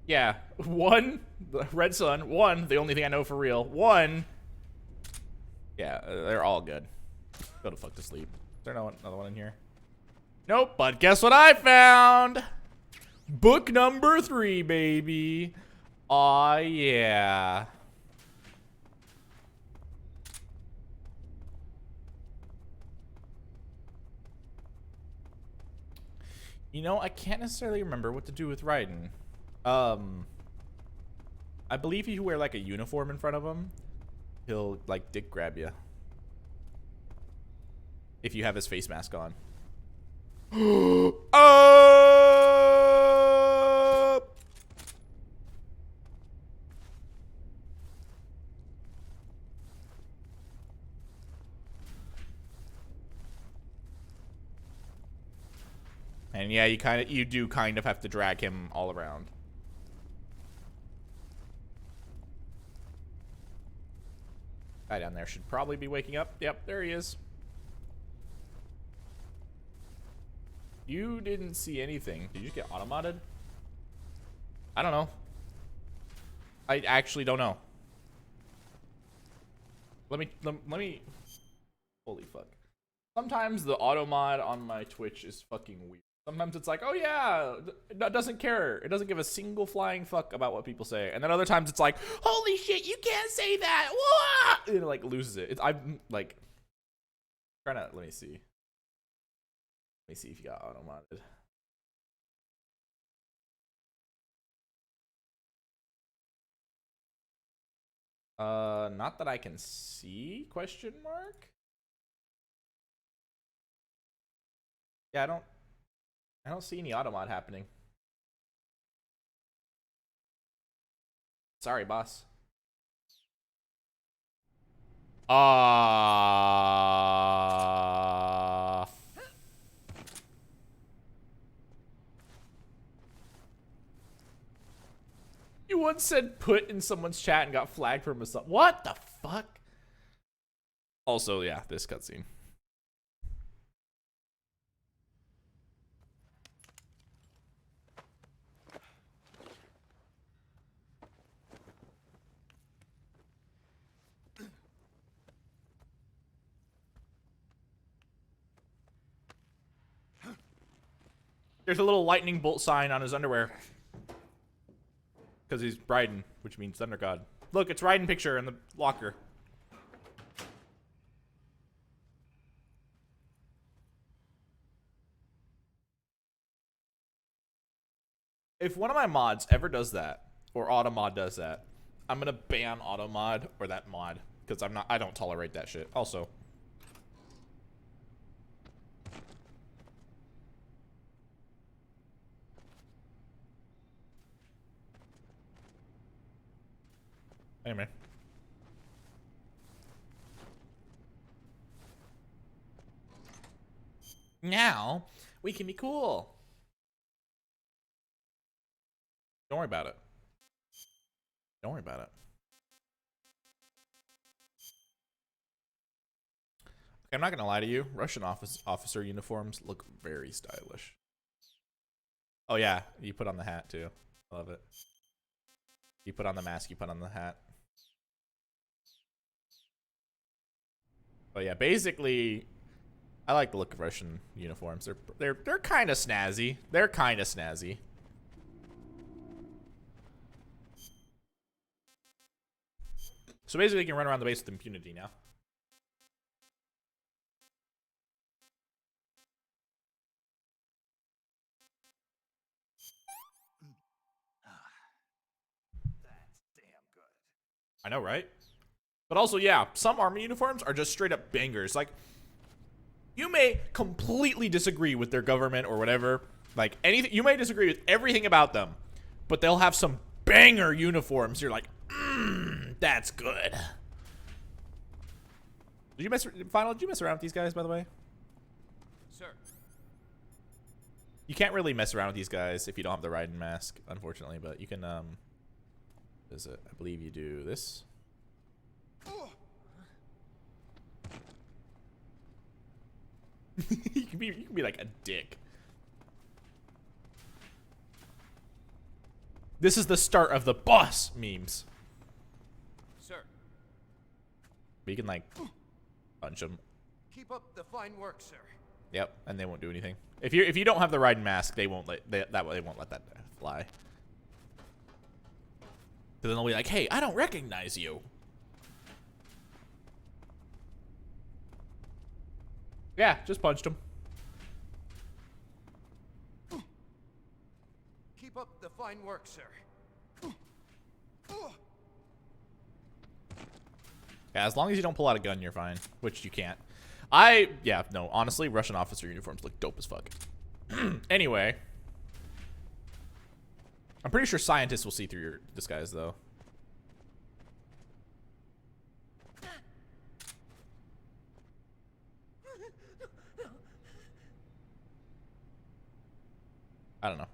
Yeah, one, the Red Sun, one, the only thing I know for real, one, yeah, they're all good. Go to fuck to sleep. Is there another one in here? Nope, but guess what I found? Book number 3, baby. Aw, yeah. You know, I can't necessarily remember what to do with Raiden. I believe if you wear, like, a uniform in front of him, he'll, like, dick grab you. If you have his face mask on. And yeah, you do kind of have to drag him all around. Guy down there should probably be waking up. Yep, there he is. You didn't see anything. Did you get auto-modded? I don't know. I actually don't know. Let me. Holy fuck. Sometimes the auto mod on my Twitch is fucking weird. Sometimes it's like, oh yeah, it doesn't care. It doesn't give a single flying fuck about what people say. And then other times it's like, holy shit, you can't say that. Wah! And it like loses it. I'm like, trying to, let me see. Let me see if you got auto modded. Not that I can see, question mark? Yeah, I don't see any auto mod happening. Sorry, boss. You once said put in someone's chat and got flagged from a sub. What the fuck? Also, yeah, this cutscene. There's a little lightning bolt sign on his underwear. Because he's Raiden, which means Thunder God. Look, it's Raiden picture in the locker. If one of my mods ever does that, or Automod does that, I'm gonna ban Automod or that mod. Because I don't tolerate that shit. Also. Anyway. Now, we can be cool. Don't worry about it. Don't worry about it. I'm not gonna lie to you. Russian officer uniforms look very stylish. Oh yeah, you put on the hat too. I love it. You put on the mask, you put on the hat. But yeah, basically, I like the look of Russian uniforms. They're kind of snazzy. They're kind of snazzy. So basically, you can run around the base with impunity now. That's damn good. I know, right? But also, yeah, some army uniforms are just straight up bangers. Like, you may completely disagree with their government or whatever. Like, anything, you may disagree with everything about them, but they'll have some banger uniforms. You're like, that's good. Did you mess around with these guys, by the way? Sir. You can't really mess around with these guys if you don't have the Raiden mask, unfortunately, but you can, is it, I believe you do this. you can be like a dick. This is the start of the boss memes. Sir. But you can like punch them. Keep up the fine work, sir. Yep, and they won't do anything. If you don't have the Raiden mask, they won't let they won't let that fly. Because then they'll be like, "Hey, I don't recognize you." Yeah, just punched him. Keep up the fine work, sir. Yeah, as long as you don't pull out a gun, you're fine. Which you can't. Yeah, no, honestly, Russian officer uniforms look dope as fuck. Anyway. I'm pretty sure scientists will see through your disguise, though. I don't know.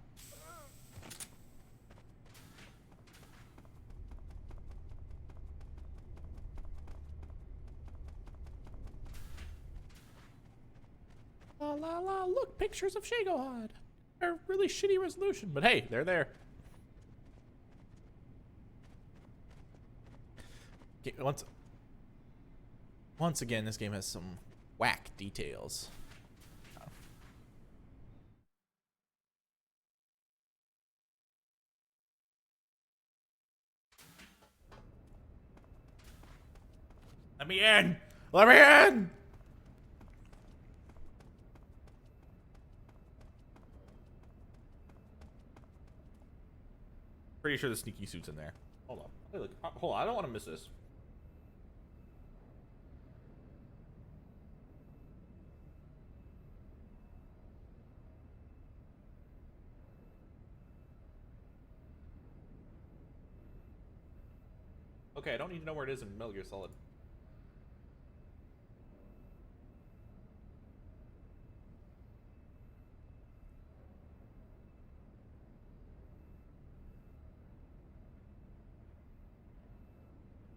La la la, look, pictures of Shagohod. They're really shitty resolution, but hey, they're there. Okay, once again, this game has some whack details. Let me in! Let me in! Pretty sure the sneaky suit's in there. Hold on. Hey, look, hold on, I don't want to miss this. Okay, I don't need to know where it is in Metal Gear Solid.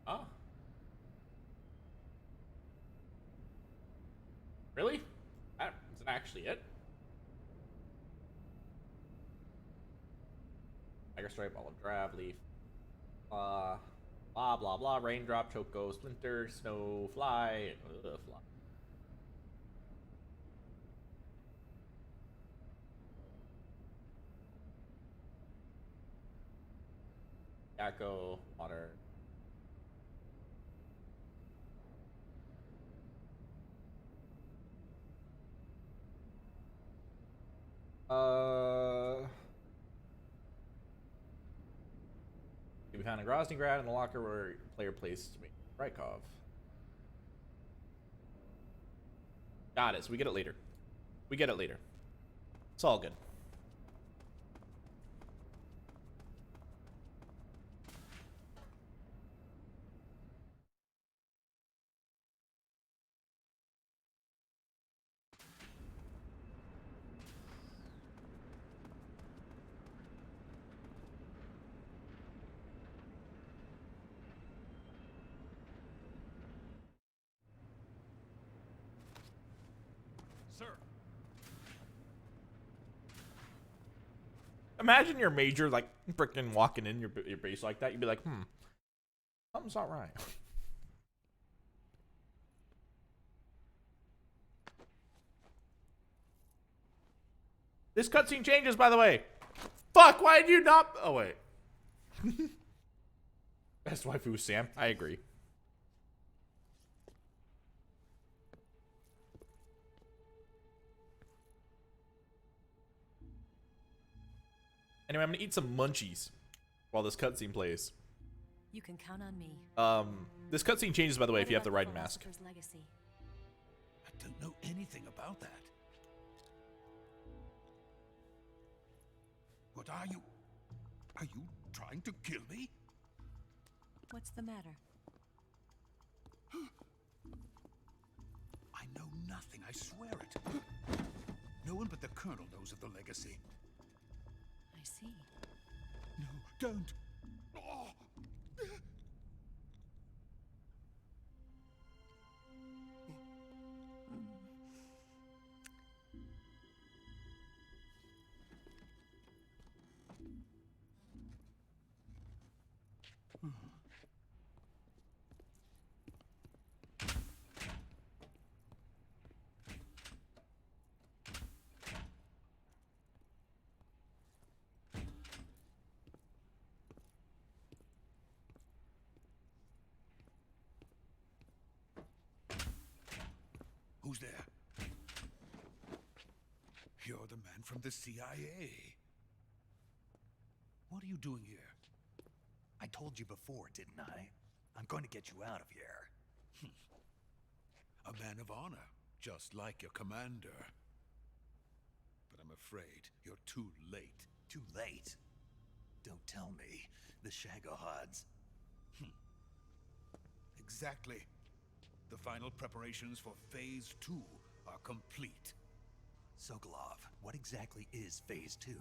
Ah. Really? That isn't actually it. Tiger Stripe, Olive Drab, Leaf. Blah blah blah. Raindrop, Choco, Splinter, Snow, Fly. Fly. Yakko, Water. We found a Groznygrad in the locker where player placed Rykov. Got it. So we get it later. We get it later. It's all good. Sir. Imagine your major like freaking walking in your base like that. You'd be like, something's not right. This cutscene changes, by the way. Fuck, why did you not? Oh, wait. Best waifu, Sam. I agree. Anyway, I'm gonna eat some munchies while this cutscene plays. You can count on me. This cutscene changes, by the way, if you have the Raiden mask. Legacy. I don't know anything about that. What are you? Are you trying to kill me? What's the matter? I know nothing, I swear it. No one but the Colonel knows of the legacy. I see. No, don't. Oh. Who's there? You're the man from the CIA. What are you doing here? I told you before, didn't I? I'm going to get you out of here. A man of honor, just like your commander. But I'm afraid you're too late. Too late? Don't tell me. The Shagohods. Exactly. The final preparations for Phase 2 are complete. Sokolov, what exactly is Phase 2?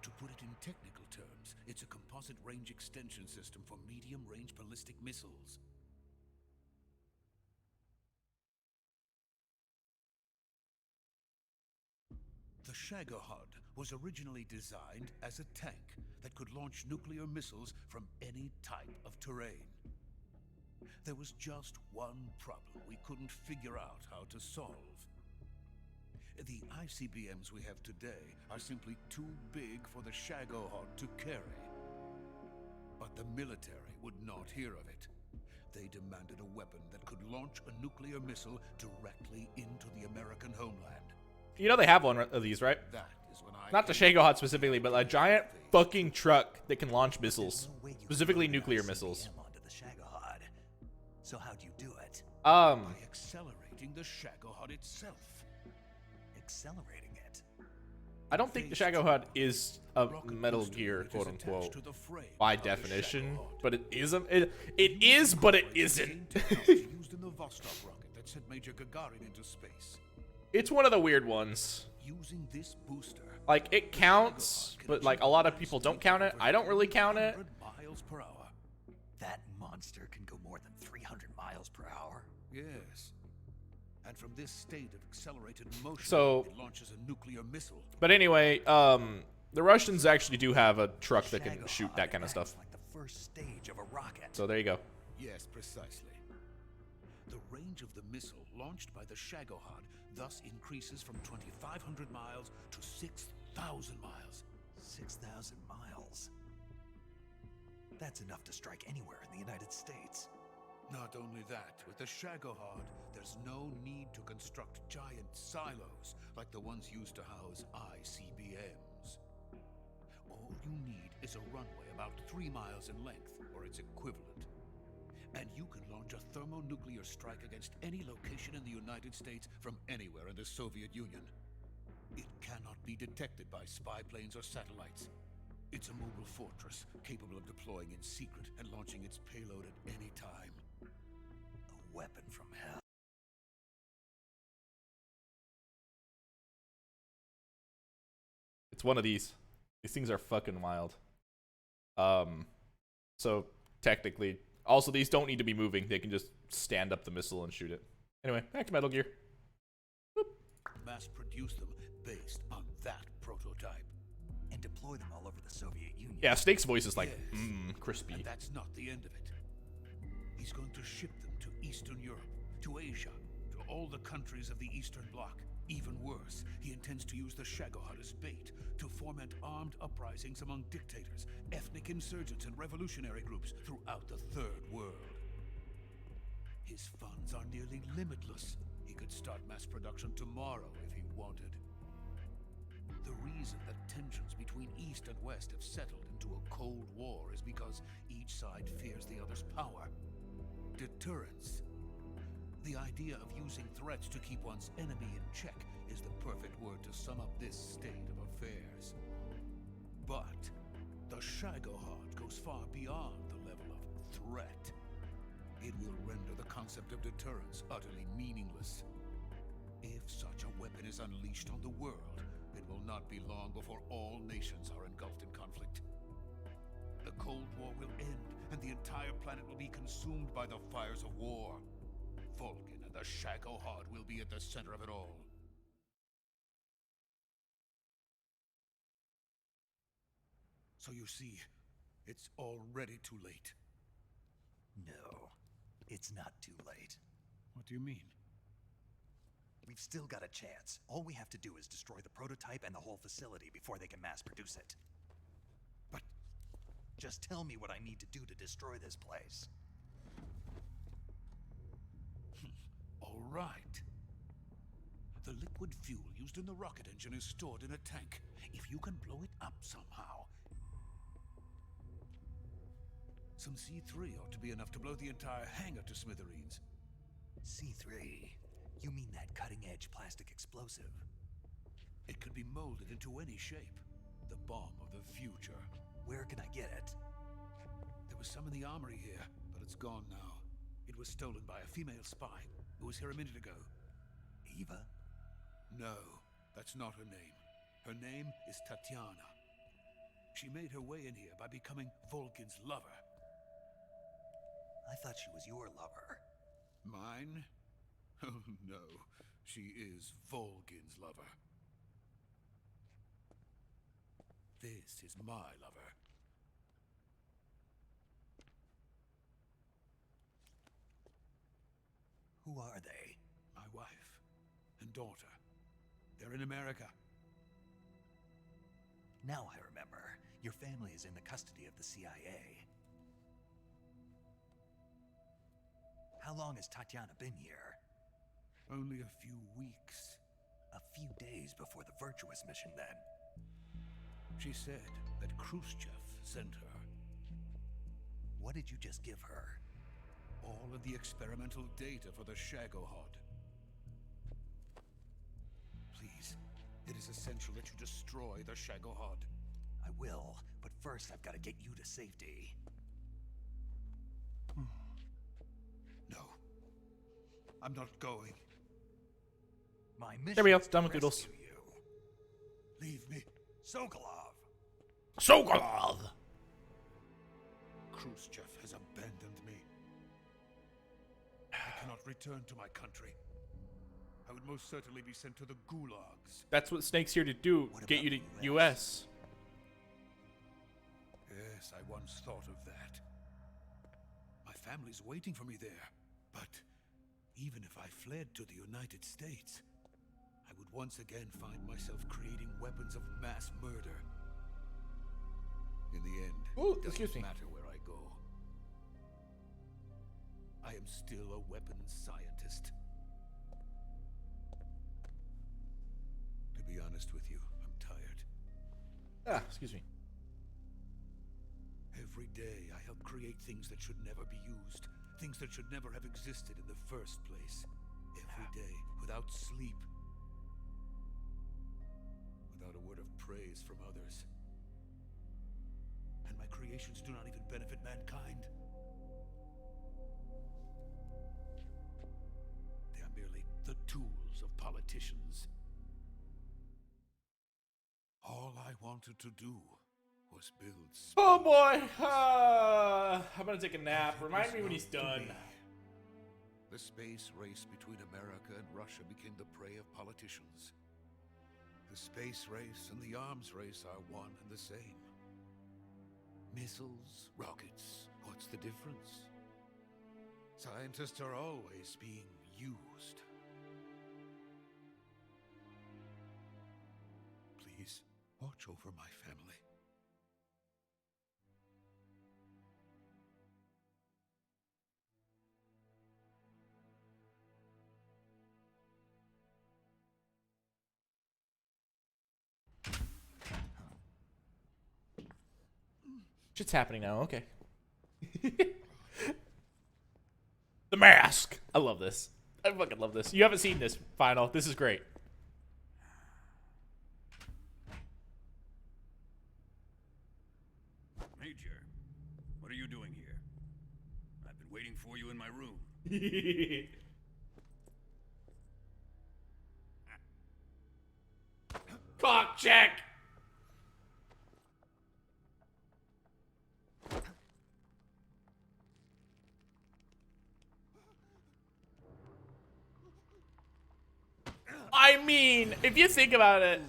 To put it in technical terms, it's a composite range extension system for medium-range ballistic missiles. The Shagohod was originally designed as a tank that could launch nuclear missiles from any type of terrain. There was just one problem we couldn't figure out how to solve. The ICBMs we have today are simply too big for the Shagohod to carry. But the military would not hear of it. They demanded a weapon that could launch a nuclear missile directly into the American homeland. You know they have one of these, right? That is when I Not the Shagohod specifically, but a giant fucking truck that can launch missiles, specifically nuclear missiles. Onto the Shagohod. So how'd you do it? by accelerating the Shagohod itself. Accelerating it? I don't think the Shagohod is a Metal Gear, quote unquote, by definition, but it is it is, but it isn't. Used in the Vostok rocket that sent Major Gagarin into space. It's one of the weird ones. Using this booster, like it counts, but like a lot of people don't count it. I don't really count it. Miles per hour. That monster can go more than 300 miles per hour. Yes. And from this state of accelerated motion, So, it launches a nuclear missile. But anyway, the Russians actually do have a truck that can shoot that kind of stuff. Like the first stage of a rocket. So there you go. Yes, precisely. The range of the missile launched by the Shagohod thus increases from 2,500 miles to 6,000 miles. 6,000 miles? That's enough to strike anywhere in the United States. Not only that, with the Shagohod, there's no need to construct giant silos like the ones used to house ICBMs. All you need is a runway about 3 miles in length, or its equivalent. And you can launch a thermonuclear strike against any location in the United States from anywhere in the Soviet Union. It cannot be detected by spy planes or satellites. It's a mobile fortress, capable of deploying in secret and launching its payload at any time. A weapon from hell. It's one of these. These things are fucking wild. So technically, also these don't need to be moving. They can just stand up the missile and shoot it. Anyway, back to Metal Gear. Mass produce them based on that prototype. And deploy them all over the Soviet Union. Yeah, Snake's voice is like, Yes. crispy. And that's not the end of it. He's going to ship them to Eastern Europe, to Asia, to all the countries of the Eastern Bloc. Even worse, he intends to use the Shagohod as bait to foment armed uprisings among dictators, ethnic insurgents, and revolutionary groups throughout the Third World. His funds are nearly limitless. He could start mass production tomorrow if he wanted. The reason that tensions between East and West have settled into a Cold War is because each side fears the other's power. Deterrence. The idea of using threats to keep one's enemy in check is the perfect word to sum up this state of affairs. But the Shagohod goes far beyond the level of threat. It will render the concept of deterrence utterly meaningless. If such a weapon is unleashed on the world, it will not be long before all nations are engulfed in conflict. The Cold War will end, and the entire planet will be consumed by the fires of war. Vulcan and the Shagohod will be at the center of it all. So you see, it's already too late. No, it's not too late. What do you mean? We've still got a chance. All we have to do is destroy the prototype and the whole facility before they can mass produce it. But just tell me what I need to do to destroy this place. All right. The liquid fuel used in the rocket engine is stored in a tank. If you can blow it up somehow. Some C3 ought to be enough to blow the entire hangar to smithereens. C3? You mean that cutting-edge plastic explosive? It could be molded into any shape. The bomb of the future. Where can I get it? There was some in the armory here, but it's gone now. It was stolen by a female spy who was here a minute ago. Eva? No, that's not her name. Her name is Tatiana. She made her way in here by becoming Vulcan's lover. I thought she was your lover. Mine? Oh no, she is Vulcan's lover. This is my lover. Who are they? My wife and daughter. They're in America. Now I remember. Your family is in the custody of the CIA. How long has Tatiana been here? Only a few weeks. A few days before the Virtuous mission, then. She said that Khrushchev sent her. What did you just give her? All of the experimental data for the Shagohod. Please, it is essential that you destroy the Shagohod. I will, but first I've got to get you to safety. No. I'm not going. My mission There we go. is to Done with doodles. rescue you. Leave me. Sokolov! Sokolov! Khrushchev has abandoned me. I cannot return to my country. I would most certainly be sent to the gulags. That's what Snake's here to do. What Get about you to the US. Yes, I once thought of that. My family's waiting for me there. But even if I fled to the United States, I would once again find myself creating weapons of mass murder. In the end, Ooh, it excuse doesn't me. matter where I go. I am still a weapons scientist. To be honest with you, I'm tired. Ah, excuse me. Every day I help create things that should never be used. Things that should never have existed in the first place. Every day, without sleep. Without a word of praise from others. And my creations do not even benefit mankind. They are merely the tools of politicians. All I wanted to do was build space. Oh boy! I'm gonna take a nap. Remind me when he's done. The space race between America and Russia became the prey of politicians. The space race and the arms race are one and the same. Missiles, rockets, what's the difference? Scientists are always being used. Please, watch over my family. Shit's happening now. Okay. The mask. I love this. I fucking love this. You haven't seen this final. This is great. Major, what are you doing here? I've been waiting for you in my room. Cock check. I mean, if you think about it,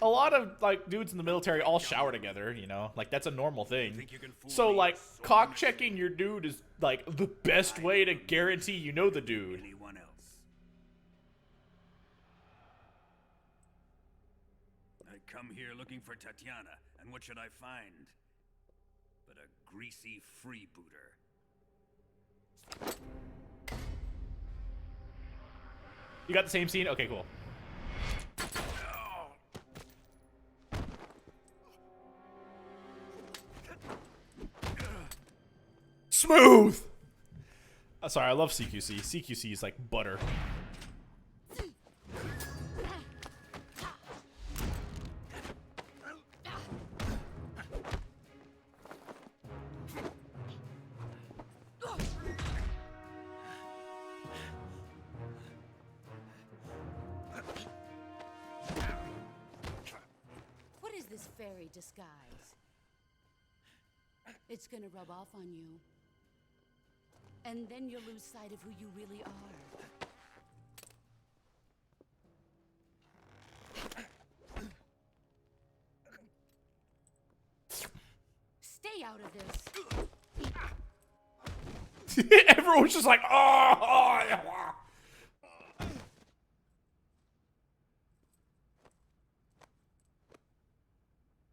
a lot of like dudes in the military all shower together, you know, like that's a normal thing. So like cock checking your dude is like the best way to guarantee you know the dude. Anyone else? I come here looking for Tatiana, and what should I find? But a greasy freebooter. You got the same scene? Okay, cool. Smooth! Sorry, I love CQC. CQC is like butter. What is this fairy disguise? It's gonna rub off on you. And then you'll lose sight of who you really are. out of this. Everyone's just like, oh, yeah.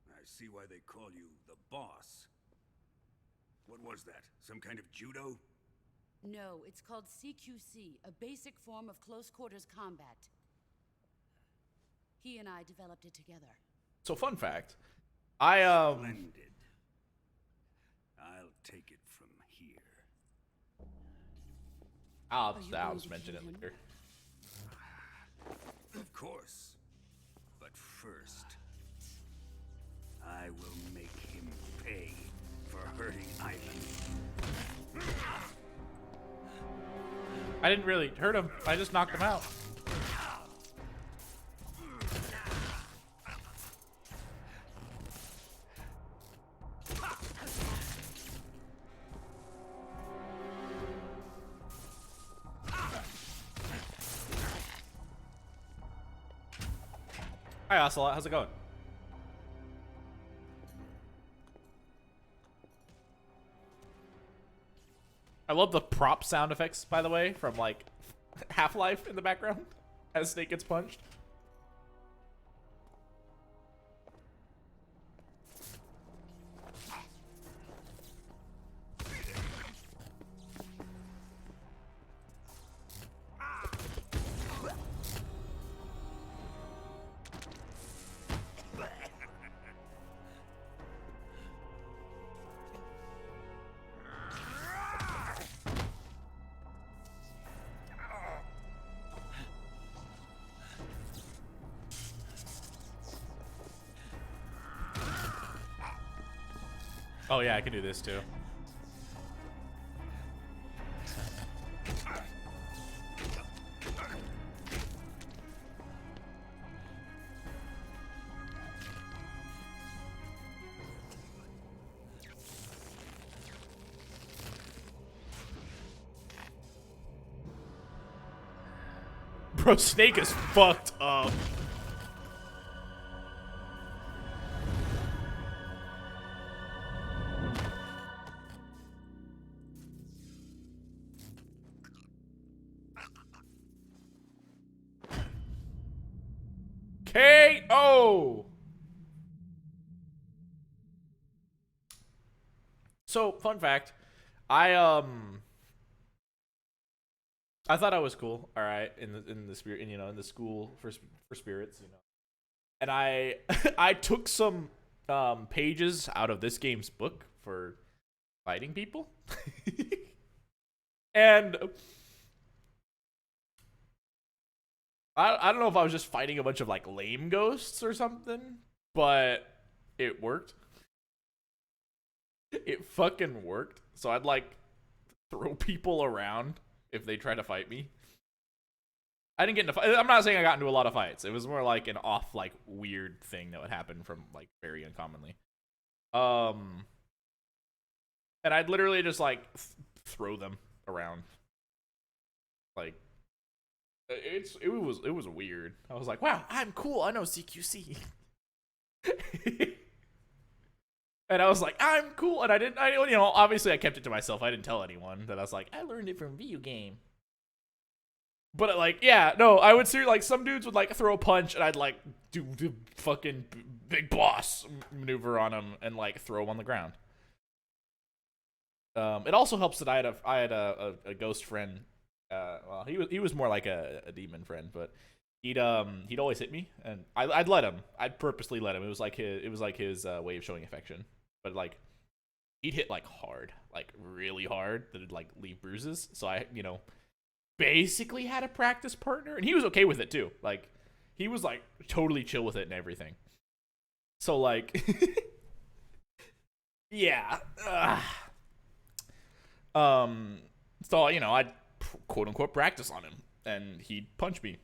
I see why they call you the boss. What was that? Some kind of judo? No, it's called CQC, a basic form of close quarters combat. He and I developed it together. So fun fact, I Splendid. I'll take it from here. I'll you I'll going just to mention it kill him? later. Of course. But first, I will make him pay for hurting Ivan. I didn't really hurt him. I just knocked him out. Hi, Ocelot. How's it going? I love the prop sound effects, by the way, from like Half-Life in the background as Snake gets punched. Oh yeah, I can do this too. Bro, Snake is fucked up. KO. So, fun fact, I thought I was cool, all right, in the spirit, you know, in the school for spirits, you know. And I I took some pages out of this game's book for fighting people. And I don't know if I was just fighting a bunch of like lame ghosts or something, but it worked. It fucking worked. So I'd like throw people around if they try to fight me. I didn't get into I'm not saying I got into a lot of fights. It was more like an off, like, weird thing that would happen from like very uncommonly. And I'd literally just like throw them around. Like it was weird. I was like, wow, I'm cool. I know CQC. And I was like, I'm cool. And you know, obviously I kept it to myself. I didn't tell anyone that I was like, I learned it from video game. But like, yeah, no, I would see like some dudes would like throw a punch and I'd like do the fucking big boss maneuver on him and like throw him on the ground. It also helps that I had a ghost friend. Well, he was more like a demon friend, but he'd always hit me, and I'd let him. I'd purposely let him. It was like his way of showing affection. But like, he'd hit like hard, like really hard, that'd like leave bruises. So I, you know, basically had a practice partner, and he was okay with it too. Like, he was like totally chill with it and everything. So like, yeah. So you know, I'd quote unquote practice on him, and he'd punch me.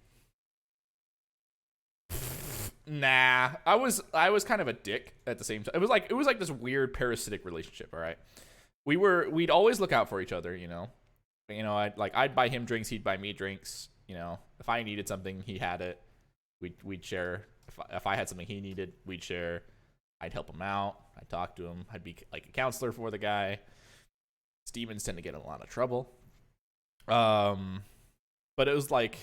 Nah, I was kind of a dick at the same time. It was like this weird parasitic relationship. All right, we'd always look out for each other. You know, I'd buy him drinks, he'd buy me drinks. You know, if I needed something, he had it. We'd share. If I had something he needed, we'd share. I'd help him out. I'd talk to him. I'd be like a counselor for the guy. Demons tend to get in a lot of trouble. But it was like,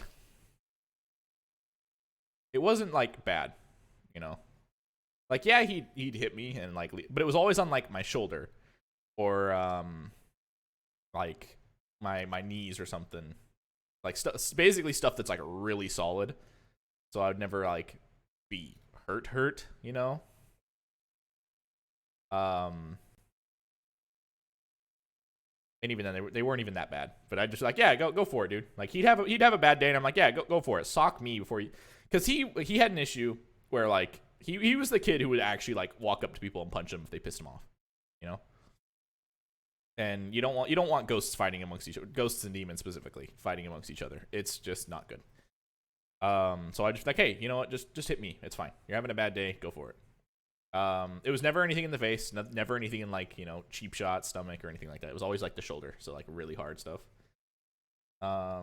it wasn't like bad, you know. Like, yeah, he'd hit me and like, but it was always on like my shoulder or like my knees or something. Like basically stuff that's like really solid. So I'd never like be hurt, you know. And even then, they weren't even that bad. But I just like, yeah, go for it, dude. Like he'd have a bad day, and I'm like, yeah, go for it. Sock me before you, because he had an issue where like he was the kid who would actually like walk up to people and punch them if they pissed him off, you know. And you don't want ghosts fighting amongst each other, ghosts and demons specifically fighting amongst each other. It's just not good. So I just like, hey, you know what? Just hit me. It's fine. You're having a bad day. Go for it. It was never anything in the face, never anything in like, you know, cheap shot, stomach or anything like that. It was always like the shoulder, so like really hard stuff. Yeah.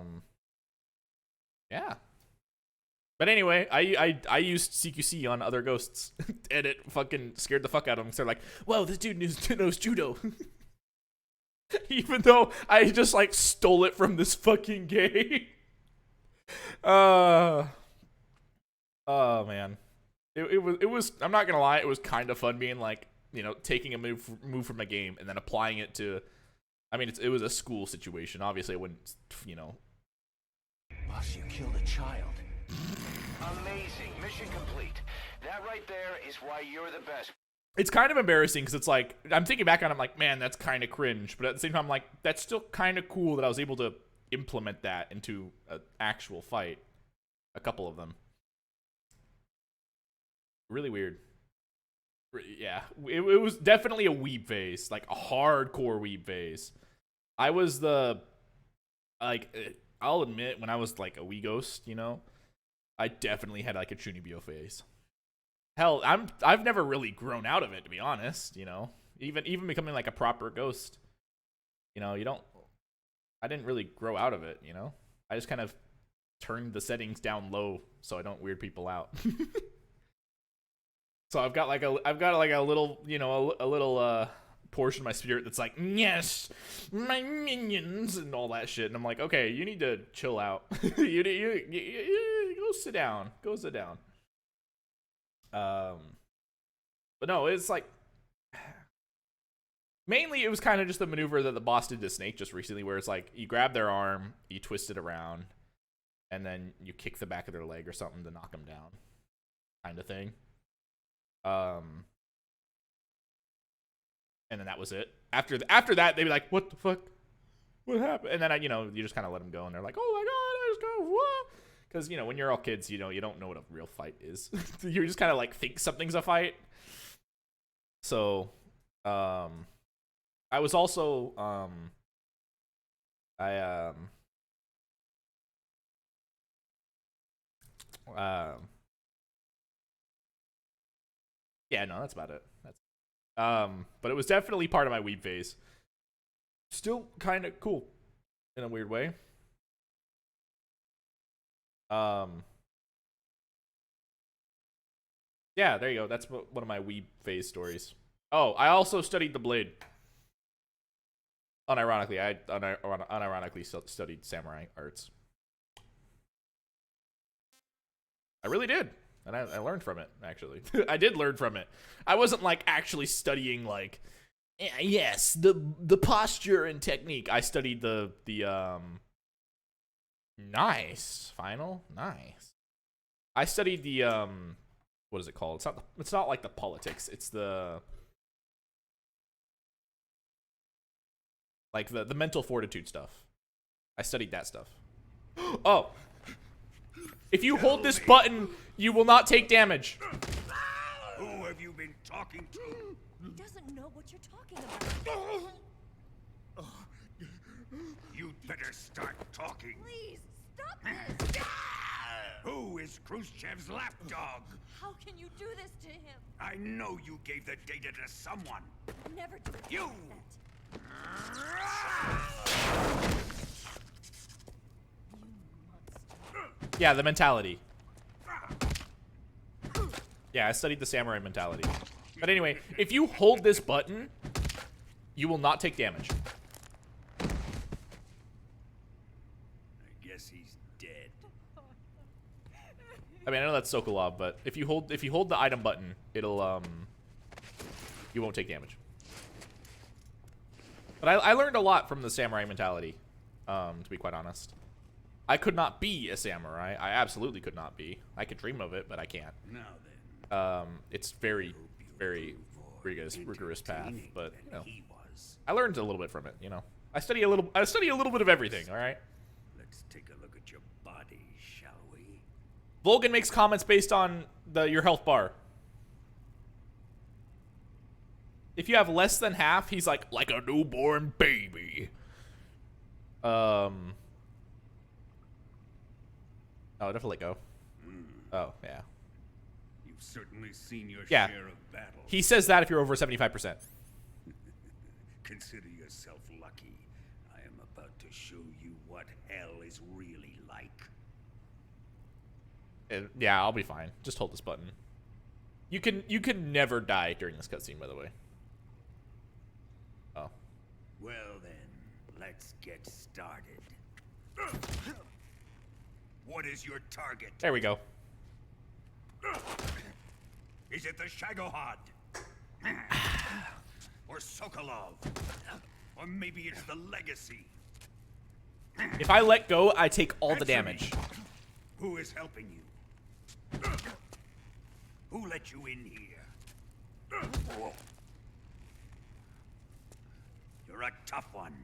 But anyway, I used CQC on other ghosts, and it fucking scared the fuck out of them. So they're like, whoa, this dude knows judo. Even though I just like stole it from this fucking game. Oh man. It was I'm not gonna lie, it was kind of fun being like, you know, taking a move from a game and then applying it to, I mean, it was a school situation. Obviously, I wouldn't, you know. Boss, you killed a child. Amazing. Mission complete. That right there is why you're the best. It's kind of embarrassing because it's like, I'm thinking back on it, I'm like, man, that's kind of cringe. But at the same time, I'm like, that's still kind of cool that I was able to implement that into an actual fight. A couple of them. Really weird. Yeah, it was definitely a weeb phase, like a hardcore weeb phase. I was I'll admit, when I was like a wee ghost, you know, I definitely had like a Chunibyo phase. Hell, I've never really grown out of it, to be honest, you know. Even becoming like a proper ghost, you know, I didn't really grow out of it, you know. I just kind of turned the settings down low so I don't weird people out. So I've got like a little, you know, a little portion of my spirit that's like, yes, my minions and all that shit, and I'm like, okay, you need to chill out. you go sit down. Go sit down. But no, it's like, mainly it was kind of just the maneuver that the boss did to Snake just recently, where it's like you grab their arm, you twist it around, and then you kick the back of their leg or something to knock them down, kind of thing. And then that was it. After that, they'd be like, "What the fuck? What happened?" And then you just kind of let them go, and they're like, "Oh my god, I just go what?" Because when you're all kids, you don't know what a real fight is. You just kind of like think something's a fight. So, I was also yeah, no, that's about it. But it was definitely part of my weeb phase. Still kind of cool in a weird way. Yeah, there you go. That's one of my weeb phase stories. Oh, I also studied the blade. Unironically, I unironically studied samurai arts. I really did. And I learned from it, actually. I did learn from it. I wasn't, like, actually studying, like, yes, the posture and technique. I studied the nice. Final? Nice. I studied the, what is it called? It's not like the politics. It's the, like, the mental fortitude stuff. I studied that stuff. Oh! If you hold this button, you will not take damage. Who have you been talking to? He doesn't know what you're talking about. You'd better start talking. Please, stop this! Who is Khrushchev's lapdog? How can you do this to him? I know you gave the data to someone. Never do You! that. Yeah, the mentality. Yeah, I studied the samurai mentality. But anyway, if you hold this button, you will not take damage. I guess he's dead. I mean, I know that's Sokolov, but if you hold the item button, it'll you won't take damage. But I learned a lot from the samurai mentality, to be quite honest. I could not be a samurai. I absolutely could not be. I could dream of it, but I can't. Now then. It's very, very rigorous path, but you know, I learned a little bit from it. You know, I study a little bit of everything. All right. Let's take a look at your body, shall we? Volgan makes comments based on your health bar. If you have less than half, he's like a newborn baby. Oh, definitely let go. Oh, yeah. You've certainly seen your Yeah. share of battle. He says that if you're over 75%. Consider yourself lucky. I am about to show you what hell is really like. Yeah, I'll be fine. Just hold this button. You can never die during this cutscene, by the way. Oh. Well then, let's get started. What is your target? There we go. Is it the Shagohod? Or Sokolov? Or maybe it's the Legacy? If I let go, I take all the Answer damage. me. Who is helping you? Who let you in here? You're a tough one,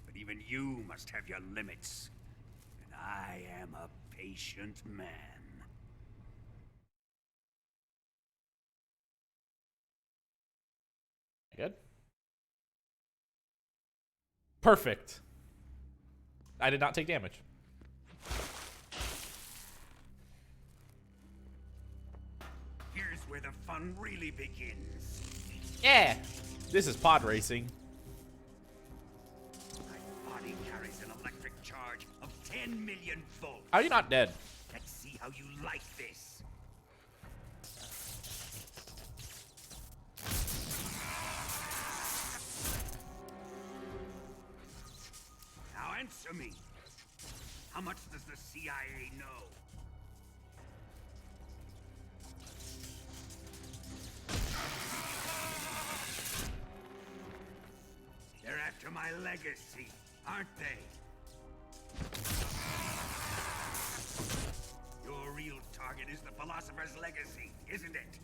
but even you must have your limits. And I am a patient man. Good. Perfect. I did not take damage. Here's where the fun really begins. Yeah. This is pod racing. My body carries an electric charge of 10 million volts. How are you not dead? Let's see how you like this. Now answer me. How much does the CIA know? They're after my legacy, aren't they? Your real target is the Philosopher's Legacy, isn't it?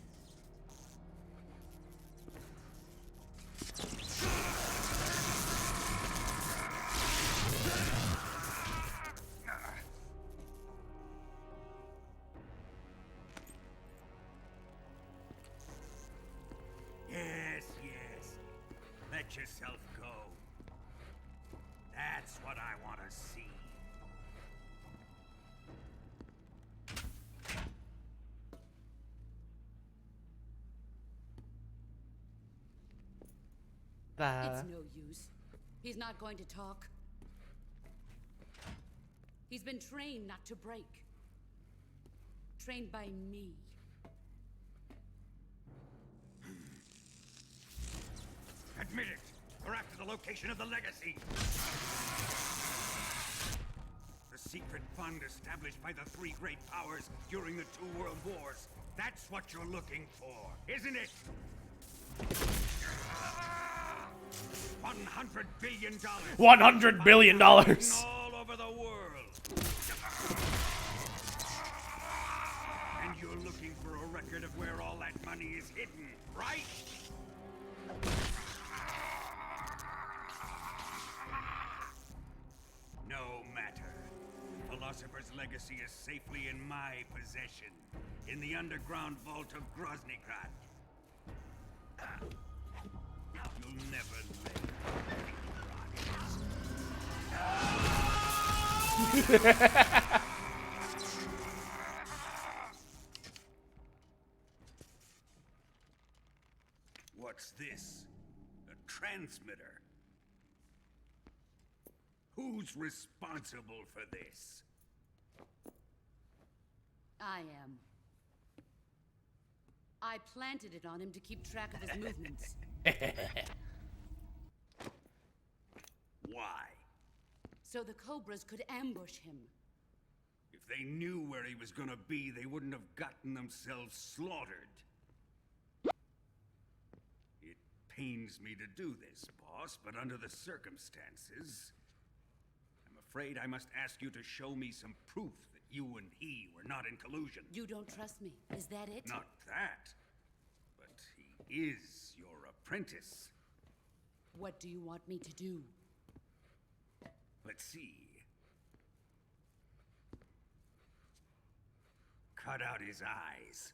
Yes, yes. Let yourself go. That's what I want to see. It's no use. He's not going to talk. He's been trained not to break. Trained by me. Admit it. We're after the location of the legacy. The secret fund established by the three great powers during the 2 world wars. That's what you're looking for, isn't it? $100 billion. $100 billion. All over the world. And you're looking for a record of where all that money is hidden, right? No matter. Philosopher's Legacy is safely in my possession, in the underground vault of Groznygrad. You'll never live. What's this? A transmitter? Who's responsible for this? I am. I planted it on him to keep track of his movements. Why? So the Cobras could ambush him. If they knew where he was gonna be, they wouldn't have gotten themselves slaughtered. It pains me to do this, boss, but under the circumstances, I'm afraid I must ask you to show me some proof that you and he were not in collusion. You don't trust me, is that it? Not that, but he is your apprentice. What do you want me to do? Let's see. Cut out his eyes.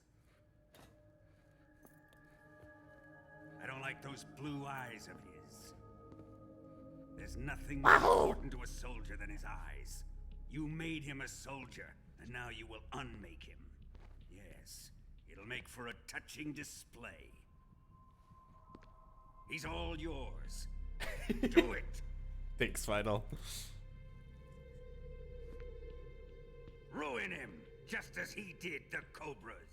I don't like those blue eyes of his. There's nothing more important to a soldier than his eyes. You made him a soldier, and now you will unmake him. Yes, it'll make for a touching display. He's all yours. Do it! Thanks, Final. Ruin him, just as he did the Cobras.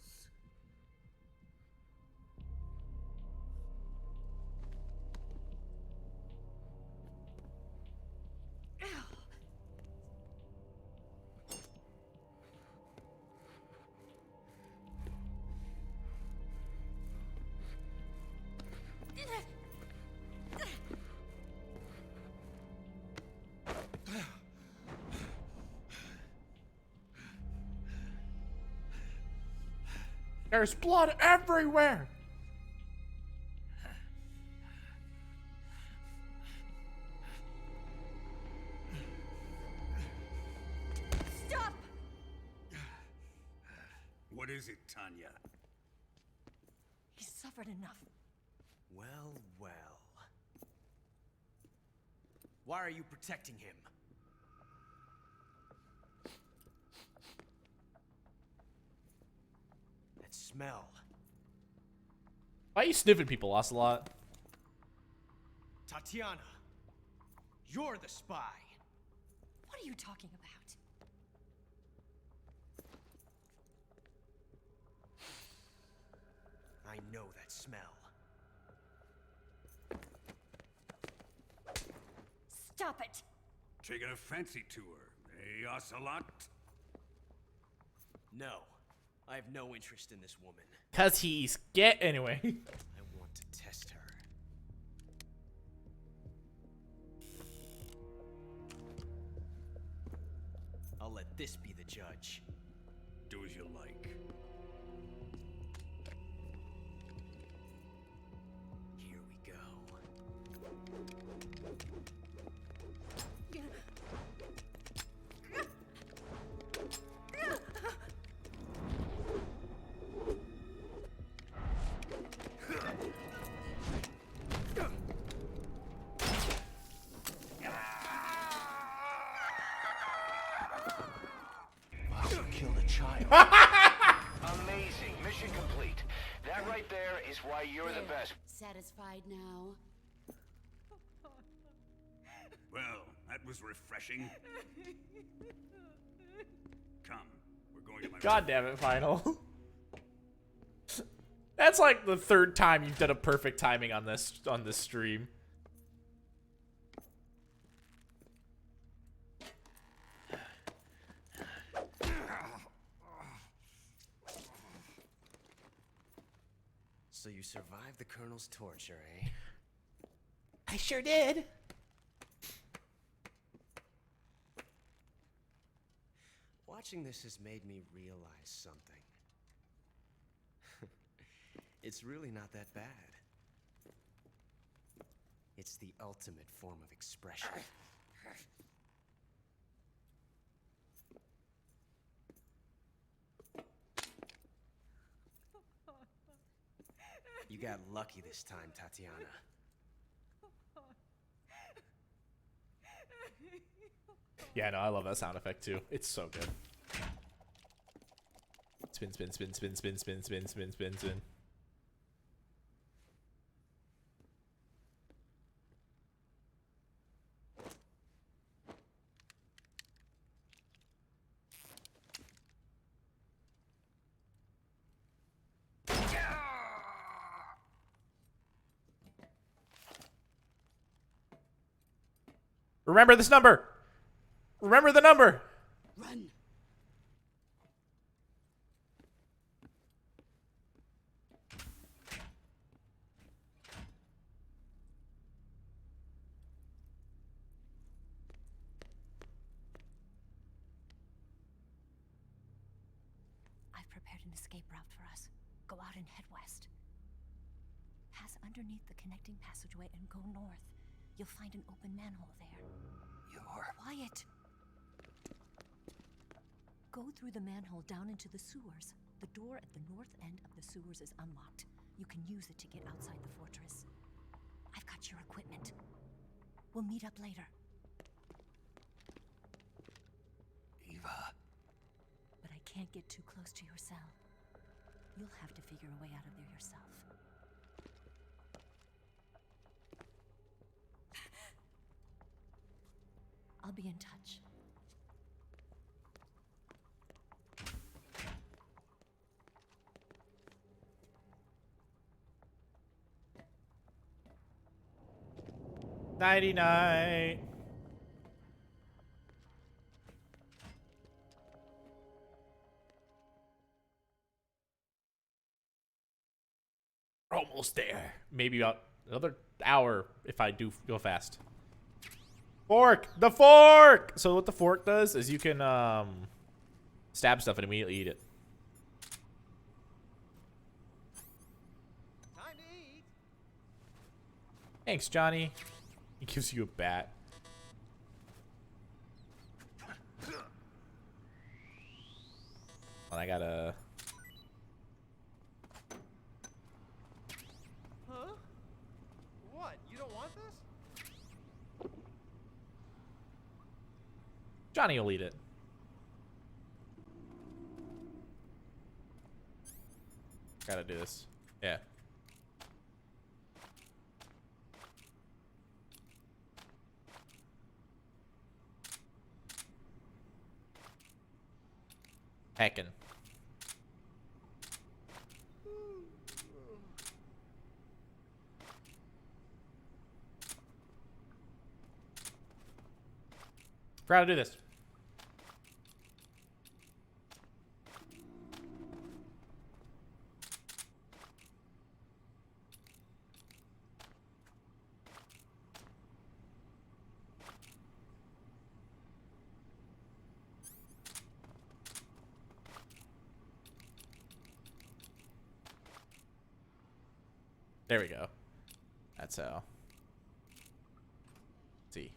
There's blood everywhere. Stop! What is it, Tanya? He's suffered enough. Well, well. Why are you protecting him? That smell. Why are you sniffing people, Ocelot? Tatiana, you're the spy. What are you talking about? I know that smell. Stop it! Taking a fancy to her, eh, Ocelot? No, I have no interest in this woman. Cause he's anyway. I want to test her. I'll let this be the judge. Do as you like. Here we go. Wow, you killed a child. Amazing. Mission complete. That right there is why you're the best. Satisfied now? Well, that was refreshing. Come, we're going to my God damn it, Final. That's like the third time you've done a perfect timing on this stream. So you survived the Colonel's torture, eh? I sure did. Watching this has made me realize something. It's really not that bad. It's the ultimate form of expression. You got lucky this time, Tatiana. Yeah, no, I love that sound effect too. It's so good. Spin, spin, spin, spin, spin, spin, spin, spin, spin, spin. Remember this number. Remember the number. Run. I've prepared an escape route for us. Go out and head west. Pass underneath the connecting passageway and go north. You'll find an open manhole there. You're... Quiet! Go through the manhole down into the sewers. The door at the north end of the sewers is unlocked. You can use it to get outside the fortress. I've got your equipment. We'll meet up later. Eva... But I can't get too close to your cell. You'll have to figure a way out of there yourself. I'll be in touch. Nighty-night. We're almost there. Maybe about another hour if I do go fast. Fork! The fork! So what the fork does is you can stab stuff and immediately eat it. Time to eat. Thanks, Johnny. He gives you a bat. Well, I gotta... Huh? What? You don't want this? Johnny will eat it. Gotta do this. Yeah. Heckin'. Forgot to do this. There we go. That's how. Let's see.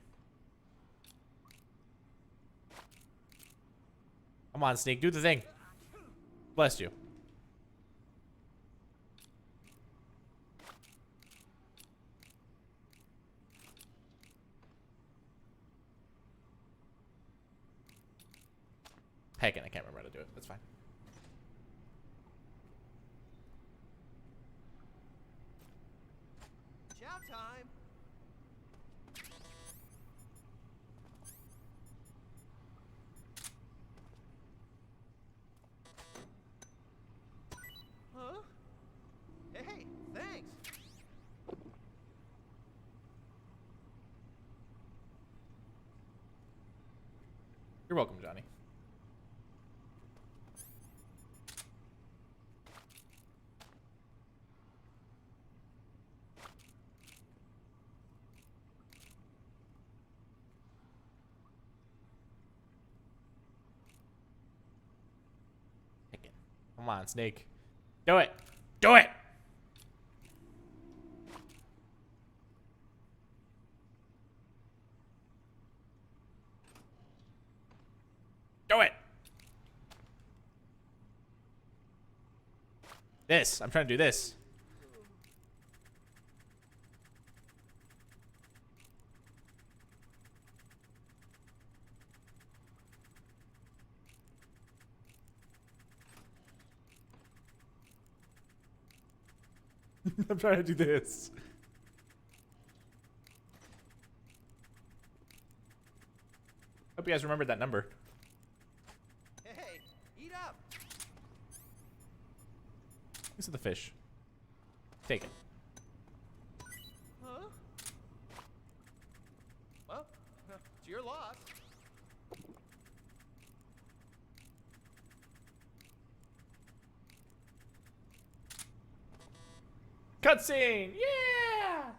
Come on, Sneak. Do the thing. Bless you. Heck, I can't remember how to do it. That's fine. Chow time. Huh? Hey, thanks. You're welcome, Johnny. Come on, Snake. Do it. Do it. Do it. This. I'm trying to do this. I'm trying to do this. Hope you guys remembered that number. Hey, eat up. This is the fish. Take it. Huh? Well, It's your loss. Cutscene! Yeah!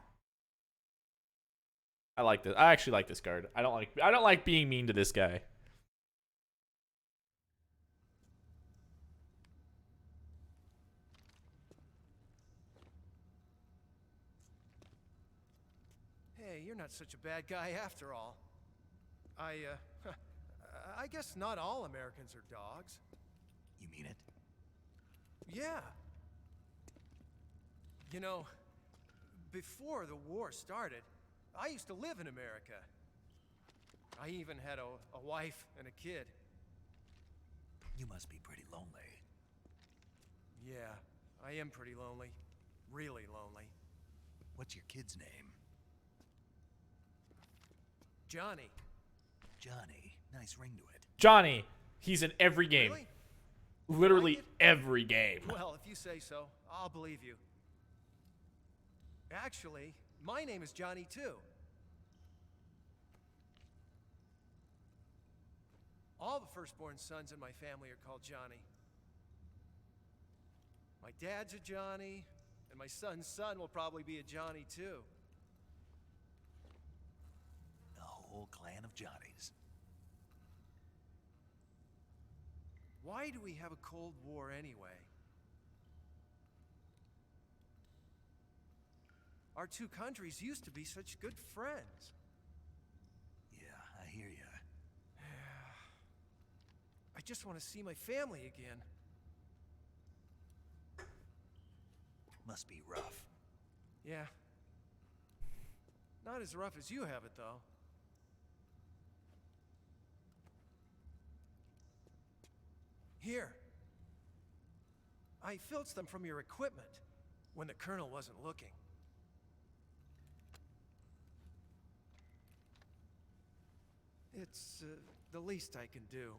I like this. I actually like this guard. I don't like being mean to this guy. Hey, you're not such a bad guy after all. I guess not all Americans are dogs. You mean it? Yeah. You know, before the war started, I used to live in America. I even had a wife and a kid. You must be pretty lonely. Yeah, I am pretty lonely. Really lonely. What's your kid's name? Johnny. Johnny. Nice ring to it. Johnny. He's in every game. Really? Literally every game. Well, if you say so, I'll believe you. Actually, my name is Johnny too. All the firstborn sons in my family are called Johnny. My dad's a Johnny, and my son's son will probably be a Johnny too. The whole clan of Johnnies. Why do we have a Cold War anyway? Our two countries used to be such good friends. Yeah, I hear ya. I just want to see my family again. Must be rough. Yeah. Not as rough as you have it, though. Here. I filched them from your equipment when the colonel wasn't looking. It's the least I can do.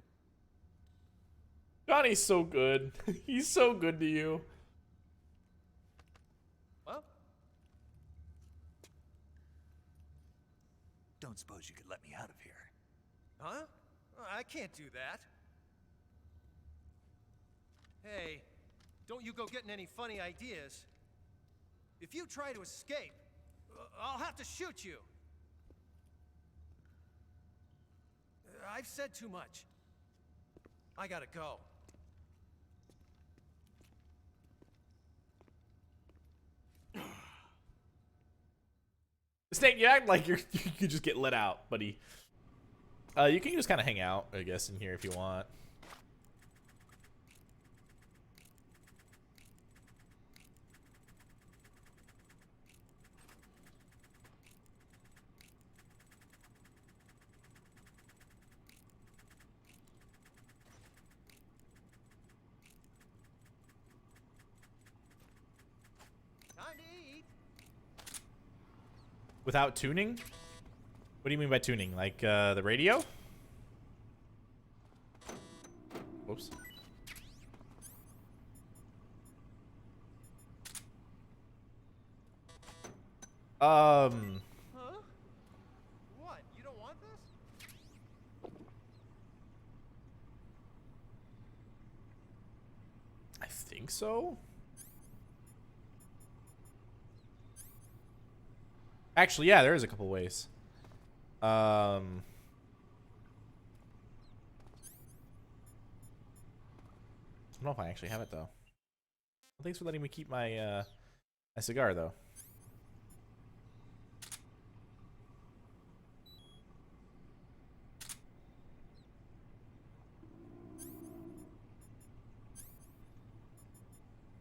Johnny's so good. He's so good to you. Well? Don't suppose you could let me out of here? Huh? I can't do that. Hey, don't you go getting any funny ideas. If you try to escape, I'll have to shoot you. I've said too much. I gotta go. Snake, you act like you could just get let out, buddy. You can just kind of hang out, I guess, in here if you want. Time to eat. Without tuning? What do you mean by tuning? Like the radio? Whoops. Huh? What? You don't want this? I think so. Actually, yeah, there is a couple ways. I don't know if I actually have it though. Well, thanks for letting me keep my my cigar though.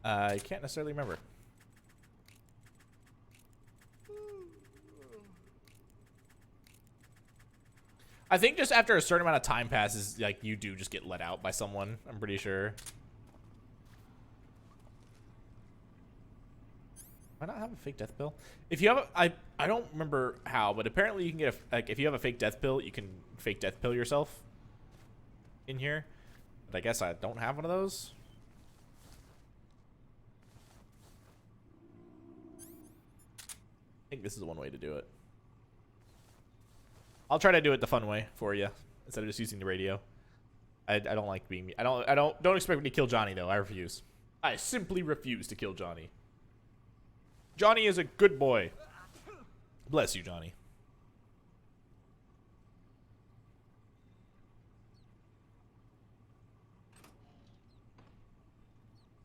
I can't necessarily remember. I think just after a certain amount of time passes, like, you do just get let out by someone, I'm pretty sure. Why not have a fake death pill? If you have a, I don't remember how, but apparently you can get a, like, if you have a fake death pill, you can fake death pill yourself in here. But I guess I don't have one of those. I think this is one way to do it. I'll try to do it the fun way for you instead of just using the radio. I don't like being. Don't expect me to kill Johnny though. I refuse. I simply refuse to kill Johnny. Johnny is a good boy. Bless you, Johnny.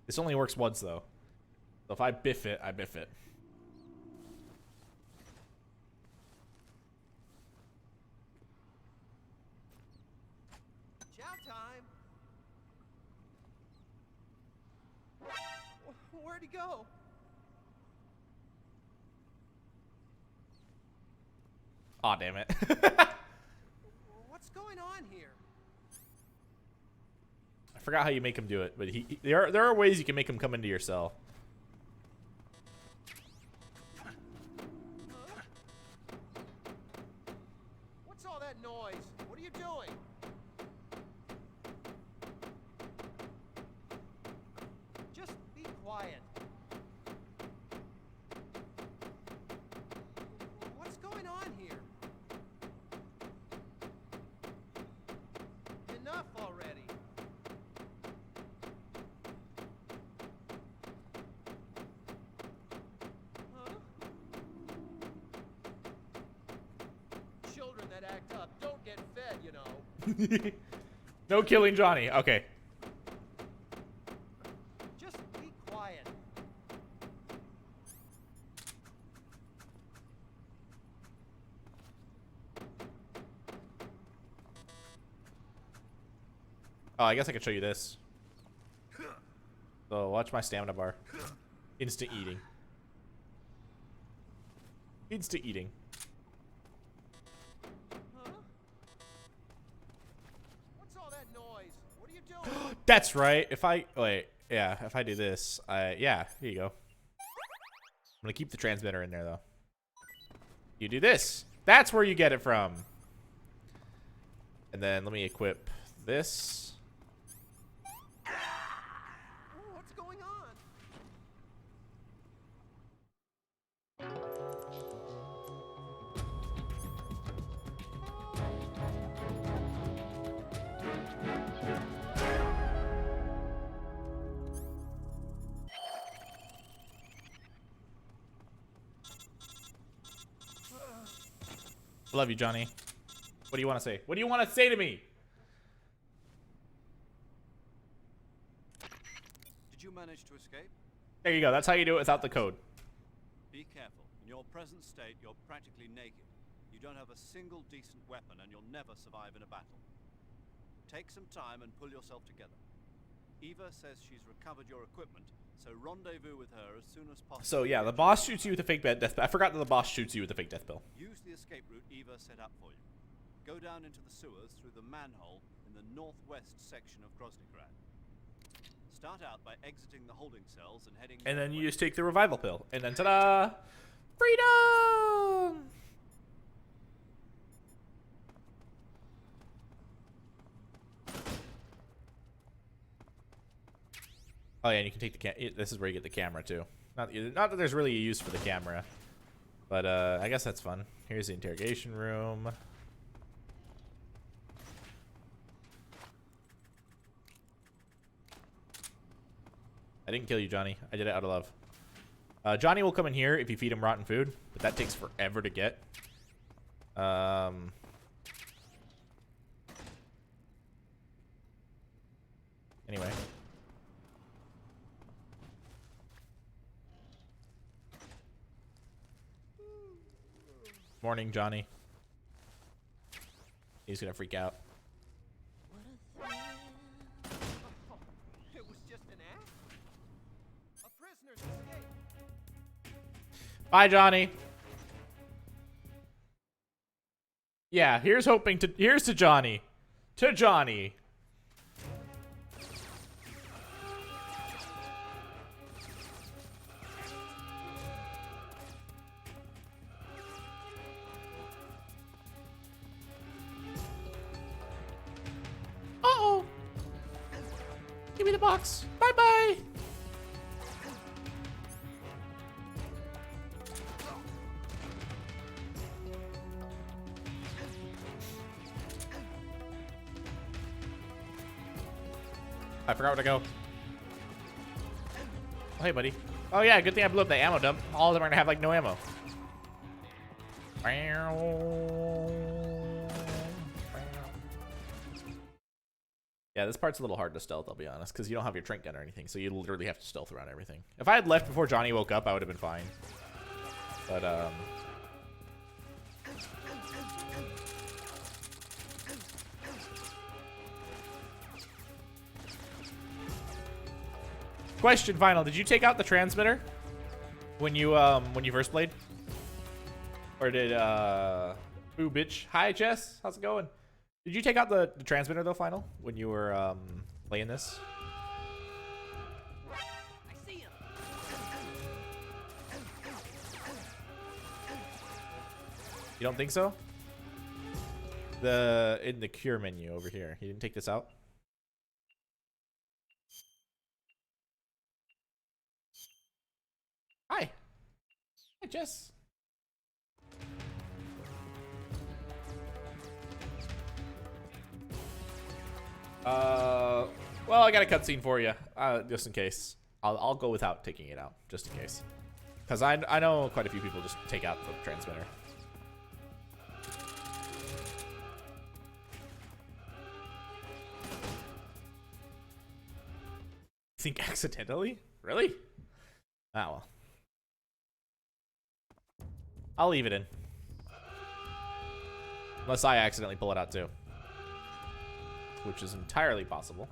This only works once though. So if I biff it, I biff it. Chow time. Where'd he go? Aw, damn it. What's going on here? I forgot how you make him do it, but there are ways you can make him come into your cell. What's all that noise? What are you doing? Just be quiet. What's going on here? Enough already. Huh? Children that act up don't get fed, you know. No killing Johnny. Okay. Just be quiet. Oh, I guess I could show you this. So watch my stamina bar. Instant eating. Instant eating. Huh? What's all that noise? What are you doing? That's right. If I wait, yeah, if I do this, yeah, here you go. I'm gonna keep the transmitter in there though. You do this. That's where you get it from. And then let me equip this. What's going on? Love you, Johnny. What do you want to say? What do you want to say to me? Did you manage to escape? There you go. That's how you do it without the code. Be careful. In your present state, you're practically naked. You don't have a single decent weapon, and you'll never survive in a battle. Take some time and pull yourself together. Eva says she's recovered your equipment, so rendezvous with her as soon as possible. So yeah, the boss shoots you with a fake death. I forgot that the boss shoots you with a fake death pill. Use the escape route Eva set up for you. Go down into the sewers through the manhole in the northwest section of Groznygrad. Start out by exiting the holding cells and heading. And then you just take the revival pill, and then ta-da! Freedom! Oh yeah, and you can take the this is where you get the camera too. Not that there's really a use for the camera, but I guess that's fun. Here's the interrogation room. I didn't kill you, Johnny. I did it out of love. Johnny will come in here if you feed him rotten food, but that takes forever to get. Anyway. Morning, Johnny. He's gonna freak out. It was just an act? A prisoner's escape. Bye, Johnny. Yeah, here's to Johnny. To Johnny. Uh-oh. Give me the box. Bye-bye. I forgot where to go. Oh, hey, buddy. Oh, yeah, good thing I blew up the ammo dump. All of them are gonna have, like, no ammo. Yeah, this part's a little hard to stealth, I'll be honest, because you don't have your trank gun or anything, so you literally have to stealth around everything. If I had left before Johnny woke up, I would have been fine. But, Question final, did you take out the transmitter when you first played? Or did ooh bitch. Hi Jess, how's it going? Did you take out the transmitter though, final, when you were playing this? I see him. You don't think so? In the cure menu over here. He didn't take this out? Hi. Hi, Jess. Well, I got a cutscene for you, just in case. I'll go without taking it out, just in case. Because I know quite a few people just take out the transmitter. Think accidentally? Really? Ah, well. I'll leave it in. Unless I accidentally pull it out too. Which is entirely possible.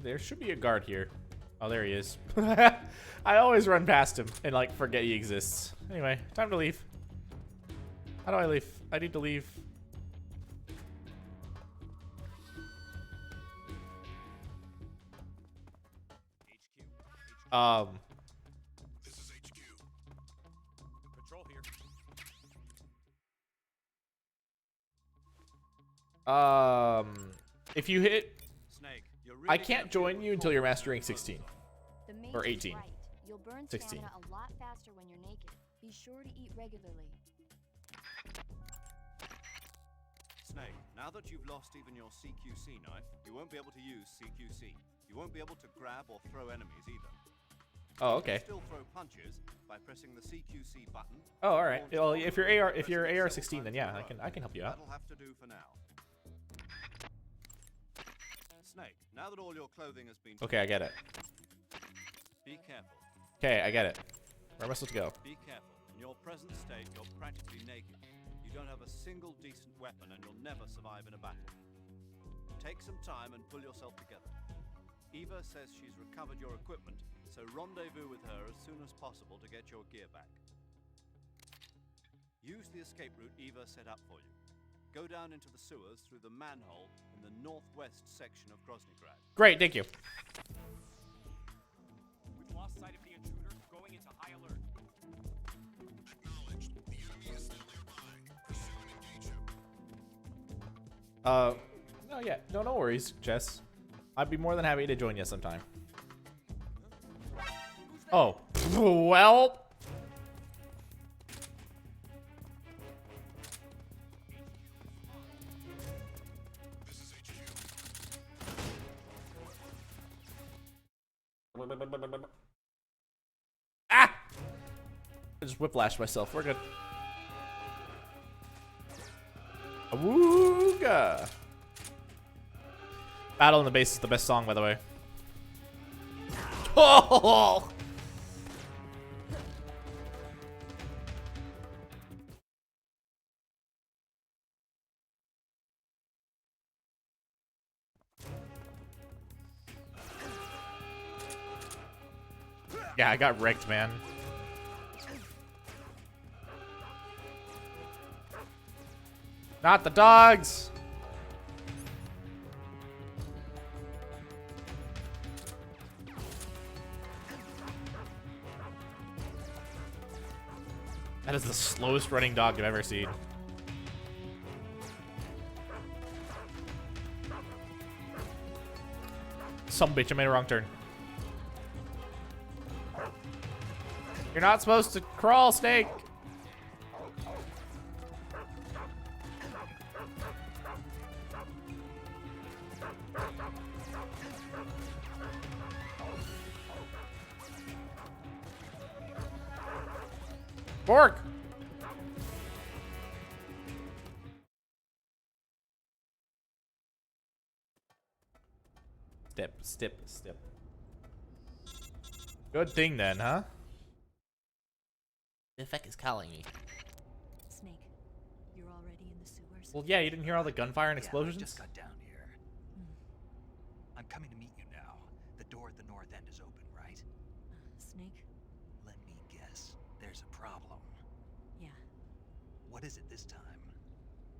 There should be a guard here. Oh, there he is. I always run past him and like forget he exists. Anyway, time to leave. How do I leave? I need to leave. This is HQ. Patrol here. If you hit, Snake, you're I really can't join you until you're mastering 16 The mage or is 18. right. You'll burn 16. stamina a lot faster when you're naked. Be sure to eat regularly. Snake, now that you've lost even your CQC knife, you won't be able to use CQC. You won't be able to grab or throw enemies either. Oh, You okay. can still throw punches by pressing the CQC button. Oh, all right. Well, if you're AR, if Pressing you're it AR several 16, then times yeah, in a row. I can help you out. That'll have to do for now. Snake, now that all your clothing has been Okay, I get it. be careful. Okay, I get it. Where am I supposed to go? Be careful. In your present state, you're practically naked. You don't have a single decent weapon and you'll never survive in a battle. Take some time and pull yourself together. Eva says she's recovered your equipment, so rendezvous with her as soon as possible to get your gear back. Use the escape route Eva set up for you. Go down into the sewers through the manhole in the northwest section of Groznygrad. Great, thank you. We've lost sight of the intruder, going into high alert. Acknowledged. The enemy is still nearby. Pursue and engage him. No, yeah, no worries, Jess. I'd be more than happy to join you sometime. Oh, well. This is HQ. Ah! I just whiplashed myself. We're good. Awooga! Battle in the Base is the best song, by the way. Oh! Yeah, I got wrecked, man. Not the dogs! That is the slowest running dog I've ever seen. Some bitch, I made a wrong turn. You're not supposed to crawl, Snake. Pork! Step. Good thing then, huh? The fuck is calling me? Snake, you're already in the sewers? Well, yeah, you didn't hear all the gunfire and explosions? I just got down here. I'm coming to meet you now. The door at the north end is open, right? Snake? Let me guess. There's a problem. Yeah. What is it this time?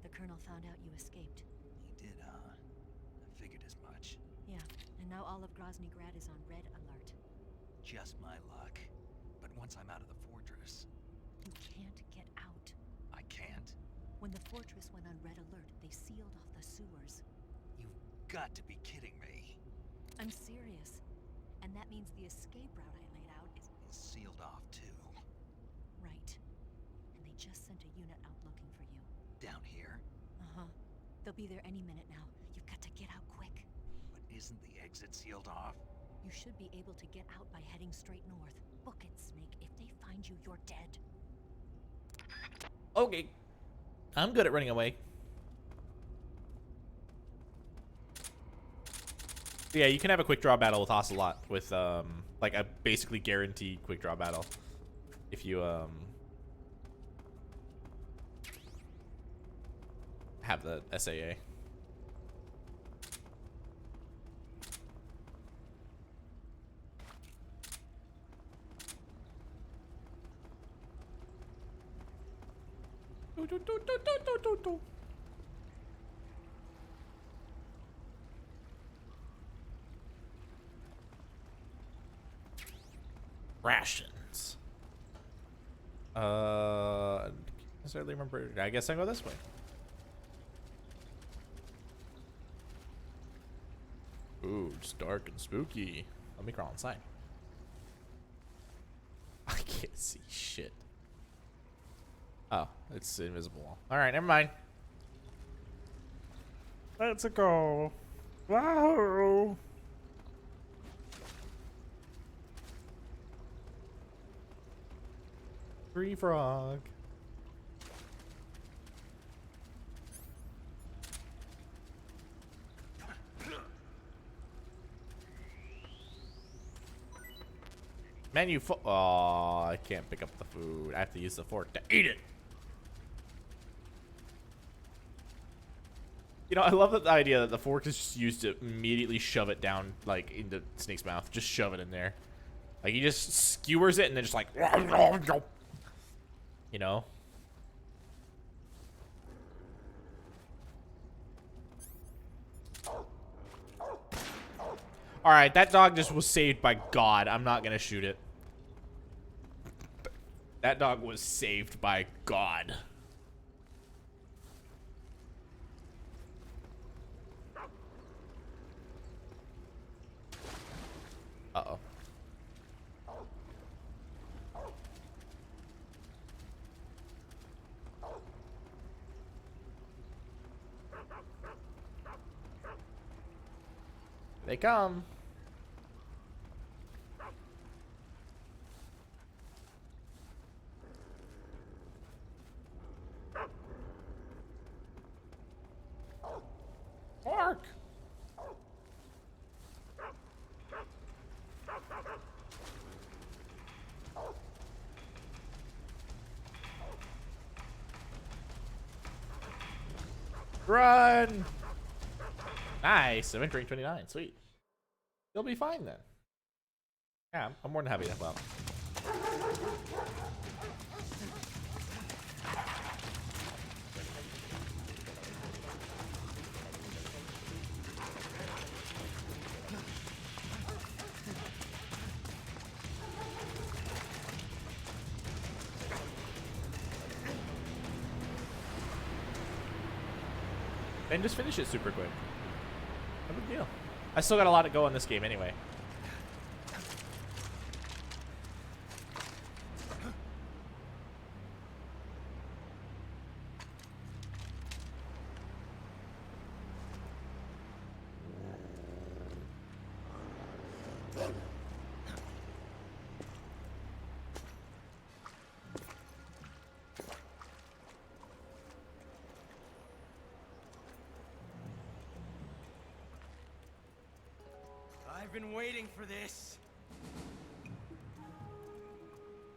The Colonel found out you escaped. He did, huh? I figured as much. Yeah, and now all of Grozny Grad is on red alert. Just my luck. But once I'm out of the fortress... You can't get out. I can't? When the fortress went on red alert, they sealed off the sewers. You've got to be kidding me. I'm serious. And that means the escape route I laid out is sealed off, too. Right. And they just sent a unit out looking for you. Down here? Uh-huh. They'll be there any minute now. You've got to get out quick. But isn't the exit sealed off? You should be able to get out by heading straight north. Book it, Snake. If they find you, you're dead. Okay. I'm good at running away. Yeah, you can have a quick draw battle with Ocelot with like a basically guaranteed quick draw battle if you have the SAA. Rations. Can't necessarily remember. I guess I go this way. Ooh, it's dark and spooky. Let me crawl inside. I can't see shit. Oh, it's invisible. All right, never mind. Let's go. Wow. Free frog. Menu oh, I can't pick up the food. I have to use the fork to eat it. You know, I love the idea that the fork is just used to immediately shove it down, like, into Snake's mouth. Just shove it in there. Like, he just skewers it and then just like, you know? Alright, that dog just was saved by God. I'm not gonna shoot it. That dog was saved by God. Uh-oh. They come. Mark. Run. Nice. I'm entering 29. Sweet. You'll be fine then. Yeah, I'm more than happy to help out. And just finish it super quick. No big deal. I still got a lot to go in this game anyway. I've been waiting for this.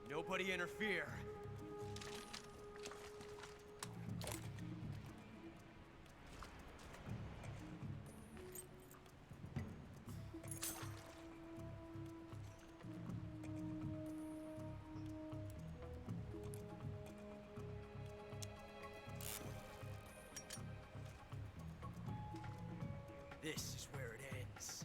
Nobody interfere. This is where it ends.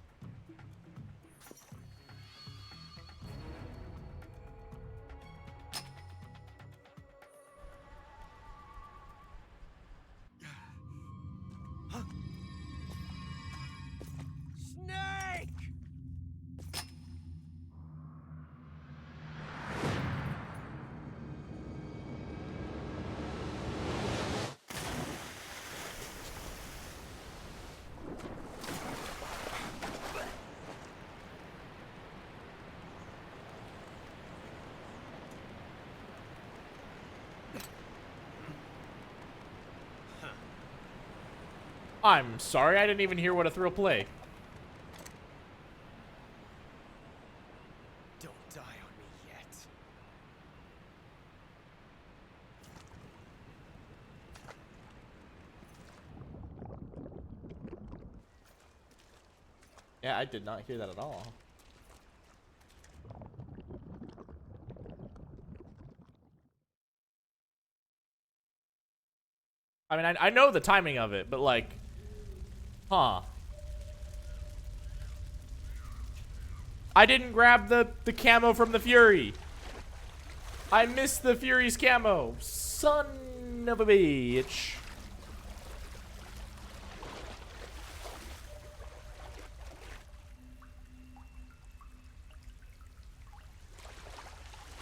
Huh? Snake! I'm sorry, I didn't even hear what a thrill play. Don't die on me yet. Yeah, I did not hear that at all. I mean, I know the timing of it, but like, huh. I didn't grab the camo from the Fury. I missed the Fury's camo. Son of a bitch.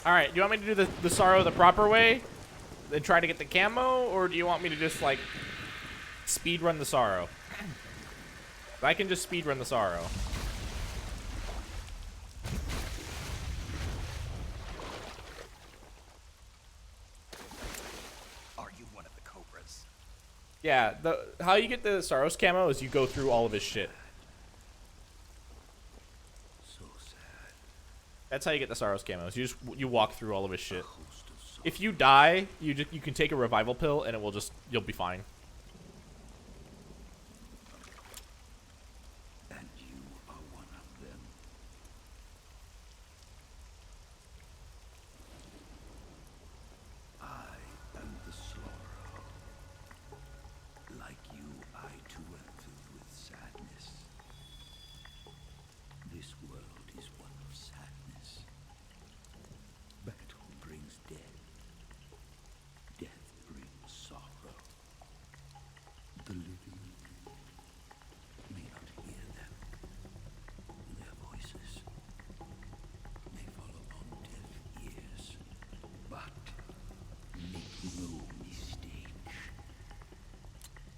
Alright, do you want me to do the Sorrow the proper way? And try to get the camo? Or do you want me to just, like, speedrun the Sorrow? I can just speedrun the Sorrow. Are you one of the Cobras? Yeah, how you get the Sorrow's camo is you go through all of his shit. So sad. That's how you get the Sorrow's camo. You walk through all of his shit. If you die, you can take a revival pill and you'll be fine. And you are one of them. I am the Sorrow. Like you, I too am filled with sadness. This world is one of sadness. Battle brings death. Death brings sorrow. The living may not hear them. Their voices may fall upon deaf ears. But make no mistake,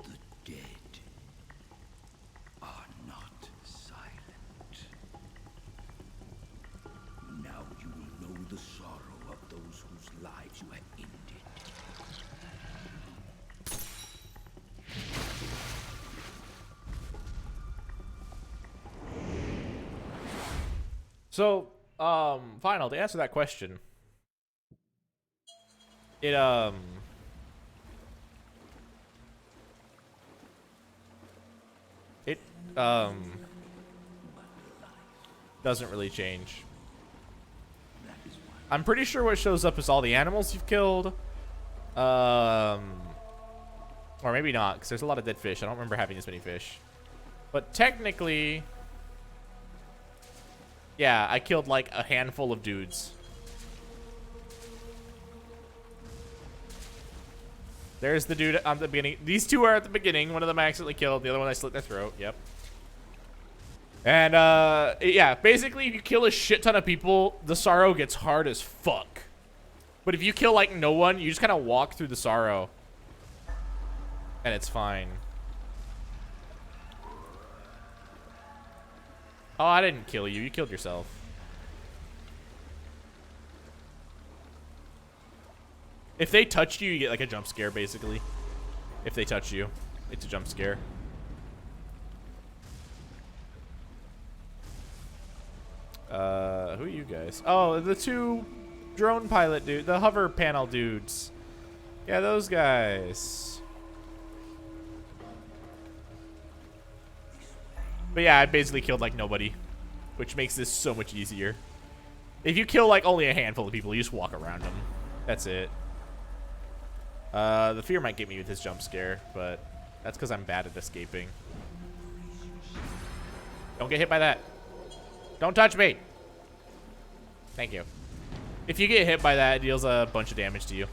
the dead are not silent. Now you will know the sorrow of those whose lives you have ended. So, final, to answer that question. It, doesn't really change. I'm pretty sure what shows up is all the animals you've killed. Or maybe not, because there's a lot of dead fish. I don't remember having this many fish. But technically, yeah, I killed like a handful of dudes. There's the dude at the beginning. These two are at the beginning. One of them I accidentally killed. The other one I slit their throat. Yep. And, yeah, basically, if you kill a shit ton of people, the Sorrow gets hard as fuck. But if you kill, like, no one, you just kind of walk through the Sorrow. And it's fine. Oh, I didn't kill you. You killed yourself. If they touched you, you get, like, a jump scare, basically. If they touch you, it's a jump scare. Who are you guys? Oh, the two drone pilot dude, the hover panel dudes. Yeah, those guys. But yeah, I basically killed like nobody, which makes this so much easier. If you kill like only a handful of people, you just walk around them. That's it. The fear might get me with his jump scare, but that's because I'm bad at escaping. Don't get hit by that. Don't touch me. Thank you. If you get hit by that, it deals a bunch of damage to you.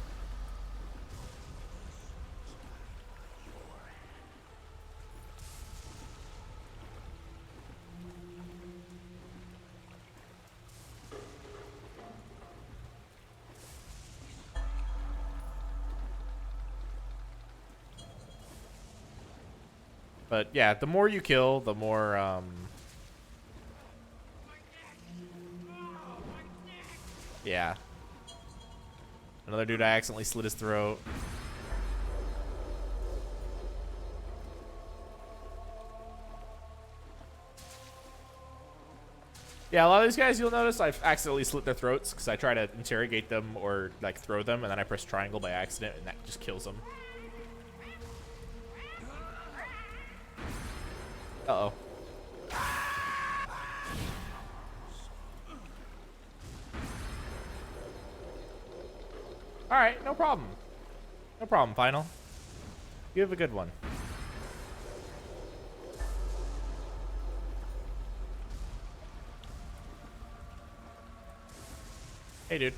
But yeah, the more you kill, the more yeah. Another dude, I accidentally slit his throat. Yeah, a lot of these guys, you'll notice I've accidentally slit their throats because I try to interrogate them or like throw them, and then I press triangle by accident, and that just kills them. Uh-oh. Alright, no problem. No problem, Final. You have a good one. Hey, dude.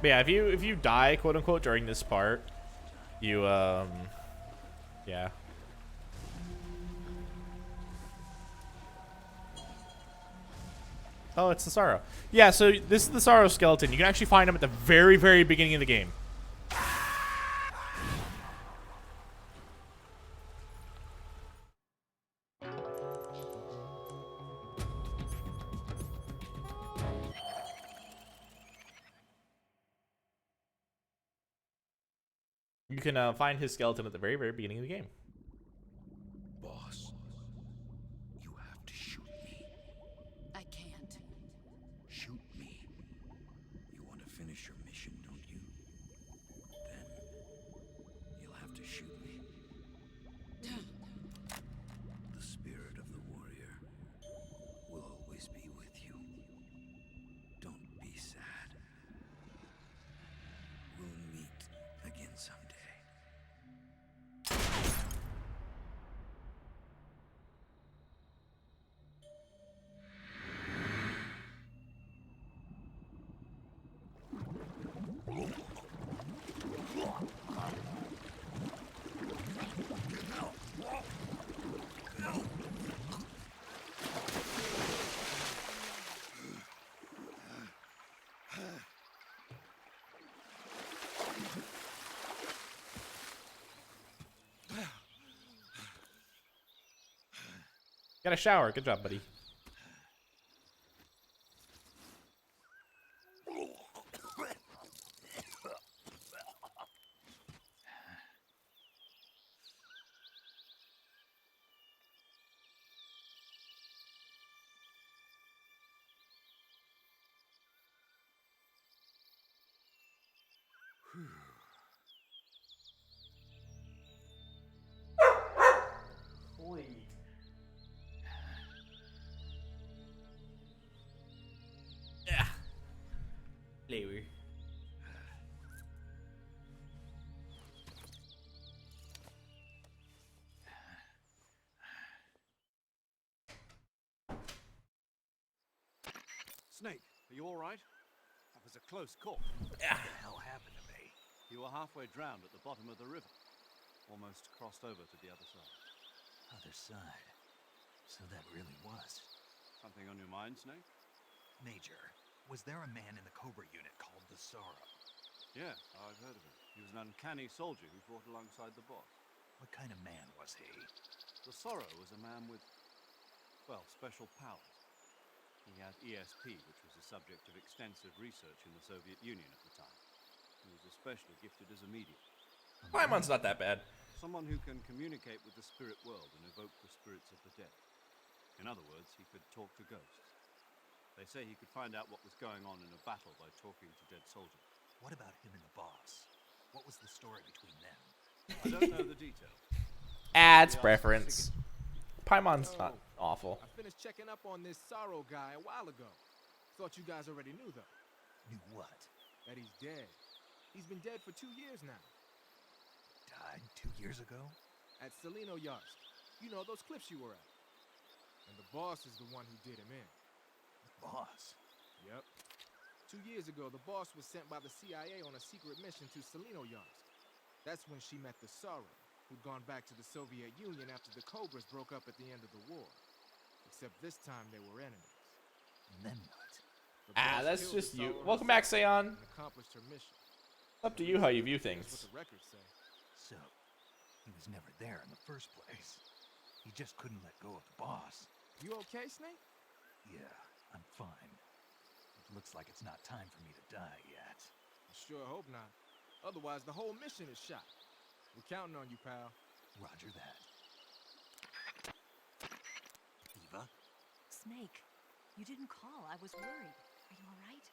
But yeah, if you die, quote unquote, during this part, you yeah. Oh, it's the Sorrow. Yeah, so this is the Sorrow skeleton. You can actually find him at the very, very beginning of the game. You can find his skeleton at the very, very beginning of the game. Boss, you have to shoot me. I can't. Shoot me. You want to finish your mission, don't you? Then you'll have to shoot me. The spirit of the warrior will always be with you. Don't be sad. We'll meet again someday. Got a shower. Good job, buddy. Holy. Yeah. Later. Snake, are you all right? That was a close call. What the hell happened to me? You were halfway drowned at the bottom of the river. Almost crossed over to the other side. Other side. So that really was. Something on your mind, Snake? Major, was there a man in the Cobra unit called the Sorrow? Yeah, I've heard of him. He was an uncanny soldier who fought alongside the boss. What kind of man was he? The Sorrow was a man with, well, special powers. He had ESP, which was the subject of extensive research in the Soviet Union at the time. He was especially gifted as a medium. Paimon's not that bad. Someone who can communicate with the spirit world and evoke the spirits of the dead. In other words, he could talk to ghosts. They say he could find out what was going on in a battle by talking to dead soldiers. What about him and the boss? What was the story between them? I don't know the details. Ads preference. Paimon's not awful. I finished checking up on this Sorrow guy a while ago. Thought you guys already knew, though. Knew what? That he's dead. He's been dead for 2 years now. Died 2 years ago? At Selino Yarsk. You know, those cliffs you were at. And the boss is the one who did him in. The boss? Yep. 2 years ago, the boss was sent by the CIA on a secret mission to Selino Yarsk. That's when she met the Sorrow, who'd gone back to the Soviet Union after the Cobras broke up at the end of the war. Except this time they were enemies. And then what? That's just you. Welcome back, Seon. Accomplished her mission. Up to you how you view things. That's what the records say. So, he was never there in the first place. He just couldn't let go of the boss. You okay, Snake? Yeah, I'm fine. It looks like it's not time for me to die yet. I sure hope not. Otherwise, the whole mission is shot. We're counting on you, pal. Roger that. Eva? Snake, you didn't call. I was worried. Are you all right?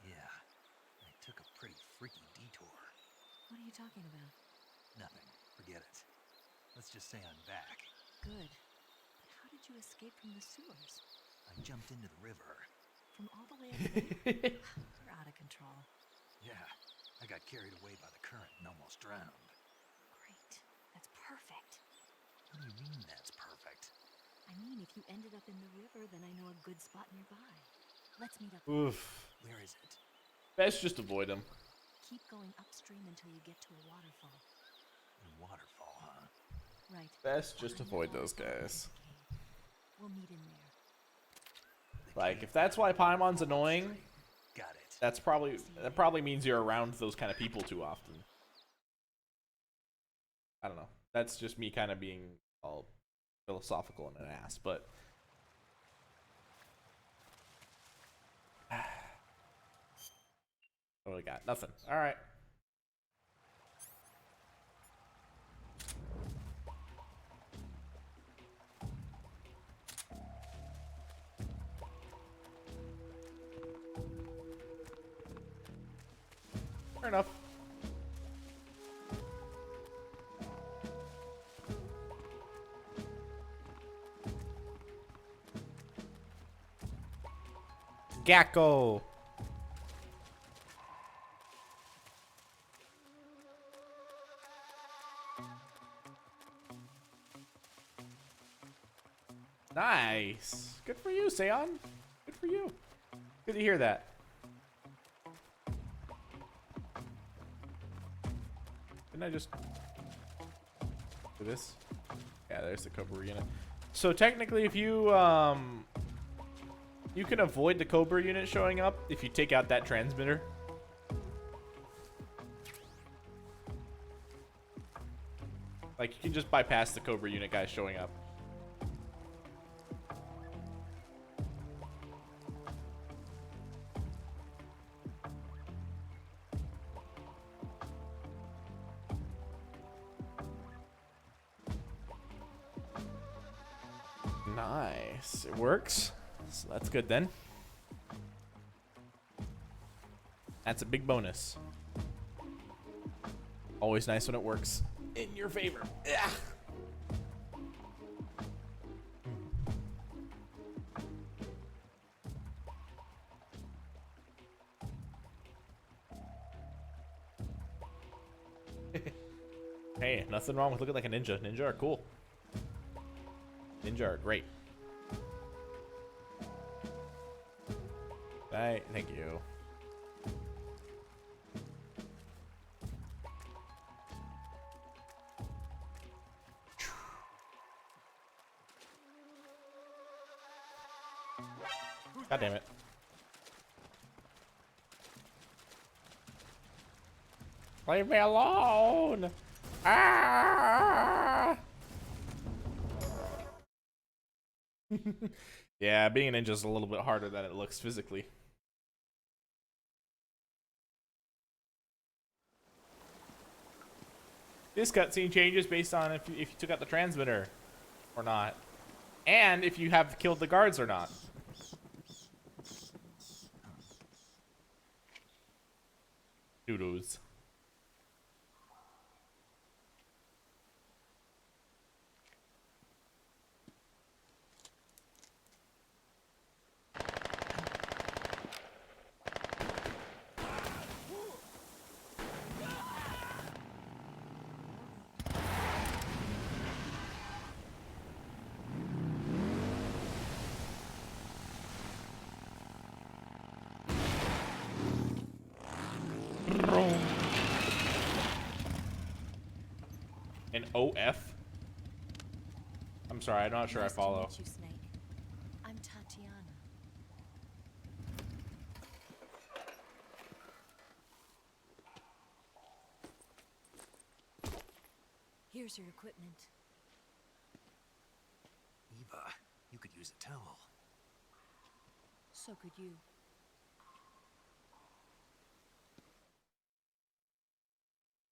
Yeah, I took a pretty freaky detour. What are you talking about? Nothing. Forget it. Let's just say I'm back. Good. But how did you escape from the sewers? I jumped into the river. From all the way up there? You're out of control. Yeah, I got carried away by the current and almost drowned. Great. That's perfect. What do you mean that's perfect? I mean, if you ended up in the river, then I know a good spot nearby. Let's meet up. Oof. Where is it? Best just avoid him. Keep going upstream until you get to a waterfall. A waterfall, huh? Right. Best just avoid those guys. We'll meet in there. Like, if that's why Paimon's annoying, got it. That probably means you're around those kind of people too often. I don't know. That's just me kind of being all philosophical and an ass, but what do we got? Nothing. All right. Fair enough. Gecko. Nice. Good for you, Seon. Good for you. Good to hear that. Didn't I just do this? Yeah, there's the Cobra unit. So technically, if you you can avoid the Cobra unit showing up if you take out that transmitter. Like, you can just bypass the Cobra unit guys showing up. Nice. It works. So that's good then. That's a big bonus. Always nice when it works in your favor. Yeah. Hey, nothing wrong with looking like a ninja. Ninja are cool. Ninja are great. Right, thank you. Leave me alone! Ah! Yeah, being a ninja is a little bit harder than it looks physically. This cutscene changes based on if you took out the transmitter or not, and if you have killed the guards or not. Doodles. An OF? I'm sorry, I'm not sure I follow. Nice to meet you, Snake. I'm Tatiana. Here's your equipment. Eva, you could use a towel. So could you.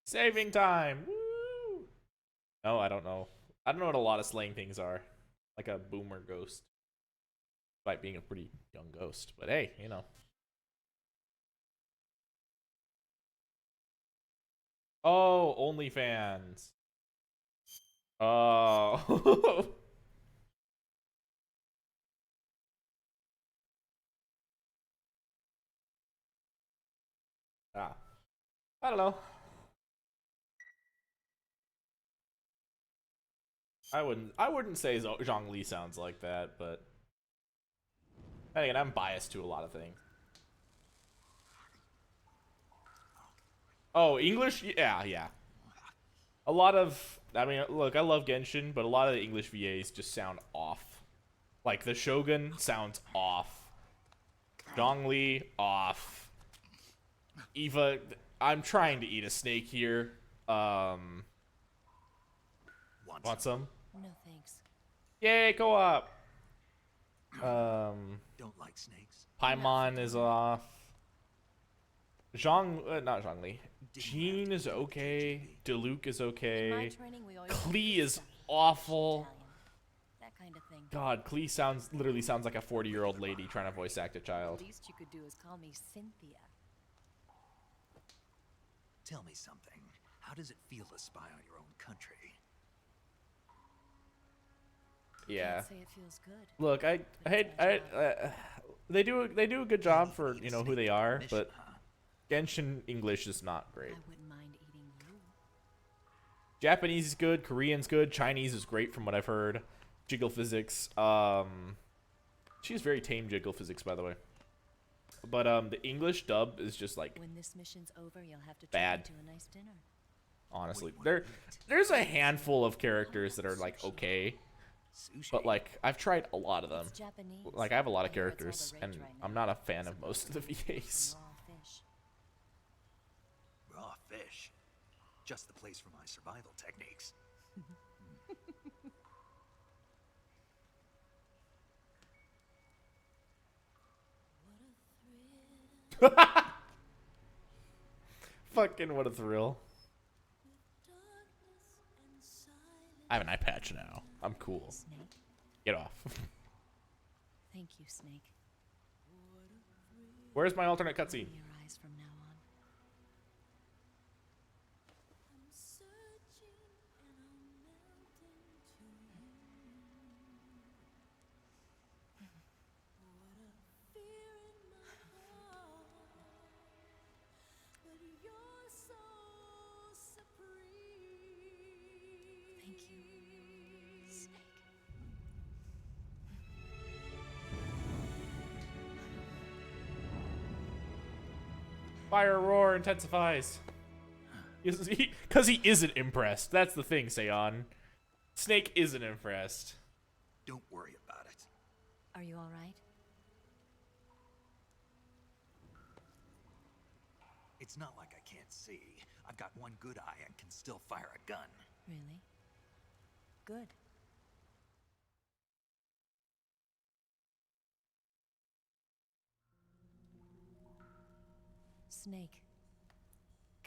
Saving time! Woo! No, I don't know. I don't know what a lot of slaying things are. Like a boomer ghost. Despite being a pretty young ghost. But hey, you know. Oh, OnlyFans. Oh. Ah. I don't know. I wouldn't say Zhang Li sounds like that, but then again, I'm biased to a lot of things. Oh, English? Yeah, yeah. A lot of, I mean, look, I love Genshin, but a lot of the English VAs just sound off. Like, the Shogun sounds off. Zhang Li, off. Eva, I'm trying to eat a snake here. Want some? No thanks. Yay, co-op! Don't like snakes. Paimon is off. Not Zhongli. Jean is okay. Diluc is okay. Klee is awful. That kind of thing. God, Klee literally sounds like a 40-year-old lady trying to voice act a child. The least you could do is call me Cynthia. Tell me something. How does it feel to spy on your own country? Yeah. Can't say it feels good. Look, they do a good job for, you know, who they are, but Genshin English is not great. I wouldn't mind eating you. Japanese is good, Korean's good, Chinese is great from what I've heard. Jiggle physics, she has very tame jiggle physics, by the way. But the English dub is just like when this mission's over, you'll have to bad. treat me to a nice dinner. Honestly, there's a handful of characters that are like okay, but like I've tried a lot of them. Like I have a lot of characters, and I'm not a fan of most of the VAs. Raw fish. Just the place for my survival techniques. Fucking what a thrill. I have an eye patch now. I'm cool. Snake. Get off. Thank you, Snake. Where's my alternate cutscene? Your eyes from now on. Thank you, Snake. Fire roar intensifies. Because he isn't impressed. That's the thing, Seon. Snake isn't impressed. Don't worry about it. Are you all right? It's not like I can't see. I've got one good eye and can still fire a gun. Really? Good. Snake,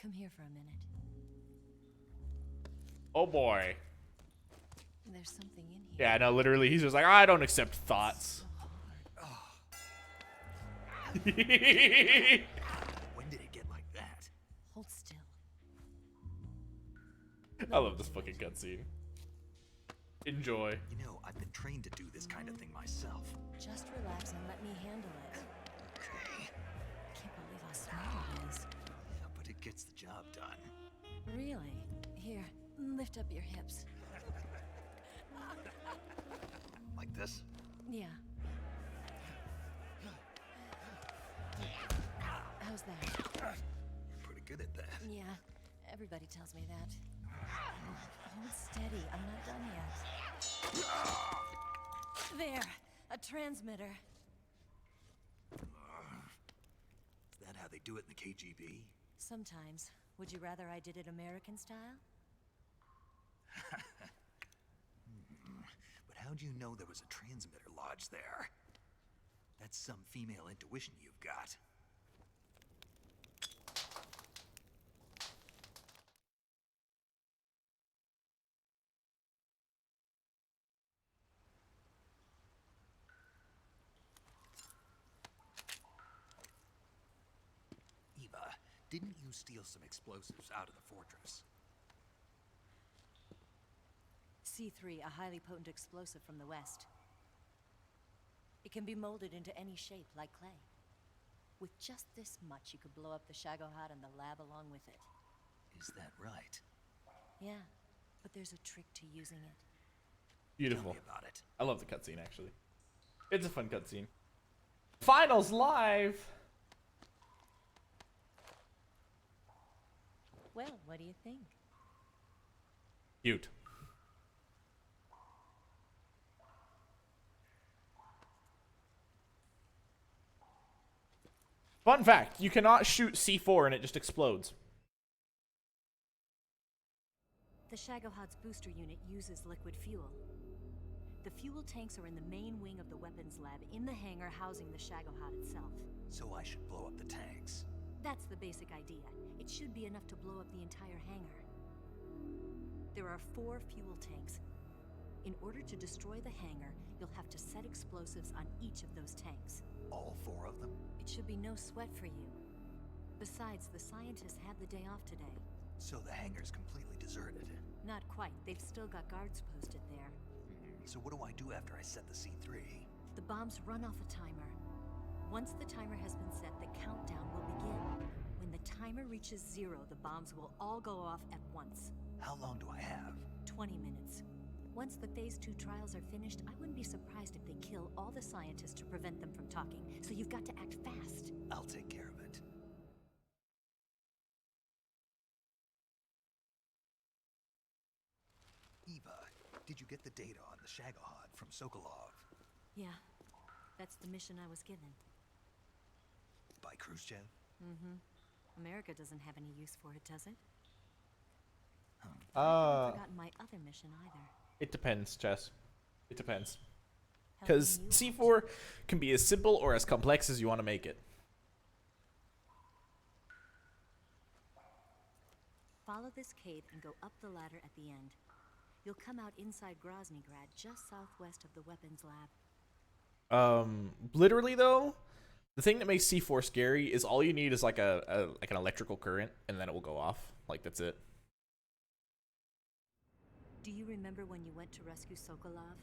come here for a minute. Oh boy. There's something in here. Yeah, no, literally, he's just like, I don't accept thoughts. When did it get like that? Hold still. I love this fucking cutscene. Enjoy. You know, I've been trained to do this kind of thing myself. Just relax and let me handle it. Okay. Can't believe how small it is. Yeah, but it gets the job done. Really? Here, lift up your hips. Like this? Yeah. How's that? You're pretty good at that. Yeah, everybody tells me that. Hold steady, I'm not done yet. There, a transmitter. Is that how they do it in the KGB? Sometimes. Would you rather I did it American style? But how'd you know there was a transmitter lodged there? That's some female intuition you've got. Eva, didn't you steal some explosives out of the fortress? C3, a highly potent explosive from the west. It can be molded into any shape, like clay. With just this much, you could blow up the Shagohod and the lab along with it. Is that right? Yeah, but there's a trick to using it. Beautiful. Tell me about it. I love the cutscene, actually. It's a fun cutscene. Finals live! Well, what do you think? Cute. Fun fact, you cannot shoot C4 and it just explodes. The Shagohod's booster unit uses liquid fuel. The fuel tanks are in the main wing of the weapons lab in the hangar housing the Shagohod itself. So I should blow up the tanks. That's the basic idea. It should be enough to blow up the entire hangar. There are 4 fuel tanks. In order to destroy the hangar, you'll have to set explosives on each of those tanks. All 4 of them? It should be no sweat for you. Besides, the scientists had the day off today. So the hangar's completely deserted. Not quite. They've still got guards posted there. So what do I do after I set the C3? The bombs run off a timer. Once the timer has been set, the countdown will begin. When the timer reaches 0, the bombs will all go off at once. How long do I have? 20 minutes. Once the Phase 2 trials are finished, I wouldn't be surprised if they kill all the scientists to prevent them from talking. So you've got to act fast. I'll take care of it. Eva, did you get the data on the Shagohod from Sokolov? Yeah, that's the mission I was given. By Khrushchev? Mm-hmm. America doesn't have any use for it, does it? I haven't forgotten my other mission either. It depends, Jess. It depends. How Because can you C4 can be as simple or as complex as you want to make it. Follow this cave and go up the ladder at the end. You'll come out inside Groznygrad, just southwest of the weapons lab. Literally though, the thing that makes C4 scary is all you need is like an electrical current, and then it will go off. Like, that's it. Do you remember when you went to rescue Sokolov?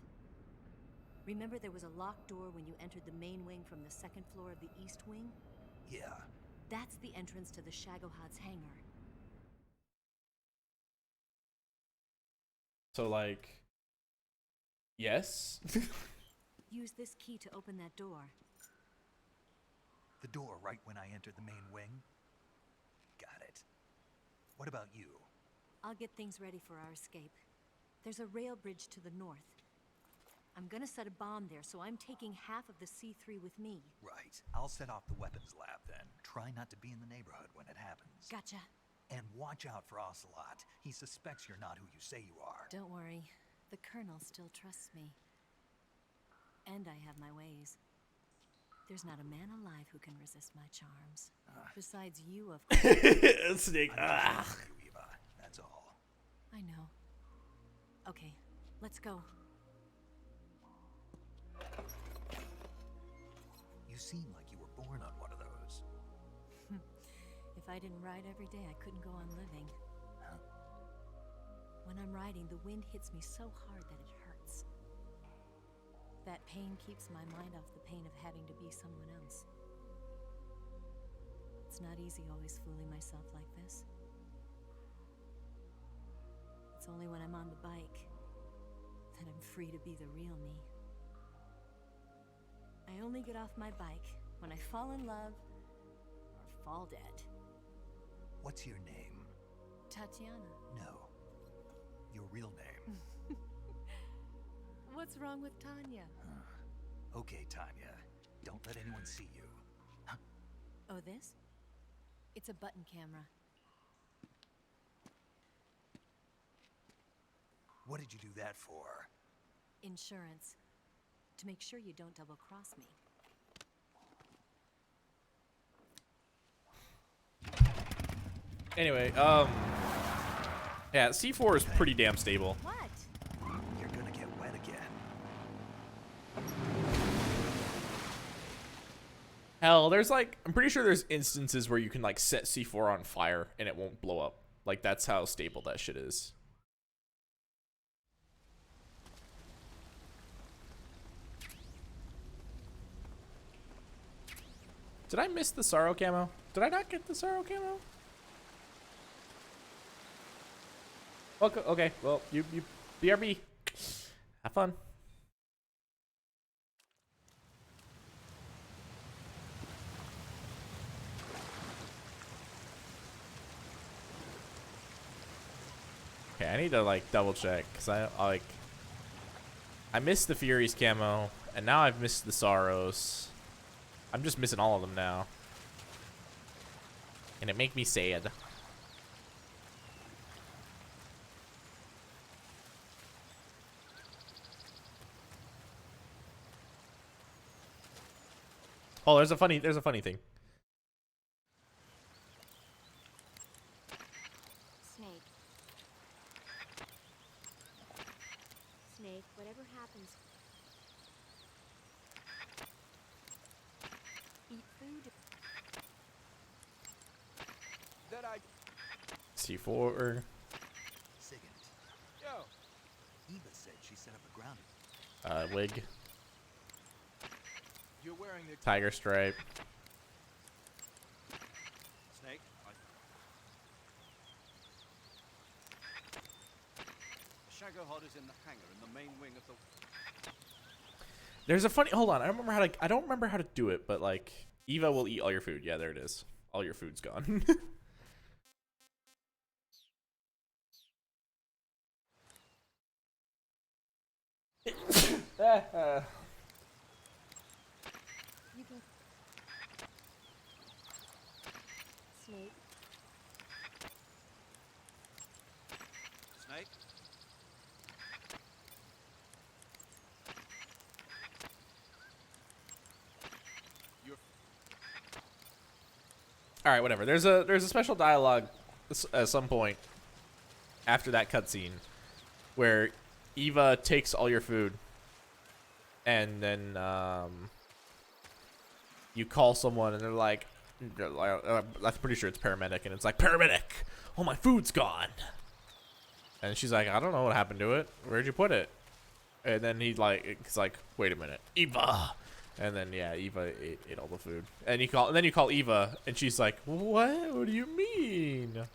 Remember there was a locked door when you entered the main wing from the second floor of the east wing? Yeah. That's the entrance to the Shagohod's hangar. So, like, yes? Use this key to open that door. The door right when I entered the main wing? Got it. What about you? I'll get things ready for our escape. There's a rail bridge to the north. I'm gonna set a bomb there, so I'm taking half of the C3 with me. Right. I'll set off the weapons lab then. Try not to be in the neighborhood when it happens. Gotcha. And watch out for Ocelot. He suspects you're not who you say you are. Don't worry. The Colonel still trusts me. And I have my ways. There's not a man alive who can resist my charms. Besides you, of course. Snake. You, Eva. That's all. I know. Okay, let's go. You seem like you were born on one of those. If I didn't ride every day, I couldn't go on living. Huh? When I'm riding, the wind hits me so hard that it hurts. That pain keeps my mind off the pain of having to be someone else. It's not easy always fooling myself like this. It's only when I'm on the bike that I'm free to be the real me. I only get off my bike when I fall in love or fall dead. What's your name? Tatiana. No. Your real name. What's wrong with Tanya? Okay, Tanya. Don't let anyone see you. Oh, this? It's a button camera. What did you do that for? Insurance. To make sure you don't double-cross me. Anyway, yeah, C4 is pretty damn stable. What? You're gonna get wet again. Hell, there's like, I'm pretty sure there's instances where you can like set C4 on fire and it won't blow up. Like that's how stable that shit is. Did I miss the Sorrow camo? Did I not get the Sorrow camo? Okay, well, you BRB. Have fun. Okay, I need to like double check because I missed the Fury's camo and now I've missed the Sorrows. I'm just missing all of them now. And it make me sad. Oh, there's a funny thing. Snake. Snake, whatever happens, eat food. That I... C4. Sigint. Yo. Eva said she set up a grounding. Wig. You're wearing the... Tiger stripe. Snake, the Shagohod is in the hangar in the main wing of the... There's a funny. Hold on. I don't remember how to do it, but like Eva will eat all your food. Yeah, there it is. All your food's gone. You can... Snake. Snake? You're... All right, whatever. There's a special dialogue at some point after that cutscene where Eva takes all your food, and then you call someone, and they're like, I'm pretty sure it's paramedic, and it's like, paramedic, oh my food's gone, and she's like, I don't know what happened to it. Where'd you put it? And then he's like, wait a minute, Eva. And then yeah, Eva ate all the food. And then you call Eva, and she's like, what? What do you mean?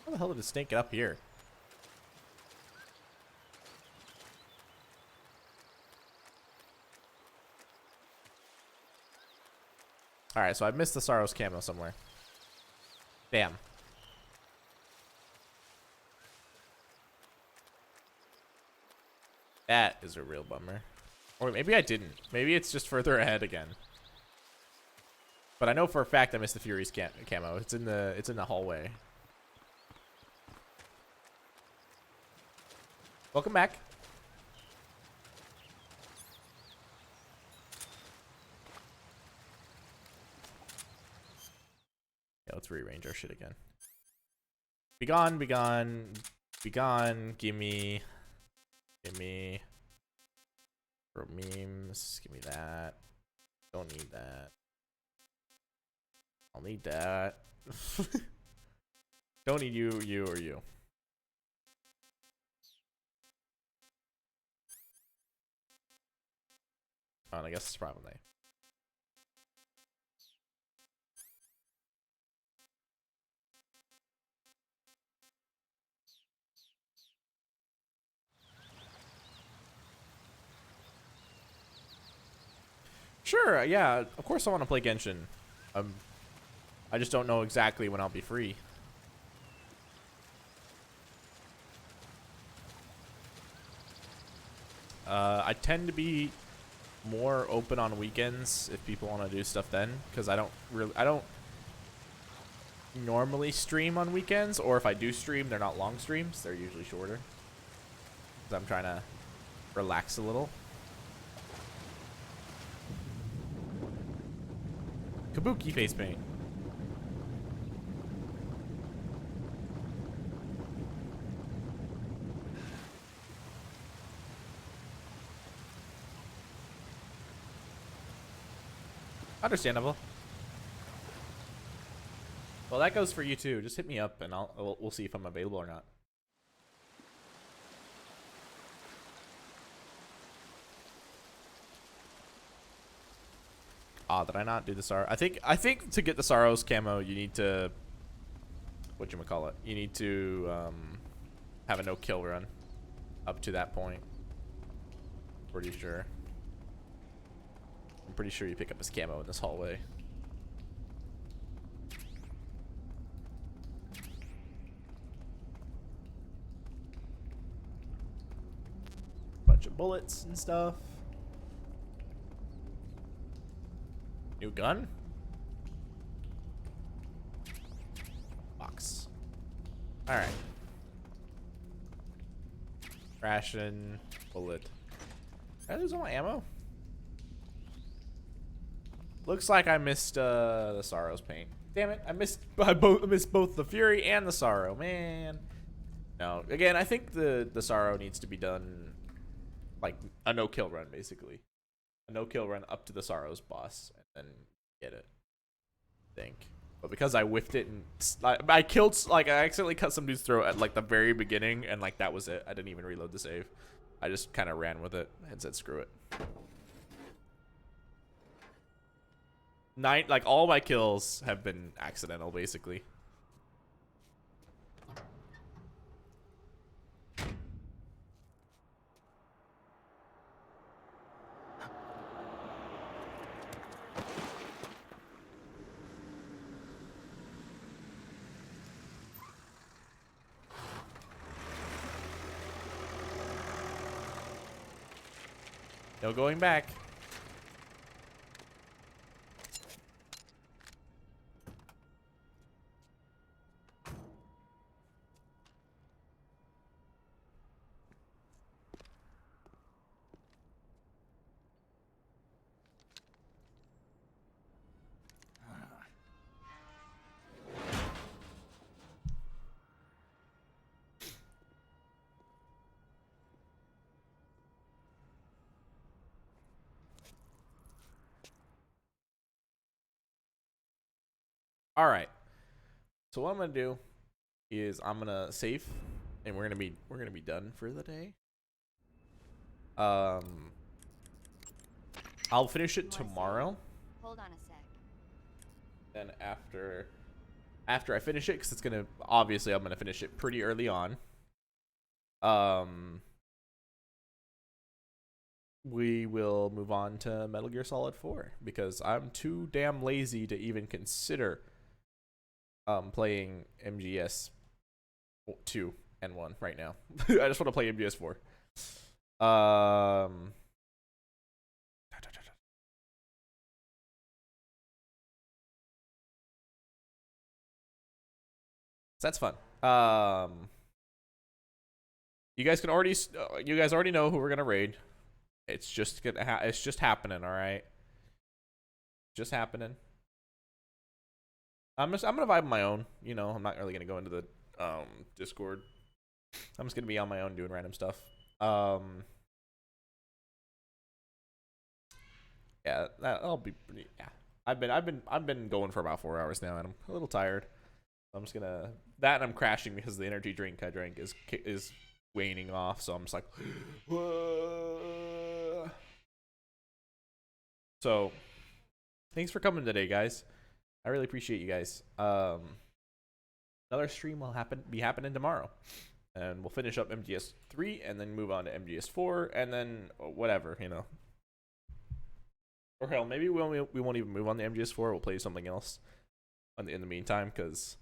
How the hell did it snake it up here? Alright, so I missed the Sorrow's camo somewhere. Damn. That is a real bummer. Or maybe I didn't. Maybe it's just further ahead again. But I know for a fact I missed the Fury's camo. It's in the hallway. Welcome back. Yeah, let's rearrange our shit again. Be gone, be gone, be gone. Gimme. Gimme. For memes. Give me that. Don't need that. I'll need that. Don't need you, you, or you. Oh, and I guess it's probably. Sure, yeah, of course I want to play Genshin. I just don't know exactly when I'll be free. I tend to be more open on weekends if people want to do stuff then, because I don't normally stream on weekends, or if I do stream, they're not long streams, they're usually shorter. Because I'm trying to relax a little. Kabuki face paint. Understandable. Well, that goes for you too. Just hit me up and we'll see if I'm available or not. Ah, did I not do the Sorrow? I think to get the Sorrow's camo, you need to whatchamacallit? You need to have a no-kill run up to that point. Pretty sure. I'm pretty sure you pick up his camo in this hallway. Bunch of bullets and stuff. New gun? Box. Alright. Ration. Bullet. Did I lose all my ammo? Looks like I missed the Sorrow's paint. Damn it, I missed both the Fury and the Sorrow, man. No, again, I think the Sorrow needs to be done like a no-kill run, basically. A no-kill run up to the Sorrow's boss, and then get it. I think. But because I whiffed it and I killed, like, I accidentally cut some dude's throat at like the very beginning, and like that was it. I didn't even reload the save. I just kind of ran with it and said screw it. Like all my kills have been accidental, basically. No going back. All right. So what I'm gonna do is I'm gonna save, and we're gonna be done for the day. I'll finish it tomorrow. Hold on a sec. Then after after I finish it, because it's gonna obviously I'm gonna finish it pretty early on. We will move on to Metal Gear Solid 4 because I'm too damn lazy to even consider playing MGS 2 and 1 right now. I just want to play MGS 4. So that's fun. You guys already know who we're gonna raid. It's just it's just happening, all right. Just happening. I'm gonna vibe on my own. You know, I'm not really gonna go into the Discord. I'm just gonna be on my own doing random stuff. Yeah, that'll be pretty. Yeah, I've been going for about 4 hours now, and I'm a little tired. I'm just gonna and I'm crashing because the energy drink I drank is waning off. So I'm just like, whoa. So, thanks for coming today, guys. I really appreciate you guys. Another stream will be happening tomorrow, and we'll finish up MGS 3 and then move on to MGS 4 and then whatever, you know. Or hell, maybe we won't even move on to MGS 4. We'll play something else in the meantime, because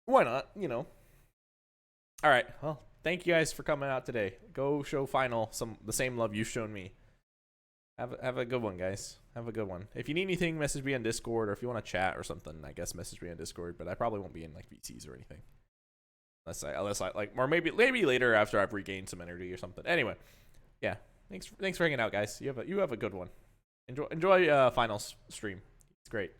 why not, you know. All right, well, thank you guys for coming out today. Go show Final the same love you've shown me. Have a good one, guys. Have a good one. If you need anything, message me on Discord, or if you want to chat or something, I guess message me on Discord. But I probably won't be in like VCs or anything, unless I like, or maybe later after I've regained some energy or something. Anyway, yeah. Thanks for hanging out, guys. You have a good one. Enjoy Finals stream. It's great.